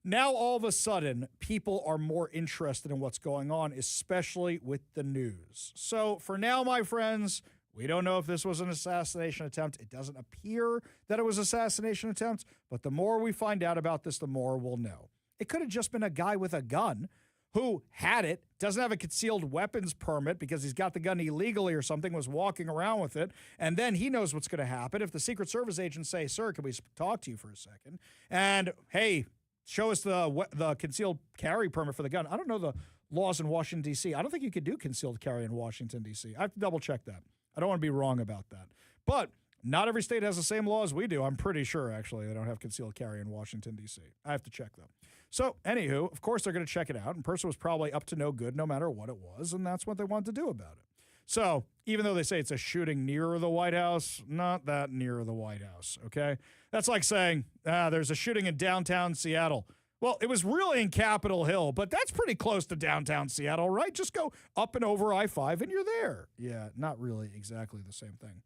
now all of a sudden, people are more interested in what's going on, especially with the news. So, for now, my friends, we don't know if this was an assassination attempt. It doesn't appear that it was an assassination attempt, but the more we find out about this, the more we'll know. It could have just been a guy with a gun who had it, doesn't have a concealed weapons permit because he's got the gun illegally or something, was walking around with it, and then he knows what's going to happen. If the Secret Service agents say, sir, can we talk to you for a second? And, hey, show us the concealed carry permit for the gun. I don't know the laws in Washington, D.C. I don't think you could do concealed carry in Washington, D.C. I have to double-check that. I don't want to be wrong about that. But not every state has the same law as we do. I'm pretty sure, actually, they don't have concealed carry in Washington, D.C. I have to check, though. So, anywho, of course, they're going to check it out. And person was probably up to no good no matter what it was, and that's what they wanted to do about it. So, even though they say it's a shooting near the White House, not that near the White House, okay? That's like saying, there's a shooting in downtown Seattle. Well, it was really in Capitol Hill, but that's pretty close to downtown Seattle, right? Just go up and over I-5 and you're there. Yeah, not really exactly the same thing.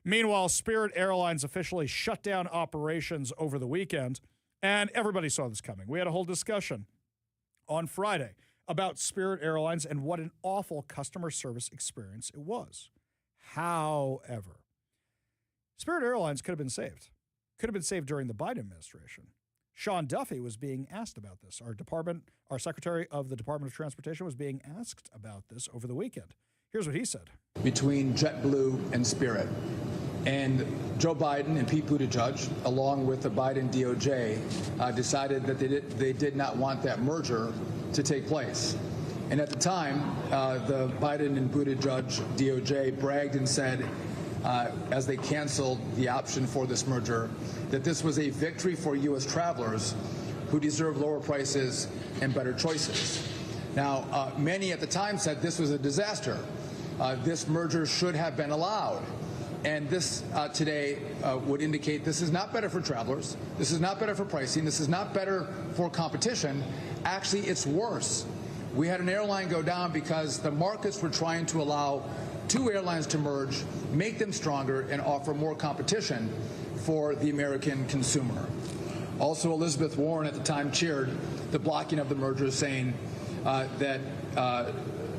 Meanwhile, Spirit Airlines officially shut down operations over the weekend, and everybody saw this coming. We had a whole discussion on Friday about Spirit Airlines and what an awful customer service experience it was. However, Spirit Airlines could have been saved. Could have been saved during the Biden administration. Sean Duffy was being asked about this. Our Secretary of the Department of Transportation was being asked about this over the weekend. Here's what he said. Between JetBlue and Spirit. And Joe Biden and Pete Buttigieg, along with the Biden DOJ, decided that they did not want that merger to take place. And at the time, the Biden and Buttigieg DOJ bragged and said, as they canceled the option for this merger, that this was a victory for U.S. travelers who deserve lower prices and better choices. Now, many at the time said this was a disaster. This merger should have been allowed. And this today would indicate this is not better for travelers. This is not better for pricing. This is not better for competition. Actually, it's worse. We had an airline go down because the markets were trying to allow two airlines to merge, make them stronger, and offer more competition for the American consumer. Also, Elizabeth Warren at the time cheered the blocking of the merger, saying that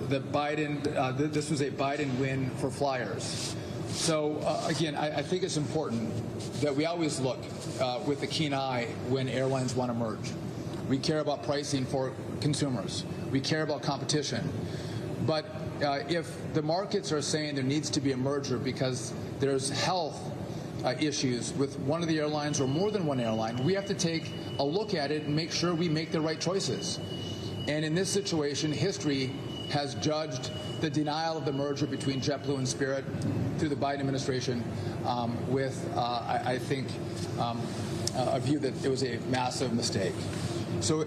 this was a Biden win for flyers. So, again, I think it's important that we always look with a keen eye when airlines want to merge. We care about pricing for consumers. We care about competition. But if the markets are saying there needs to be a merger because there's health issues with one of the airlines or more than one airline, we have to take a look at it and make sure we make the right choices. And in this situation, history has judged the denial of the merger between JetBlue and Spirit through the Biden administration with, I think, a view that it was a massive mistake. So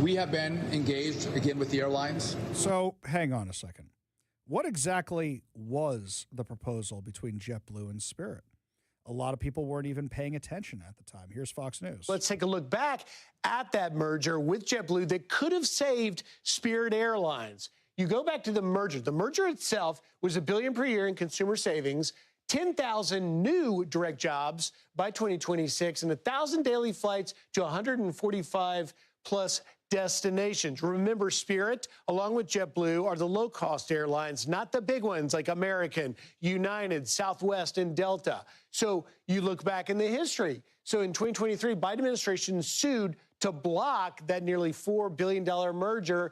we have been engaged, again, with the airlines. So hang on a second. What exactly was the proposal between JetBlue and Spirit? A lot of people weren't even paying attention at the time. Here's Fox News. Let's take a look back at that merger with JetBlue that could have saved Spirit Airlines. You go back to the merger. The merger itself was $1 billion per year in consumer savings, 10,000 new direct jobs by 2026, and 1,000 daily flights to 145 plus destinations. Remember, Spirit, along with JetBlue, are the low-cost airlines, not the big ones like American, United, Southwest, and Delta. So you look back in the history. So in 2023, Biden administration sued to block that nearly $4 billion merger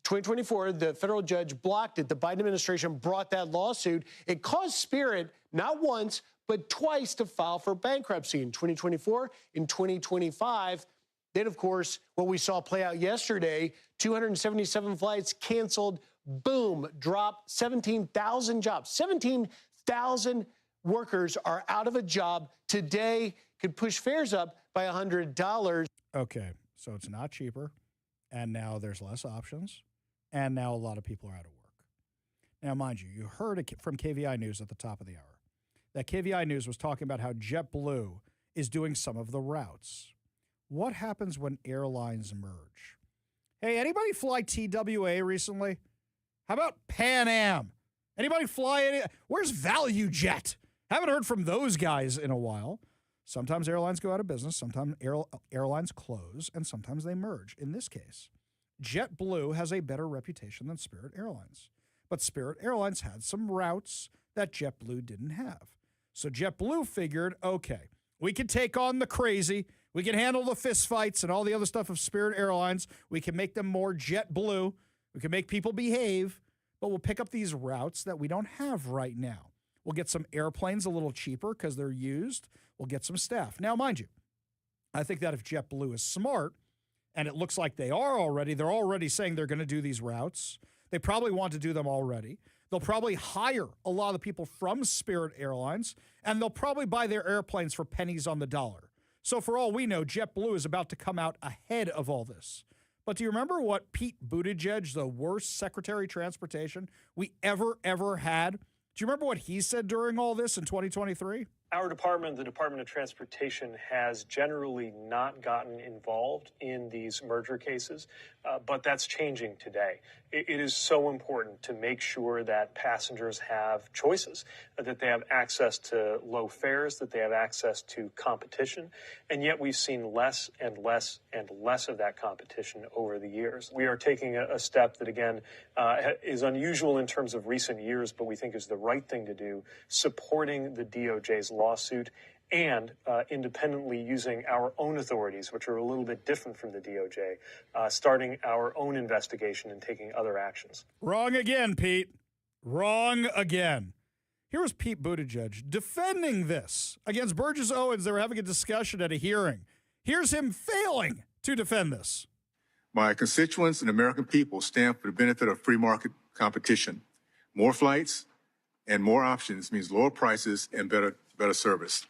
2024, the federal judge blocked it. The Biden administration brought that lawsuit. It caused Spirit not once, but twice to file for bankruptcy in 2024, in 2025. Then, of course, what we saw play out yesterday, 277 flights canceled, boom, drop 17,000 jobs. 17,000 workers are out of a job today, could push fares up by $100. Okay, so it's not cheaper, and now there's less options, and now a lot of people are out of work. Now, mind you, you heard it from KVI News at the top of the hour that KVI News was talking about how JetBlue is doing some of the routes. What happens when airlines merge? Hey, anybody fly TWA recently? How about Pan Am? Anybody fly any? Where's ValueJet? Haven't heard from those guys in a while. Sometimes airlines go out of business, sometimes airlines close, and sometimes they merge. In this case, JetBlue has a better reputation than Spirit Airlines. But Spirit Airlines had some routes that JetBlue didn't have. So JetBlue figured, okay, we can take on the crazy. We can handle the fistfights and all the other stuff of Spirit Airlines. We can make them more JetBlue. We can make people behave, but we'll pick up these routes that we don't have right now. We'll get some airplanes a little cheaper because they're used. We'll get some staff. Now, mind you, I think that if JetBlue is smart, and it looks like they are already, they're already saying they're going to do these routes. They probably want to do them already. They'll probably hire a lot of the people from Spirit Airlines, and they'll probably buy their airplanes for pennies on the dollar. So for all we know, JetBlue is about to come out ahead of all this. But do you remember what Pete Buttigieg, the worst Secretary of Transportation we ever had? Do you remember what he said during all this in 2023? Our department, the Department of Transportation, has generally not gotten involved in these merger cases, but that's changing today. It is so important to make sure that passengers have choices, that they have access to low fares, that they have access to competition, and yet we've seen less and less and less of that competition over the years. We are taking a step that, again, is unusual in terms of recent years, but we think is the right thing to do, supporting the DOJ's lawsuit and independently using our own authorities, which are a little bit different from the DOJ, starting our own investigation and taking other actions. Wrong again, Pete. Wrong again. Here was Pete Buttigieg defending this against Burgess Owens. They were having a discussion at a hearing. Here's him failing to defend this. My constituents and American people stand for the benefit of free market competition. More flights and more options means lower prices and better service.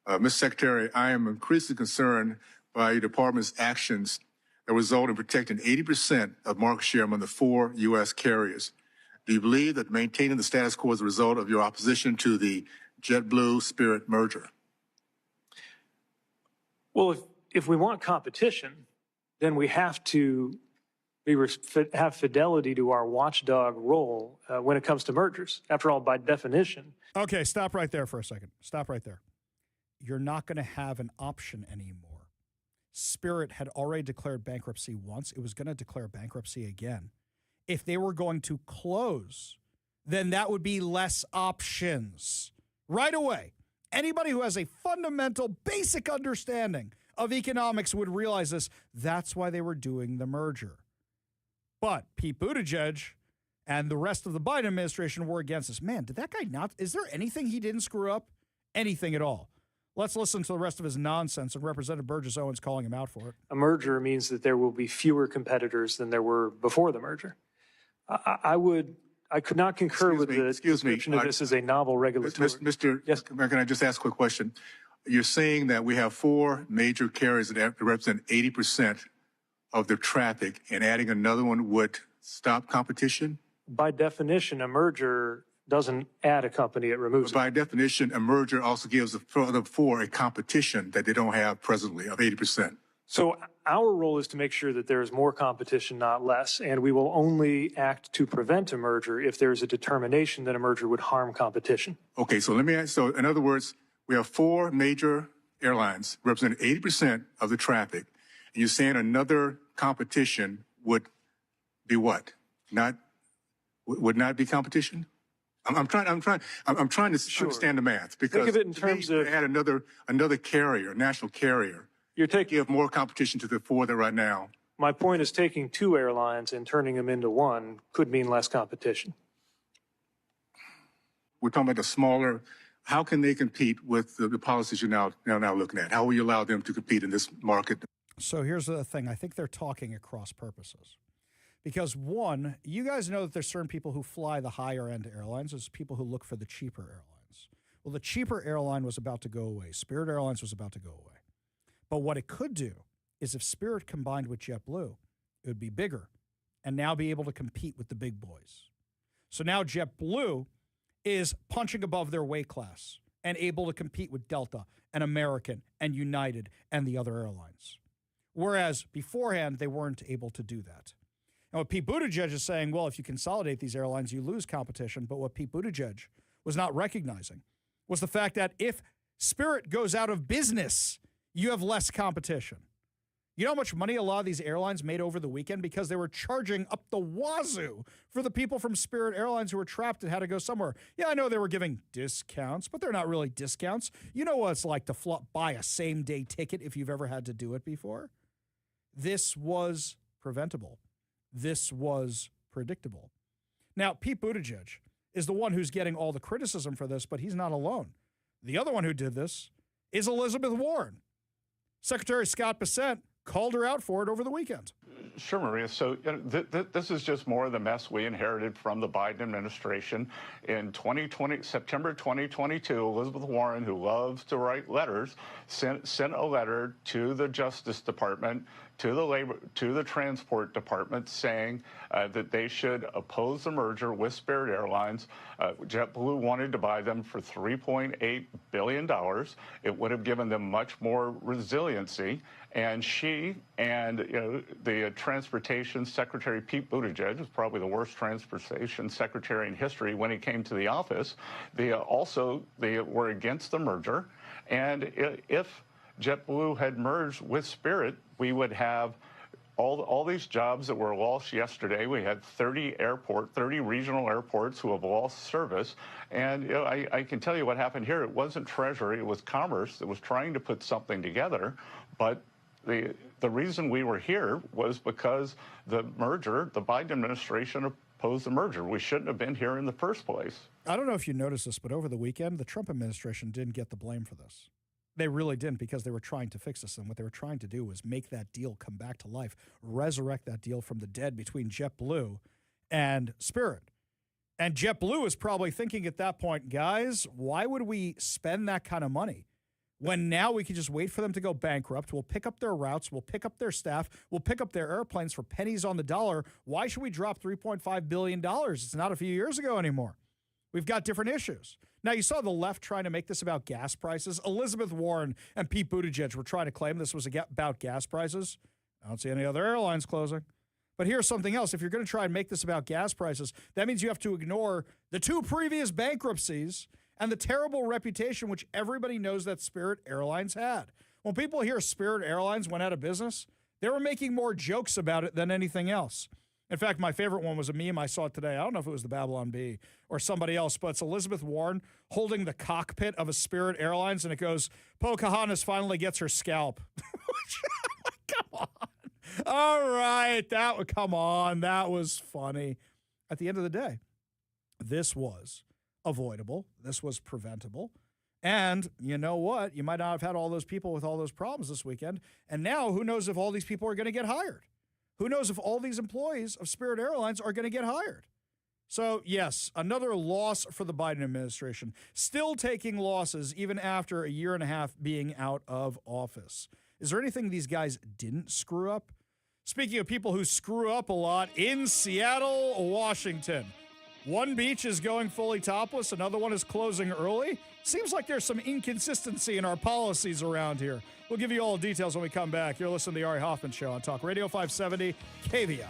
Mr. Secretary, I am increasingly concerned by your department's actions that result in protecting 80% of market share among the 4 U.S. carriers. Do you believe that maintaining the status quo is a result of your opposition to the JetBlue-Spirit merger? Well, if we want competition, then we have to have fidelity to our watchdog role when it comes to mergers. After all, by definition. Okay, stop right there for a second. Stop right there. You're not going to have an option anymore. Spirit had already declared bankruptcy once. It was going to declare bankruptcy again. If they were going to close, then that would be less options. Right away, anybody who has a fundamental, basic understanding of economics would realize this. That's why they were doing the merger. But Pete Buttigieg and the rest of the Biden administration were against this. Man, did that guy not? Is there anything he didn't screw up? Anything at all? Let's listen to the rest of his nonsense and Representative Burgess Owens calling him out for it. A merger means that there will be fewer competitors than there were before the merger. I could not concur with the description of this as a novel regulatory. Yes. Can I just ask a quick question? You're saying that we have 4 major carriers that represent 80% of the traffic, and adding another one would stop competition? By definition, a merger doesn't add a company, it removes it. By definition, a merger also gives the 4 a competition that they don't have presently of 80%. So our role is to make sure that there is more competition, not less, and we will only act to prevent a merger if there is a determination that a merger would harm competition. Okay, so let me ask, so in other words, we have 4 major airlines representing 80% of the traffic, and you're saying another competition would be what? Would not be competition? I'm trying to understand the math, because think of it in terms of add another carrier, national carrier. You're taking give more competition to the 4 that right now. My point is taking two airlines and turning them into one could mean less competition. We're talking about the smaller. How can they compete with the policies you're now looking at? How will you allow them to compete in this market? So here's the thing. I think they're talking at cross purposes. Because one, you guys know that there's certain people who fly the higher end airlines. There's people who look for the cheaper airlines. Well, the cheaper airline was about to go away. Spirit Airlines was about to go away. But what it could do is if Spirit combined with JetBlue, it would be bigger and now be able to compete with the big boys. So now JetBlue is punching above their weight class and able to compete with Delta and American and United and the other airlines. Whereas beforehand, they weren't able to do that. And what Pete Buttigieg is saying, well, if you consolidate these airlines, you lose competition. But what Pete Buttigieg was not recognizing was the fact that if Spirit goes out of business, you have less competition. You know how much money a lot of these airlines made over the weekend because they were charging up the wazoo for the people from Spirit Airlines who were trapped and had to go somewhere. Yeah, I know they were giving discounts, but they're not really discounts. You know what it's like to buy a same-day ticket if you've ever had to do it before? This was preventable. This was predictable. Now, Pete Buttigieg is the one who's getting all the criticism for this, but he's not alone. The other one who did this is Elizabeth Warren. Secretary Scott Bessent called her out for it over the weekend. Sure, Maria. So this is just more of the mess we inherited from the Biden administration. In September 2022, Elizabeth Warren, who loves to write letters, sent a letter to the Justice Department, to the Transport Department, saying that they should oppose the merger with Spirit Airlines. JetBlue wanted to buy them for $3.8 billion. It would have given them much more resiliency. And she and the Transportation Secretary, Pete Buttigieg, was probably the worst transportation secretary in history when he came to the office. They were against the merger. And if JetBlue had merged with Spirit, we would have all these jobs that were lost yesterday. We had 30 regional airports who have lost service. And I can tell you what happened here. It wasn't Treasury, it was Commerce that was trying to put something together. But the reason we were here was because the Biden administration opposed the merger. We shouldn't have been here in the first place. I don't know if you noticed this, but over the weekend, the Trump administration didn't get the blame for this. They really didn't, because they were trying to fix this. And what they were trying to do was make that deal come back to life, resurrect that deal from the dead between JetBlue and Spirit. And JetBlue is probably thinking at that point, guys, why would we spend that kind of money when now we can just wait for them to go bankrupt? We'll pick up their routes. We'll pick up their staff. We'll pick up their airplanes for pennies on the dollar. Why should we drop $3.5 billion? It's not a few years ago anymore. We've got different issues. Now, you saw the left trying to make this about gas prices. Elizabeth Warren and Pete Buttigieg were trying to claim this was about gas prices. I don't see any other airlines closing. But here's something else. If you're going to try and make this about gas prices, that means you have to ignore the two previous bankruptcies and the terrible reputation which everybody knows that Spirit Airlines had. When people hear Spirit Airlines went out of business, they were making more jokes about it than anything else. In fact, my favorite one was a meme I saw today. I don't know if it was the Babylon Bee or somebody else, but it's Elizabeth Warren holding the cockpit of a Spirit Airlines, and it goes, Pocahontas finally gets her scalp. Come on. All right. Come on. That was funny. At the end of the day, this was avoidable. This was preventable. And you know what? You might not have had all those people with all those problems this weekend. And now who knows if all these people are going to get hired? Who knows if all these employees of Spirit Airlines are going to get hired? So, yes, another loss for the Biden administration. Still taking losses even after a year and a half being out of office. Is there anything these guys didn't screw up? Speaking of people who screw up a lot, in Seattle, Washington, one beach is going fully topless, another one is closing early. Seems like there's some inconsistency in our policies around here. We'll give you all the details when we come back. You're listening to the Ari Hoffman Show on Talk Radio 570 KVI.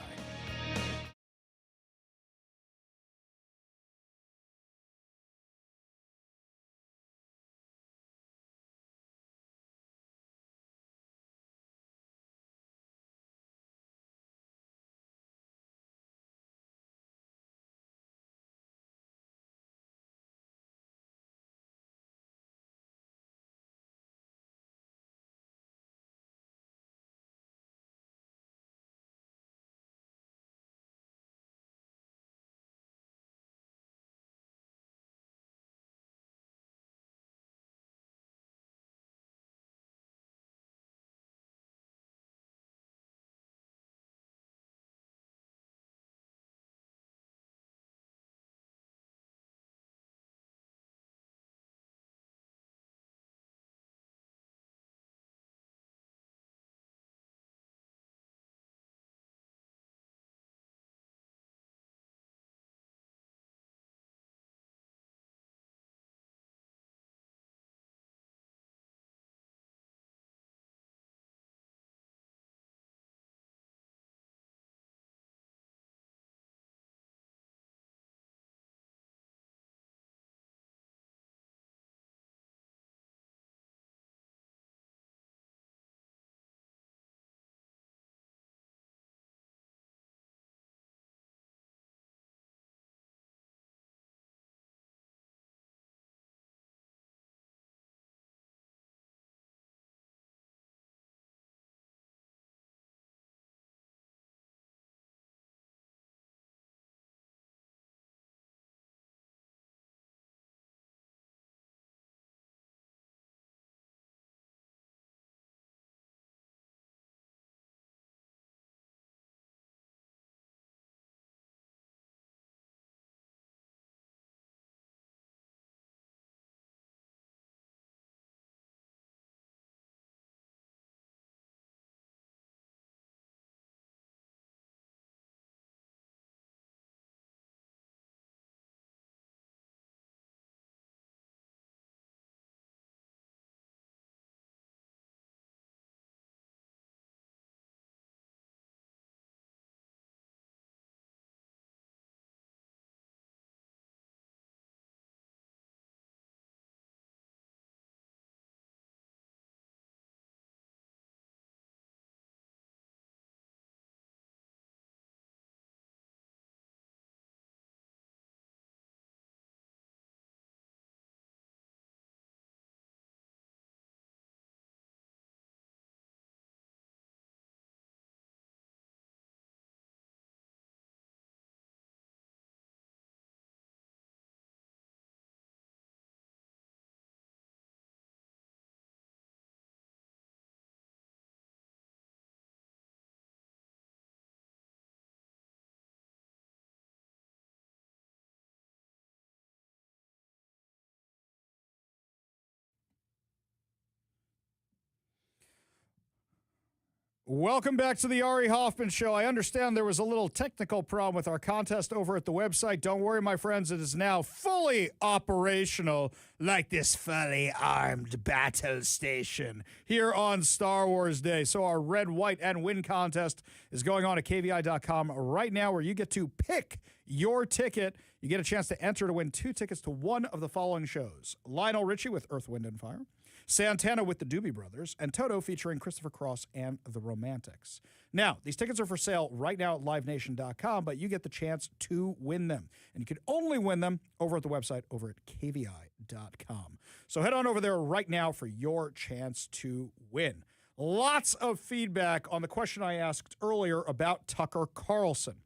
Welcome back to the Ari Hoffman Show. I understand there was a little technical problem with our contest over at the website. Don't worry, my friends. It is now fully operational, like this fully armed battle station here on Star Wars Day. So our red, white, and win contest is going on at KVI.com right now, where you get to pick your ticket. You get a chance to enter to win 2 tickets to one of the following shows: Lionel Richie with Earth, Wind, and Fire, Santana with the Doobie Brothers, and Toto featuring Christopher Cross and the Romantics. Now, these tickets are for sale right now at livenation.com, but you get the chance to win them. And you can only win them over at the website over at kvi.com. So head on over there right now for your chance to win. Lots of feedback on the question I asked earlier about Tucker Carlson.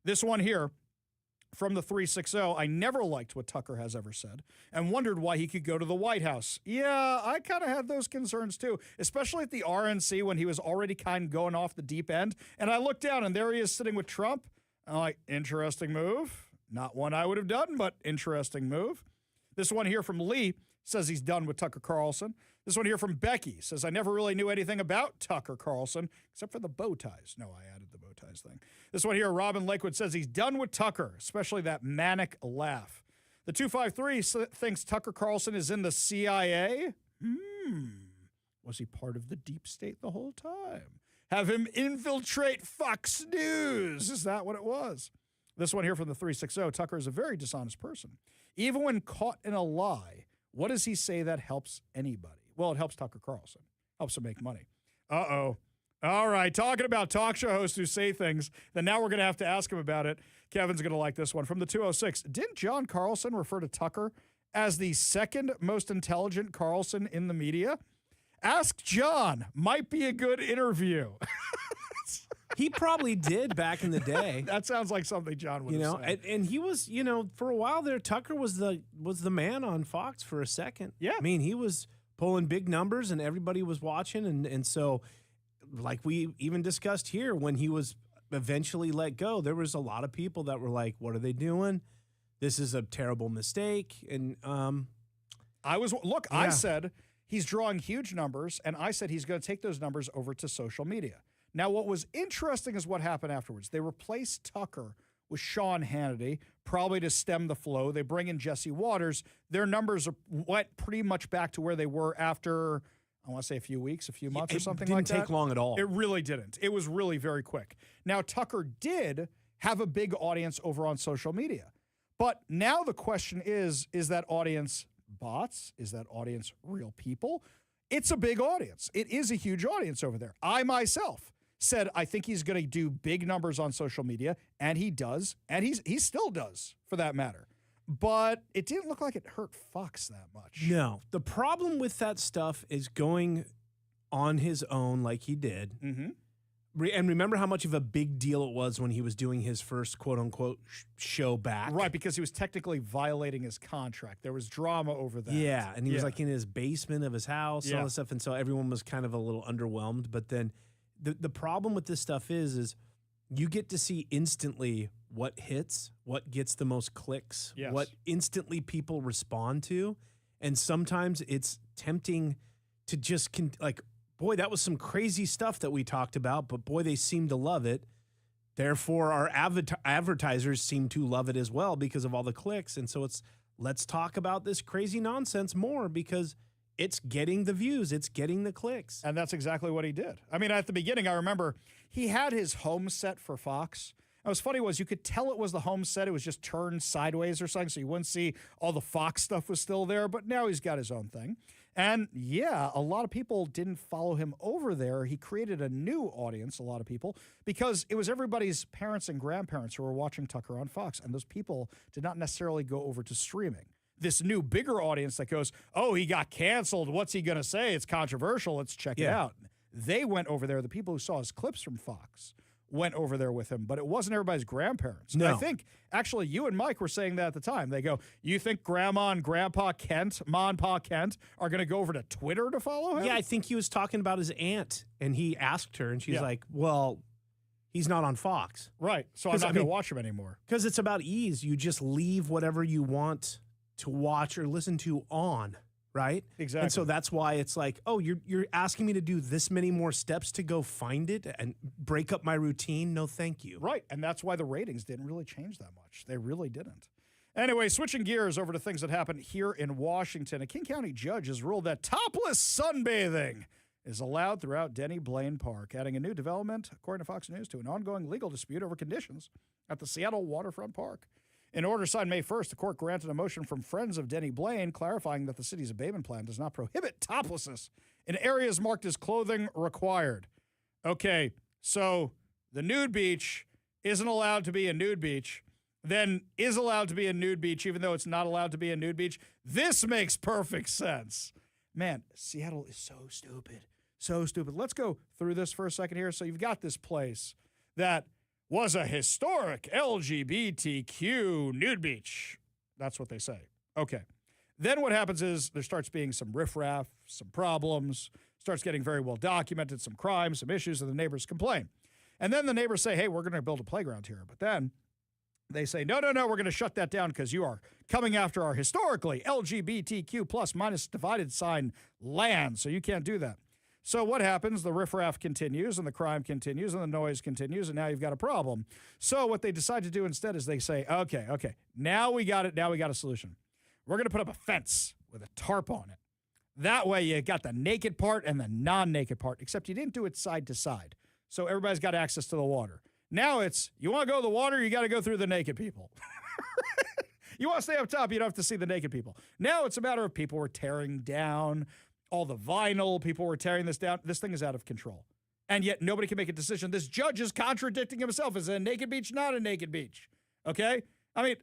This one here from the 360, I never liked what Tucker has ever said and wondered why he could go to the White House. Yeah, I kind of had those concerns too, especially at the RNC when he was already kind of going off the deep end. And I looked down and there he is sitting with Trump. I'm like, interesting move. Not one I would have done, but interesting move. This one here from Lee says he's done with Tucker Carlson. This one here from Becky says, I never really knew anything about Tucker Carlson, except for the bow ties. No, I added the bow ties thing. This one here, Robin Lakewood, says he's done with Tucker, especially that manic laugh. The 253 thinks Tucker Carlson is in the CIA. Was he part of the deep state the whole time? Have him infiltrate Fox News. Is that what it was? This one here from the 360, Tucker is a very dishonest person. Even when caught in a lie, what does he say that helps anybody? Well, it helps Tucker Carlson. Helps him make money. Uh-oh. All right, talking about talk show hosts who say things, then now we're going to have to ask him about it. Kevin's going to like this one. From the 206, didn't John Carlson refer to Tucker as the second most intelligent Carlson in the media? Ask John. Might be a good interview. He probably did back in the day. That sounds like something John would have said. And he was, for a while there, Tucker was the man on Fox for a second. Yeah. I mean, he was pulling big numbers and everybody was watching. And so, like we even discussed here, when he was eventually let go, there was a lot of people that were like, what are they doing? This is a terrible mistake. And I said he's drawing huge numbers, and I said he's going to take those numbers over to social media. Now, what was interesting is what happened afterwards. They replaced Tucker with Sean Hannity, probably to stem the flow. They bring in Jesse Waters. Their numbers went pretty much back to where they were after, I want to say a few weeks, a few months or something like that. It didn't take long at all. It really didn't. It was really very quick. Now, Tucker did have a big audience over on social media. But now the question is that audience bots? Is that audience real people? It's a big audience. It is a huge audience over there. I myself said I think he's going to do big numbers on social media, and he does, and he still does, for that matter. But it didn't look like it hurt Fox that much. No. The problem with that stuff is going on his own like he did. Mm-hmm. And remember how much of a big deal it was when he was doing his first quote-unquote show back. Right, because he was technically violating his contract. There was drama over that. Yeah, and he was like in his basement of his house, all this stuff, and so everyone was kind of a little underwhelmed. But then the problem with this stuff is you get to see instantly what hits, what gets the most clicks, what instantly people respond to, and sometimes it's tempting to just boy, that was some crazy stuff that we talked about, but boy, they seem to love it. Therefore, our advertisers seem to love it as well because of all the clicks. And so let's talk about this crazy nonsense more because it's getting the views, it's getting the clicks. And that's exactly what he did. I mean, at the beginning, I remember he had his home set for Fox. And what's funny was you could tell it was the home set. It was just turned sideways or something, so you wouldn't see all the Fox stuff was still there. But now he's got his own thing. And yeah, a lot of people didn't follow him over there. He created a new audience, a lot of people, because it was everybody's parents and grandparents who were watching Tucker on Fox. And those people did not necessarily go over to streaming. This new, bigger audience that goes, oh, he got canceled. What's he going to say? It's controversial. Let's check it out. They went over there. The people who saw his clips from Fox went over there with him, but it wasn't everybody's grandparents. No. I think, actually, you and Mike were saying that at the time. They go, you think Grandma and Grandpa Kent, Ma and Pa Kent, are going to go over to Twitter to follow him? Yeah, I think he was talking about his aunt, and he asked her, and she's like, well, he's not on Fox. Right, so I'm not going to watch him anymore. Because it's about ease. You just leave whatever you want to watch or listen to on, right? Exactly. And so that's why it's like, oh, you're asking me to do this many more steps to go find it and break up my routine? No, thank you. Right, and that's why the ratings didn't really change that much. They really didn't. Anyway, switching gears over to things that happened here in Washington, a King County judge has ruled that topless sunbathing is allowed throughout Denny Blaine Park, adding a new development, according to Fox News, to an ongoing legal dispute over conditions at the Seattle Waterfront Park. In order signed May 1st, the court granted a motion from Friends of Denny Blaine clarifying that the city's abatement plan does not prohibit toplessness in areas marked as clothing required. Okay, so the nude beach isn't allowed to be a nude beach, then is allowed to be a nude beach even though it's not allowed to be a nude beach. This makes perfect sense. Man, Seattle is so stupid. So stupid. Let's go through this for a second here. So you've got this place that was a historic LGBTQ nude beach. That's what they say. Okay. Then what happens is there starts being some riffraff, some problems, starts getting very well documented, some crimes, some issues, and the neighbors complain. And then the neighbors say, hey, we're going to build a playground here. But then they say, no, we're going to shut that down because you are coming after our historically LGBTQ plus minus divided sign land, so you can't do that. So what happens? The riffraff continues, and the crime continues, and the noise continues, and now you've got a problem. So what they decide to do instead is they say, okay, now we got it. Now we got a solution. We're going to put up a fence with a tarp on it. That way you got the naked part and the non-naked part, except you didn't do it side to side. So everybody's got access to the water. Now it's, you want to go to the water, you got to go through the naked people. You want to stay up top, you don't have to see the naked people. Now it's a matter of people were tearing down all the vinyl, people were tearing this down. This thing is out of control. And yet nobody can make a decision. This judge is contradicting himself. Is it a naked beach? Not a naked beach. Okay? I mean,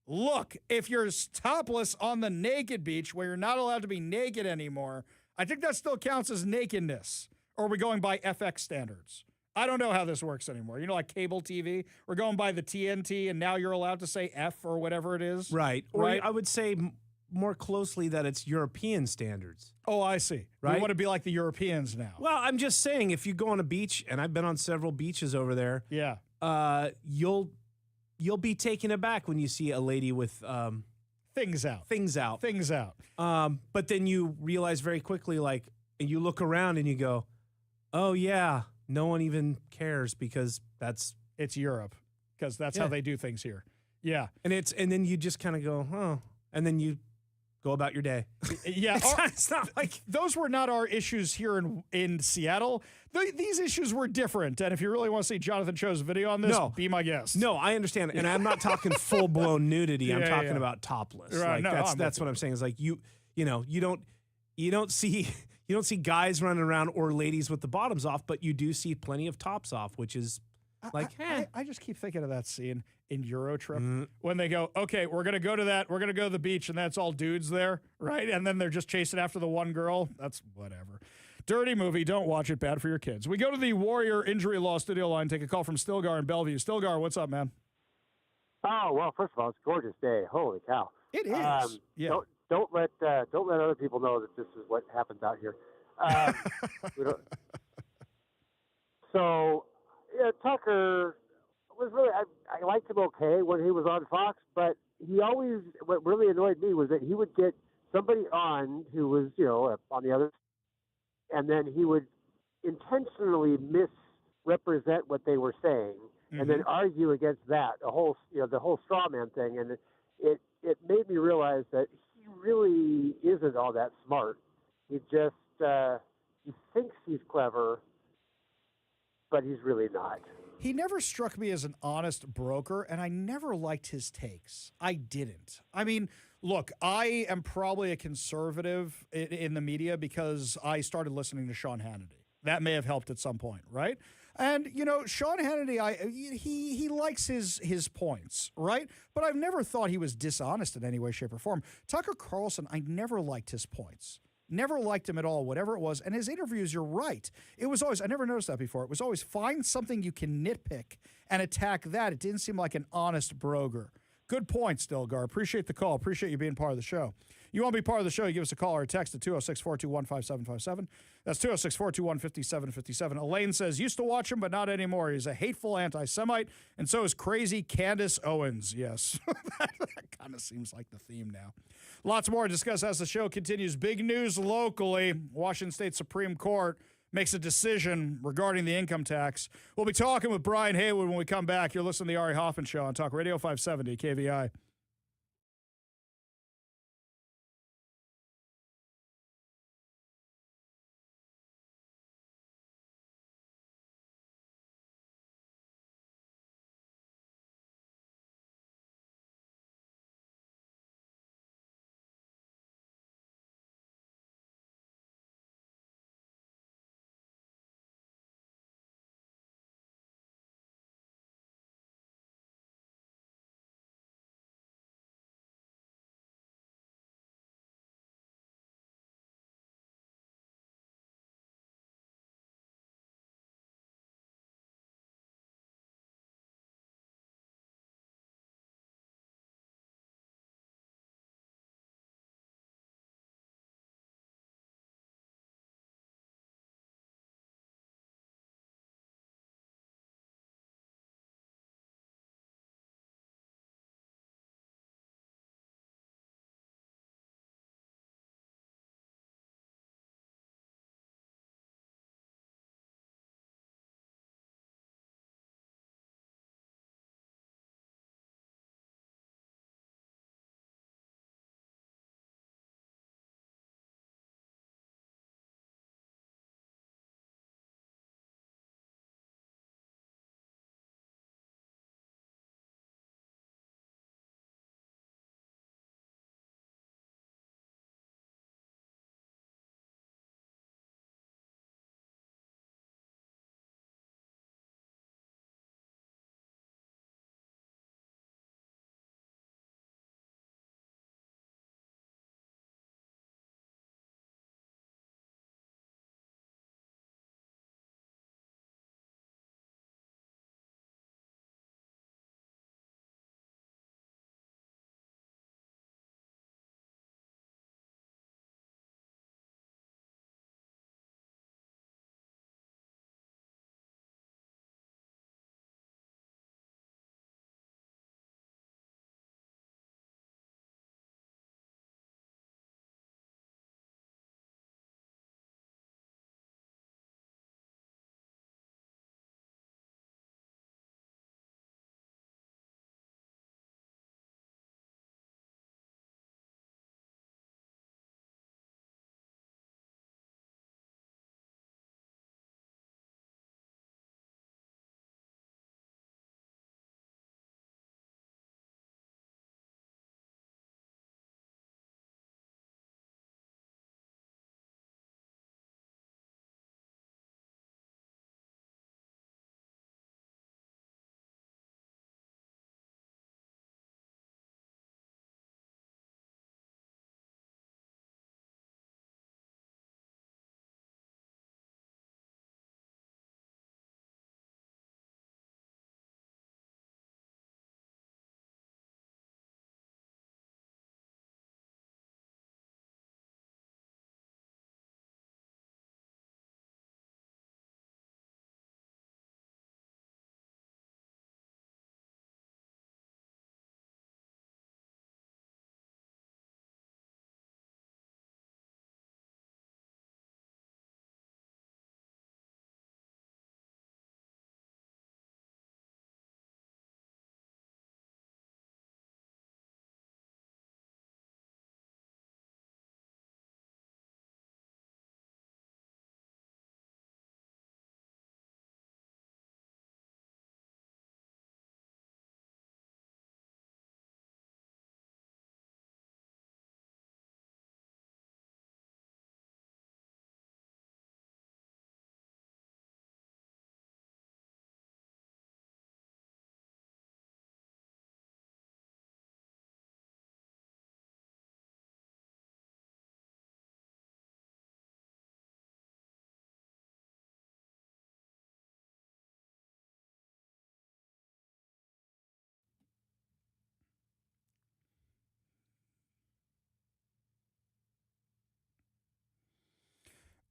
look, if you're topless on the naked beach where you're not allowed to be naked anymore, I think that still counts as nakedness. Or are we going by FX standards? I don't know how this works anymore. You know, like cable TV, we're going by the TNT, and now you're allowed to say F or whatever it is. Right. Or I would say more closely that it's European standards. Oh, I see. Right? We want to be like the Europeans now. Well, I'm just saying, if you go on a beach, and I've been on several beaches over there, you'll be taken aback when you see a lady with things out. But then you realize very quickly, and you look around and you go, oh yeah, no one even cares because it's Europe, because that's how they do things here. Yeah, and then you just kind of go, oh, and then you go about your day. Yeah, it's not like those were not our issues here in Seattle. These issues were different. And if you really want to see Jonathan Cho's video on this, be my guest. No, I understand, and I'm not talking full blown nudity. I'm talking about topless. Right, that's what I'm saying. Is like you don't see guys running around or ladies with the bottoms off, but you do see plenty of tops off, which is like, I just keep thinking of that scene in Eurotrip when they go, okay, we're going to go to that. We're going to go to the beach, and that's all dudes there, right? And then they're just chasing after the one girl. That's whatever. Dirty movie. Don't watch it. Bad for your kids. We go to the Warrior Injury Law studio line. Take a call from Stilgar in Bellevue. Stilgar, what's up, man? Oh, well, first of all, it's a gorgeous day. Holy cow. It is. Don't let other people know that this is what happens out here. So, Tucker was really, I liked him okay when he was on Fox, but what really annoyed me was that he would get somebody on who was, on the other, and then he would intentionally misrepresent what they were saying, and then argue against that, the whole straw man thing, and it made me realize that he really isn't all that smart. He just he thinks he's clever, but he's really not. He never struck me as an honest broker, and I never liked his takes. I didn't. I mean, look, I am probably a conservative in the media because I started listening to Sean Hannity. That may have helped at some point, right? And, Sean Hannity, he likes his points, right? But I've never thought he was dishonest in any way, shape, or form. Tucker Carlson, I never liked his points. Never liked him at all, whatever it was. And his interviews, you're right. It was always, I never noticed that before. It was always find something you can nitpick and attack that. It didn't seem like an honest broker. Good point, Stilgar. Appreciate the call. Appreciate you being part of the show. You want to be part of the show, you give us a call or a text at 206-421-5757. That's 206-421-5757. Elaine says, used to watch him, but not anymore. He's a hateful anti-Semite, and so is crazy Candace Owens. Yes, that kind of seems like the theme now. Lots more to discuss as the show continues. Big news locally. Washington State Supreme Court makes a decision regarding the income tax. We'll be talking with Brian Haywood when we come back. You're listening to the Ari Hoffman Show on Talk Radio 570 KVI.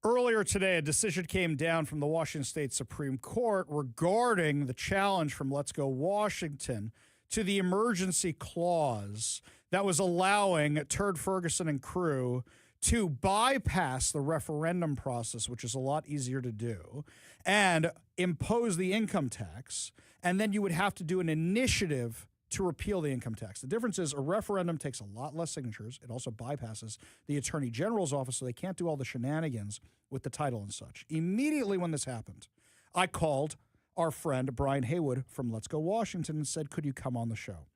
Earlier today, a decision came down from the Washington State Supreme Court regarding the challenge from Let's Go Washington to the emergency clause that was allowing Turd Ferguson and crew to bypass the referendum process, which is a lot easier to do, and impose the income tax. And then you would have to do an initiative to repeal the income tax. The difference is a referendum takes a lot less signatures. It also bypasses the Attorney General's office, so they can't do all the shenanigans with the title and such. Immediately when this happened, I called our friend Brian Haywood from Let's Go Washington and said, could you come on the show?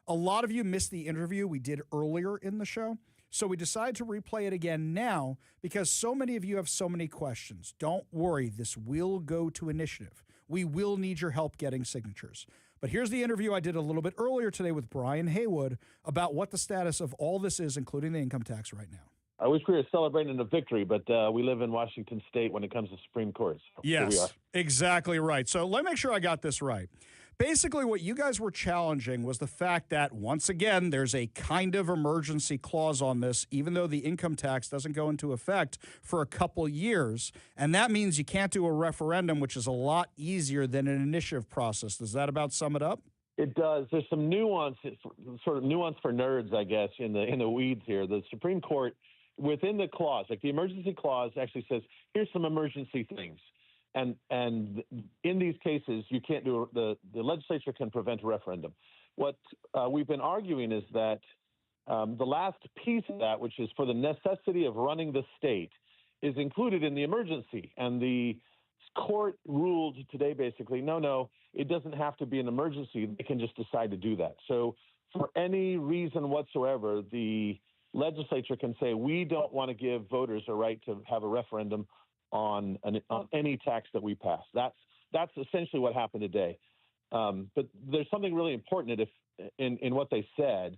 A lot of you missed the interview we did earlier in the show, so we decided to replay it again now because so many of you have so many questions. Don't worry, this will go to initiative. We will need your help getting signatures. But here's the interview I did a little bit earlier today with Brian Haywood about what the status of all this is, including the income tax right now. I wish we were celebrating a victory, but we live in Washington State when it comes to Supreme Court. So here we are. Yes, exactly right. So let me make sure I got this right. Basically, what you guys were challenging was the fact that, once again, there's a kind of emergency clause on this, even though the income tax doesn't go into effect for a couple years. And that means you can't do a referendum, which is a lot easier than an initiative process. Does that about sum it up? It does. There's some nuance, sort of nuance for nerds, I guess, in the weeds here. The Supreme Court, within the clause, like the emergency clause actually says, here's some emergency things. And in these cases, you can't do the legislature can prevent a referendum. What we've been arguing is that the last piece of that, which is for the necessity of running the state, is included in the emergency. And the court ruled today, basically, no, it doesn't have to be an emergency. They can just decide to do that. So for any reason whatsoever, the legislature can say, we don't want to give voters a right to have a referendum on any tax that we pass. That's essentially what happened today. But there's something really important in what they said.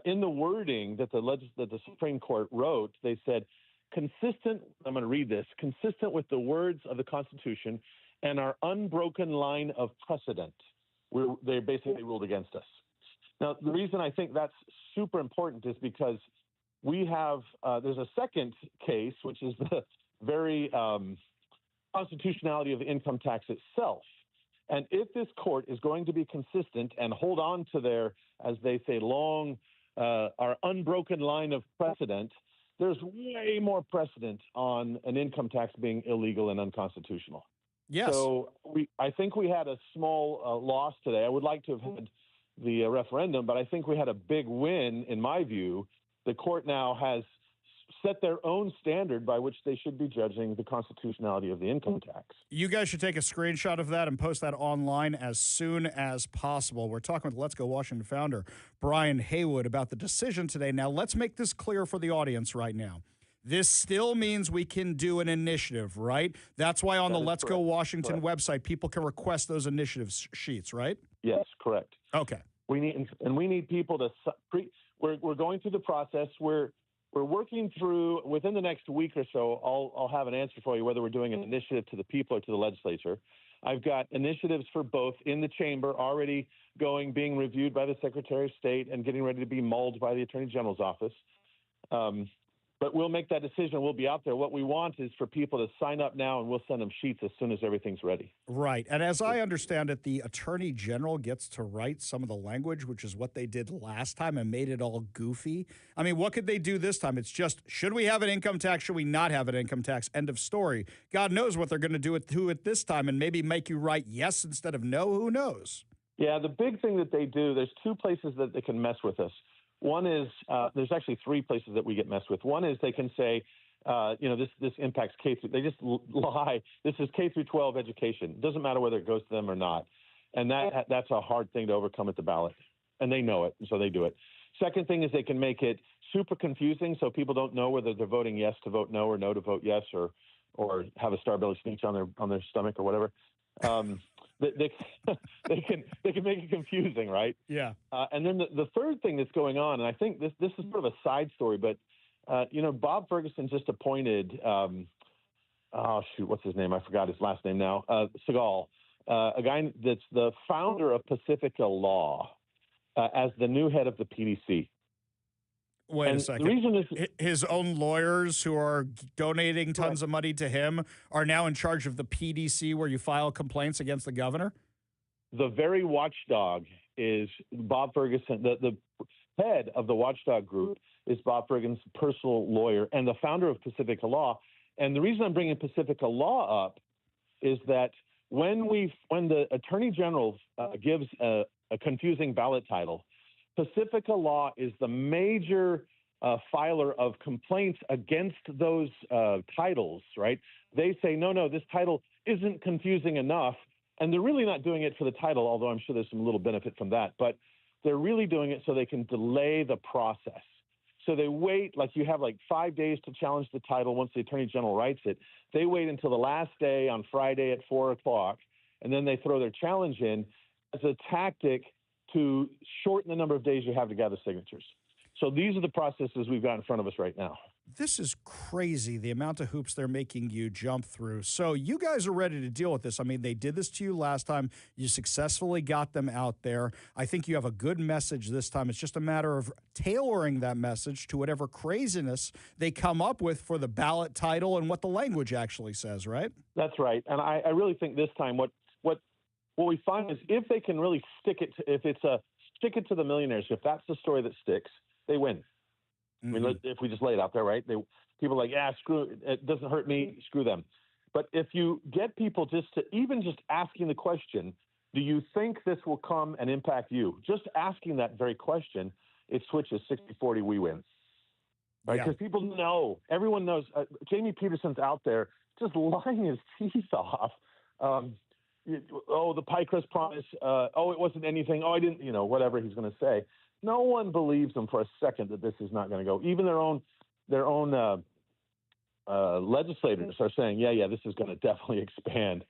In the wording that the Supreme Court wrote, they said, consistent, I'm going to read this, consistent with the words of the Constitution and our unbroken line of precedent. They basically ruled against us. Now, the reason I think that's super important is because we have, there's a second case, which is the very constitutionality of the income tax itself. And if this court is going to be consistent and hold on to their, as they say, our unbroken line of precedent, there's way more precedent on an income tax being illegal and unconstitutional. Yes. So I think we had a small loss today. I would like to have had the referendum, but I think we had a big win, in my view. The court now has set their own standard by which they should be judging the constitutionality of the income tax. You guys should take a screenshot of that and post that online as soon as possible. We're talking with Let's Go Washington founder Brian Haywood about the decision today. Now, let's make this clear for the audience right now. This still means we can do an initiative, right? That's why on the Let's Go Washington website, people can request those initiative sheets, right? Yes, correct. Okay. We need people to we're going through the process. We're working through, within the next week or so, I'll have an answer for you whether we're doing an initiative to the people or to the legislature. I've got initiatives for both in the chamber already being reviewed by the Secretary of State and getting ready to be mulled by the Attorney General's office. But we'll make that decision. We'll be out there. What we want is for people to sign up now, and we'll send them sheets as soon as everything's ready. Right. And as I understand it, the Attorney General gets to write some of the language, which is what they did last time and made it all goofy. I mean, what could they do this time? It's just, should we have an income tax? Should we not have an income tax? End of story. God knows what they're going to do it this time and maybe make you write yes instead of no. Who knows? Yeah, the big thing that they do, there's two places that they can mess with us. One is there's actually three places that we get messed with. One is they can say, this impacts K through. They just lie. This is K through 12 education. It doesn't matter whether it goes to them or not, and that's a hard thing to overcome at the ballot, and they know it, so they do it. Second thing is they can make it super confusing, so people don't know whether they're voting yes to vote no or no to vote yes, or have a Star-Belly Sneak on their stomach or whatever. They can make it confusing, right? Yeah. And then the third thing that's going on, and I think this is sort of a side story, but Bob Ferguson just appointed what's his name? I forgot his last name now. Segal, a guy that's the founder of Pacifica Law, as the new head of the PDC. Wait and a second. The reason is his own lawyers who are donating tons of money to him are now in charge of the PDC where you file complaints against the governor? the very watchdog is Bob Ferguson. The head of the watchdog group is Bob Ferguson's personal lawyer and the founder of Pacifica Law. And the reason I'm bringing Pacifica Law up is that when the Attorney General gives a confusing ballot title, Pacifica Law is the major filer of complaints against those titles, right? They say, no, this title isn't confusing enough. And they're really not doing it for the title, although I'm sure there's some little benefit from that. But they're really doing it so they can delay the process. So they wait, like you have like 5 days to challenge the title once the Attorney General writes it. They wait until the last day on Friday at 4 o'clock, and then they throw their challenge in as a tactic to shorten the number of days you have to gather signatures. So these are the processes we've got in front of us right now. This is crazy, the amount of hoops they're making you jump through. So you guys are ready to deal with this. I mean, they did this to you last time. You successfully got them out there. I think you have a good message this time. It's just a matter of tailoring that message to whatever craziness they come up with for the ballot title and what the language actually says, right? That's right. And I really think this time what we find is if they can really stick it to the millionaires, if that's the story that sticks, they win. I mean, if we just lay it out there, right? People are like, screw it doesn't hurt me, screw them. But if you get people just asking the question, do you think this will come and impact you? Just asking that very question, it switches 60-40, we win. Right? Because people know, everyone knows, Jamie Peterson's out there just lying his teeth off. The pie crust promise, it wasn't anything, I didn't, whatever he's going to say. No one believes them for a second that this is not going to go. Even their own legislators are saying, this is going to definitely expand.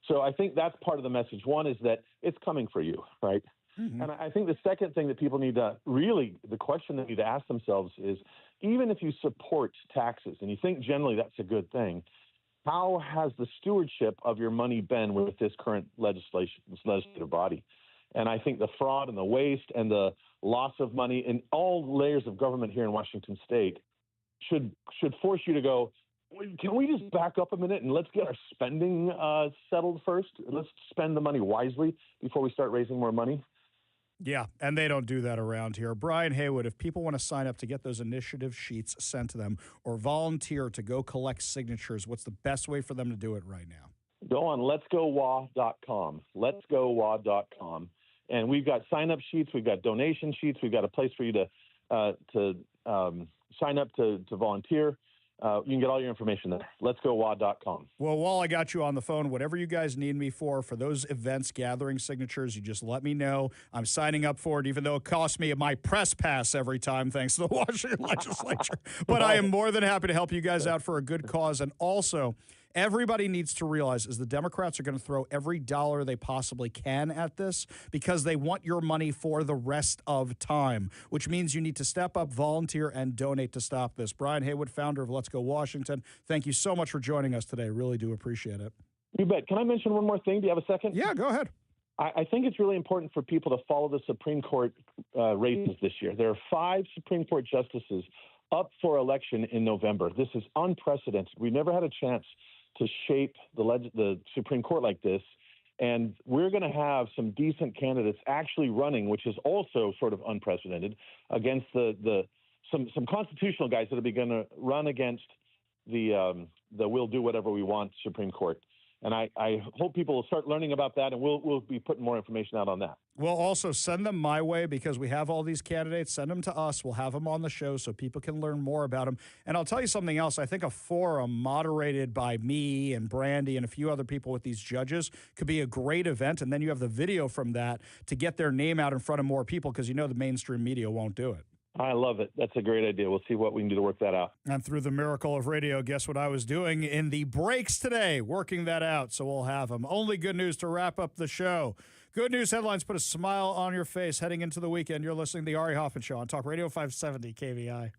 So I think that's part of the message. One is that it's coming for you, right? Mm-hmm. And I think the second thing that people need to the question they need to ask themselves is, even if you support taxes and you think generally that's a good thing, how has the stewardship of your money been with this current legislative body? And I think the fraud and the waste and the loss of money in all layers of government here in Washington State should force you to go, can we just back up a minute and let's get our spending settled first? Let's spend the money wisely before we start raising more money. Yeah, and they don't do that around here. Brian Haywood, if people want to sign up to get those initiative sheets sent to them or volunteer to go collect signatures, what's the best way for them to do it right now? Go on letsgowa.com, letsgowa.com. And we've got sign-up sheets, we've got donation sheets, we've got a place for you to sign up to volunteer. You can get all your information there. Letsgowa.com. Well, while I got you on the phone, whatever you guys need me for those events, gathering signatures, you just let me know. I'm signing up for it, even though it costs me my press pass every time, thanks to the Washington legislature. But I am more than happy to help you guys out for a good cause. And also, everybody needs to realize is the Democrats are going to throw every dollar they possibly can at this because they want your money for the rest of time, which means you need to step up, volunteer, and donate to stop this. Brian Haywood, founder of Let's Go Washington, thank you so much for joining us today. Really do appreciate it. You bet. Can I mention one more thing? Do you have a second? Yeah, go ahead. I think it's really important for people to follow the Supreme Court races this year. There are 5 Supreme Court justices up for election in November. This is unprecedented. We've never had a chance to shape the Supreme Court like this. And we're going to have some decent candidates actually running, which is also sort of unprecedented, against some constitutional guys that are going to run against the we'll do whatever we want Supreme Court. And I hope people will start learning about that, and we'll be putting more information out on that. Well, also send them my way because we have all these candidates. Send them to us. We'll have them on the show so people can learn more about them. And I'll tell you something else. I think a forum moderated by me and Brandy and a few other people with these judges could be a great event. And then you have the video from that to get their name out in front of more people because the mainstream media won't do it. I love it. That's a great idea. We'll see what we can do to work that out. And through the miracle of radio, guess what I was doing in the breaks today? Working that out, so we'll have them. Only good news to wrap up the show. Good news headlines put a smile on your face heading into the weekend. You're listening to The Ari Hoffman Show on Talk Radio 570 KVI.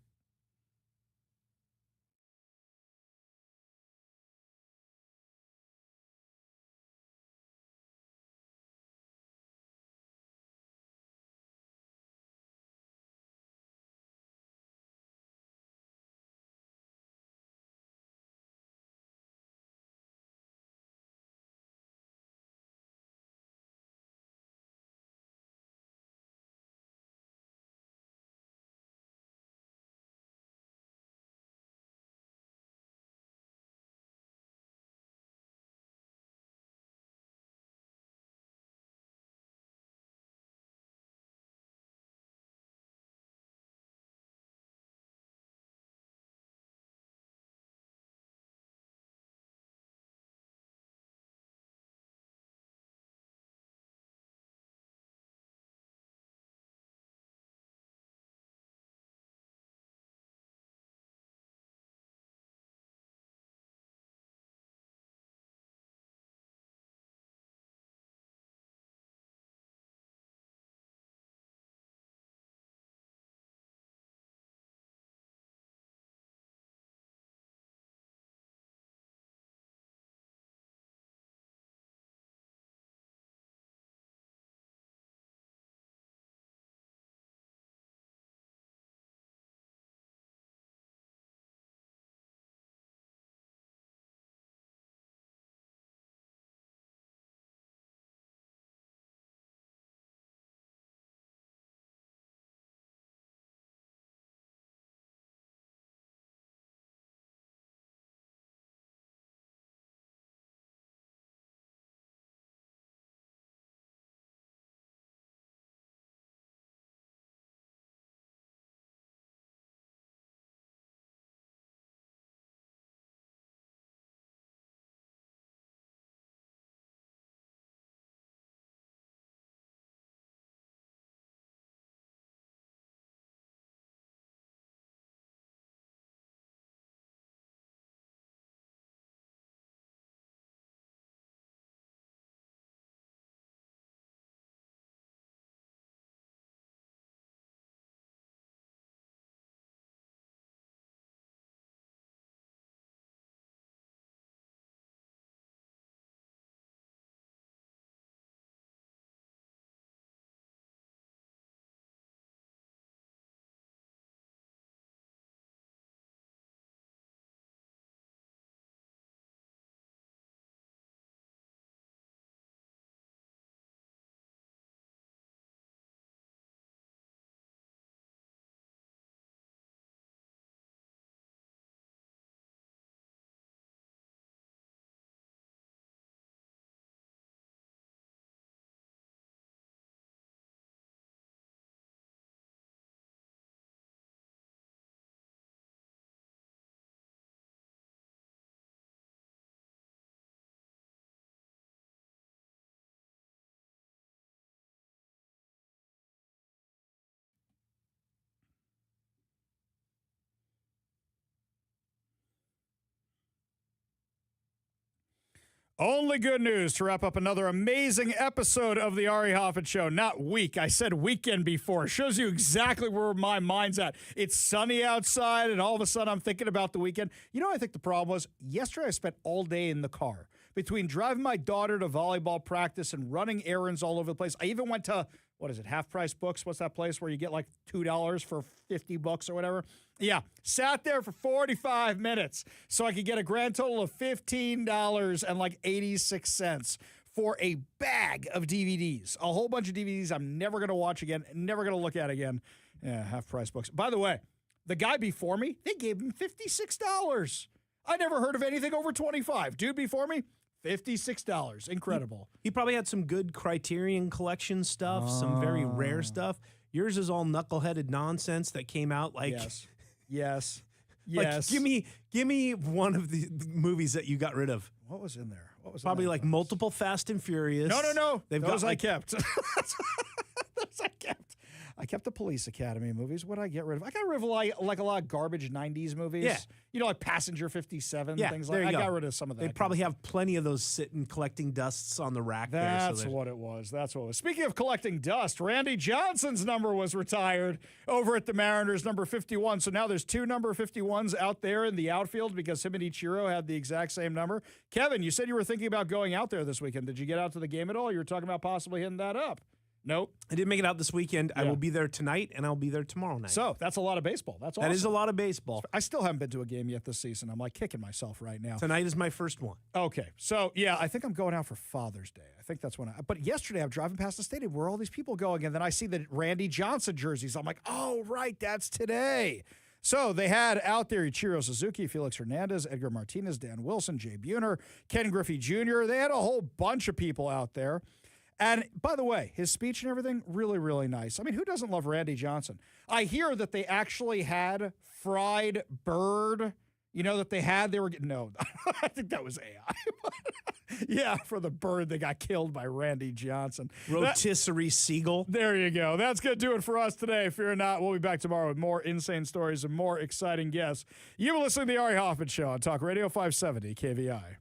Only good news to wrap up another amazing episode of the Ari Hoffman Show. Not week. I said weekend before. It shows you exactly where my mind's at. It's sunny outside, and all of a sudden I'm thinking about the weekend. You know what I think the problem was? Yesterday I spent all day in the car. Between driving my daughter to volleyball practice and running errands all over the place. I even went to, what is it, Half Price Books? What's that place where you get like $2 for 50 books or whatever? Yeah, sat there for 45 minutes so I could get a grand total of $15.86 for a bag of DVDs. A whole bunch of DVDs I'm never going to watch again, never going to look at again. Yeah, Half Price Books. By the way, the guy before me, they gave him $56. I never heard of anything over $25. Dude before me, $56. Incredible. He probably had some good Criterion Collection stuff, some very rare stuff. Yours is all knuckleheaded nonsense that came out like... Yes. Like, give me one of the movies that you got rid of. What was in there? What was probably like multiple Fast and Furious. No. They've Those got I kept. Those I kept. I kept the Police Academy movies. What did I get rid of? I got rid of like a lot of garbage 90s movies. Yeah. You know, like Passenger 57, things like that. I got rid of some of that. They probably have plenty of those sitting collecting dusts on the rack. That's what it was. Speaking of collecting dust, Randy Johnson's number was retired over at the Mariners, number 51. So now there's two number 51s out there in the outfield because him and Ichiro had the exact same number. Kevin, you said you were thinking about going out there this weekend. Did you get out to the game at all? You were talking about possibly hitting that up. Nope. I didn't make it out this weekend. Yeah. I will be there tonight, and I'll be there tomorrow night. So that's a lot of baseball. That's awesome. That is a lot of baseball. I still haven't been to a game yet this season. I'm like kicking myself right now. Tonight is my first one. Okay. So, yeah, I think I'm going out for Father's Day. I think that's when but yesterday I'm driving past the stadium where all these people going, and then I see the Randy Johnson jerseys. I'm like, oh, right, that's today. So they had out there Ichiro Suzuki, Felix Hernandez, Edgar Martinez, Dan Wilson, Jay Buhner, Ken Griffey Jr. They had a whole bunch of people out there. And by the way, his speech and everything, really, really nice. I mean, who doesn't love Randy Johnson? I hear that they actually had fried bird, no, I think that was AI. Yeah, for the bird that got killed by Randy Johnson. Rotisserie seagull. There you go. That's going to do it for us today. Fear not, we'll be back tomorrow with more insane stories and more exciting guests. You've been listening to The Ari Hoffman Show on Talk Radio 570 KVI.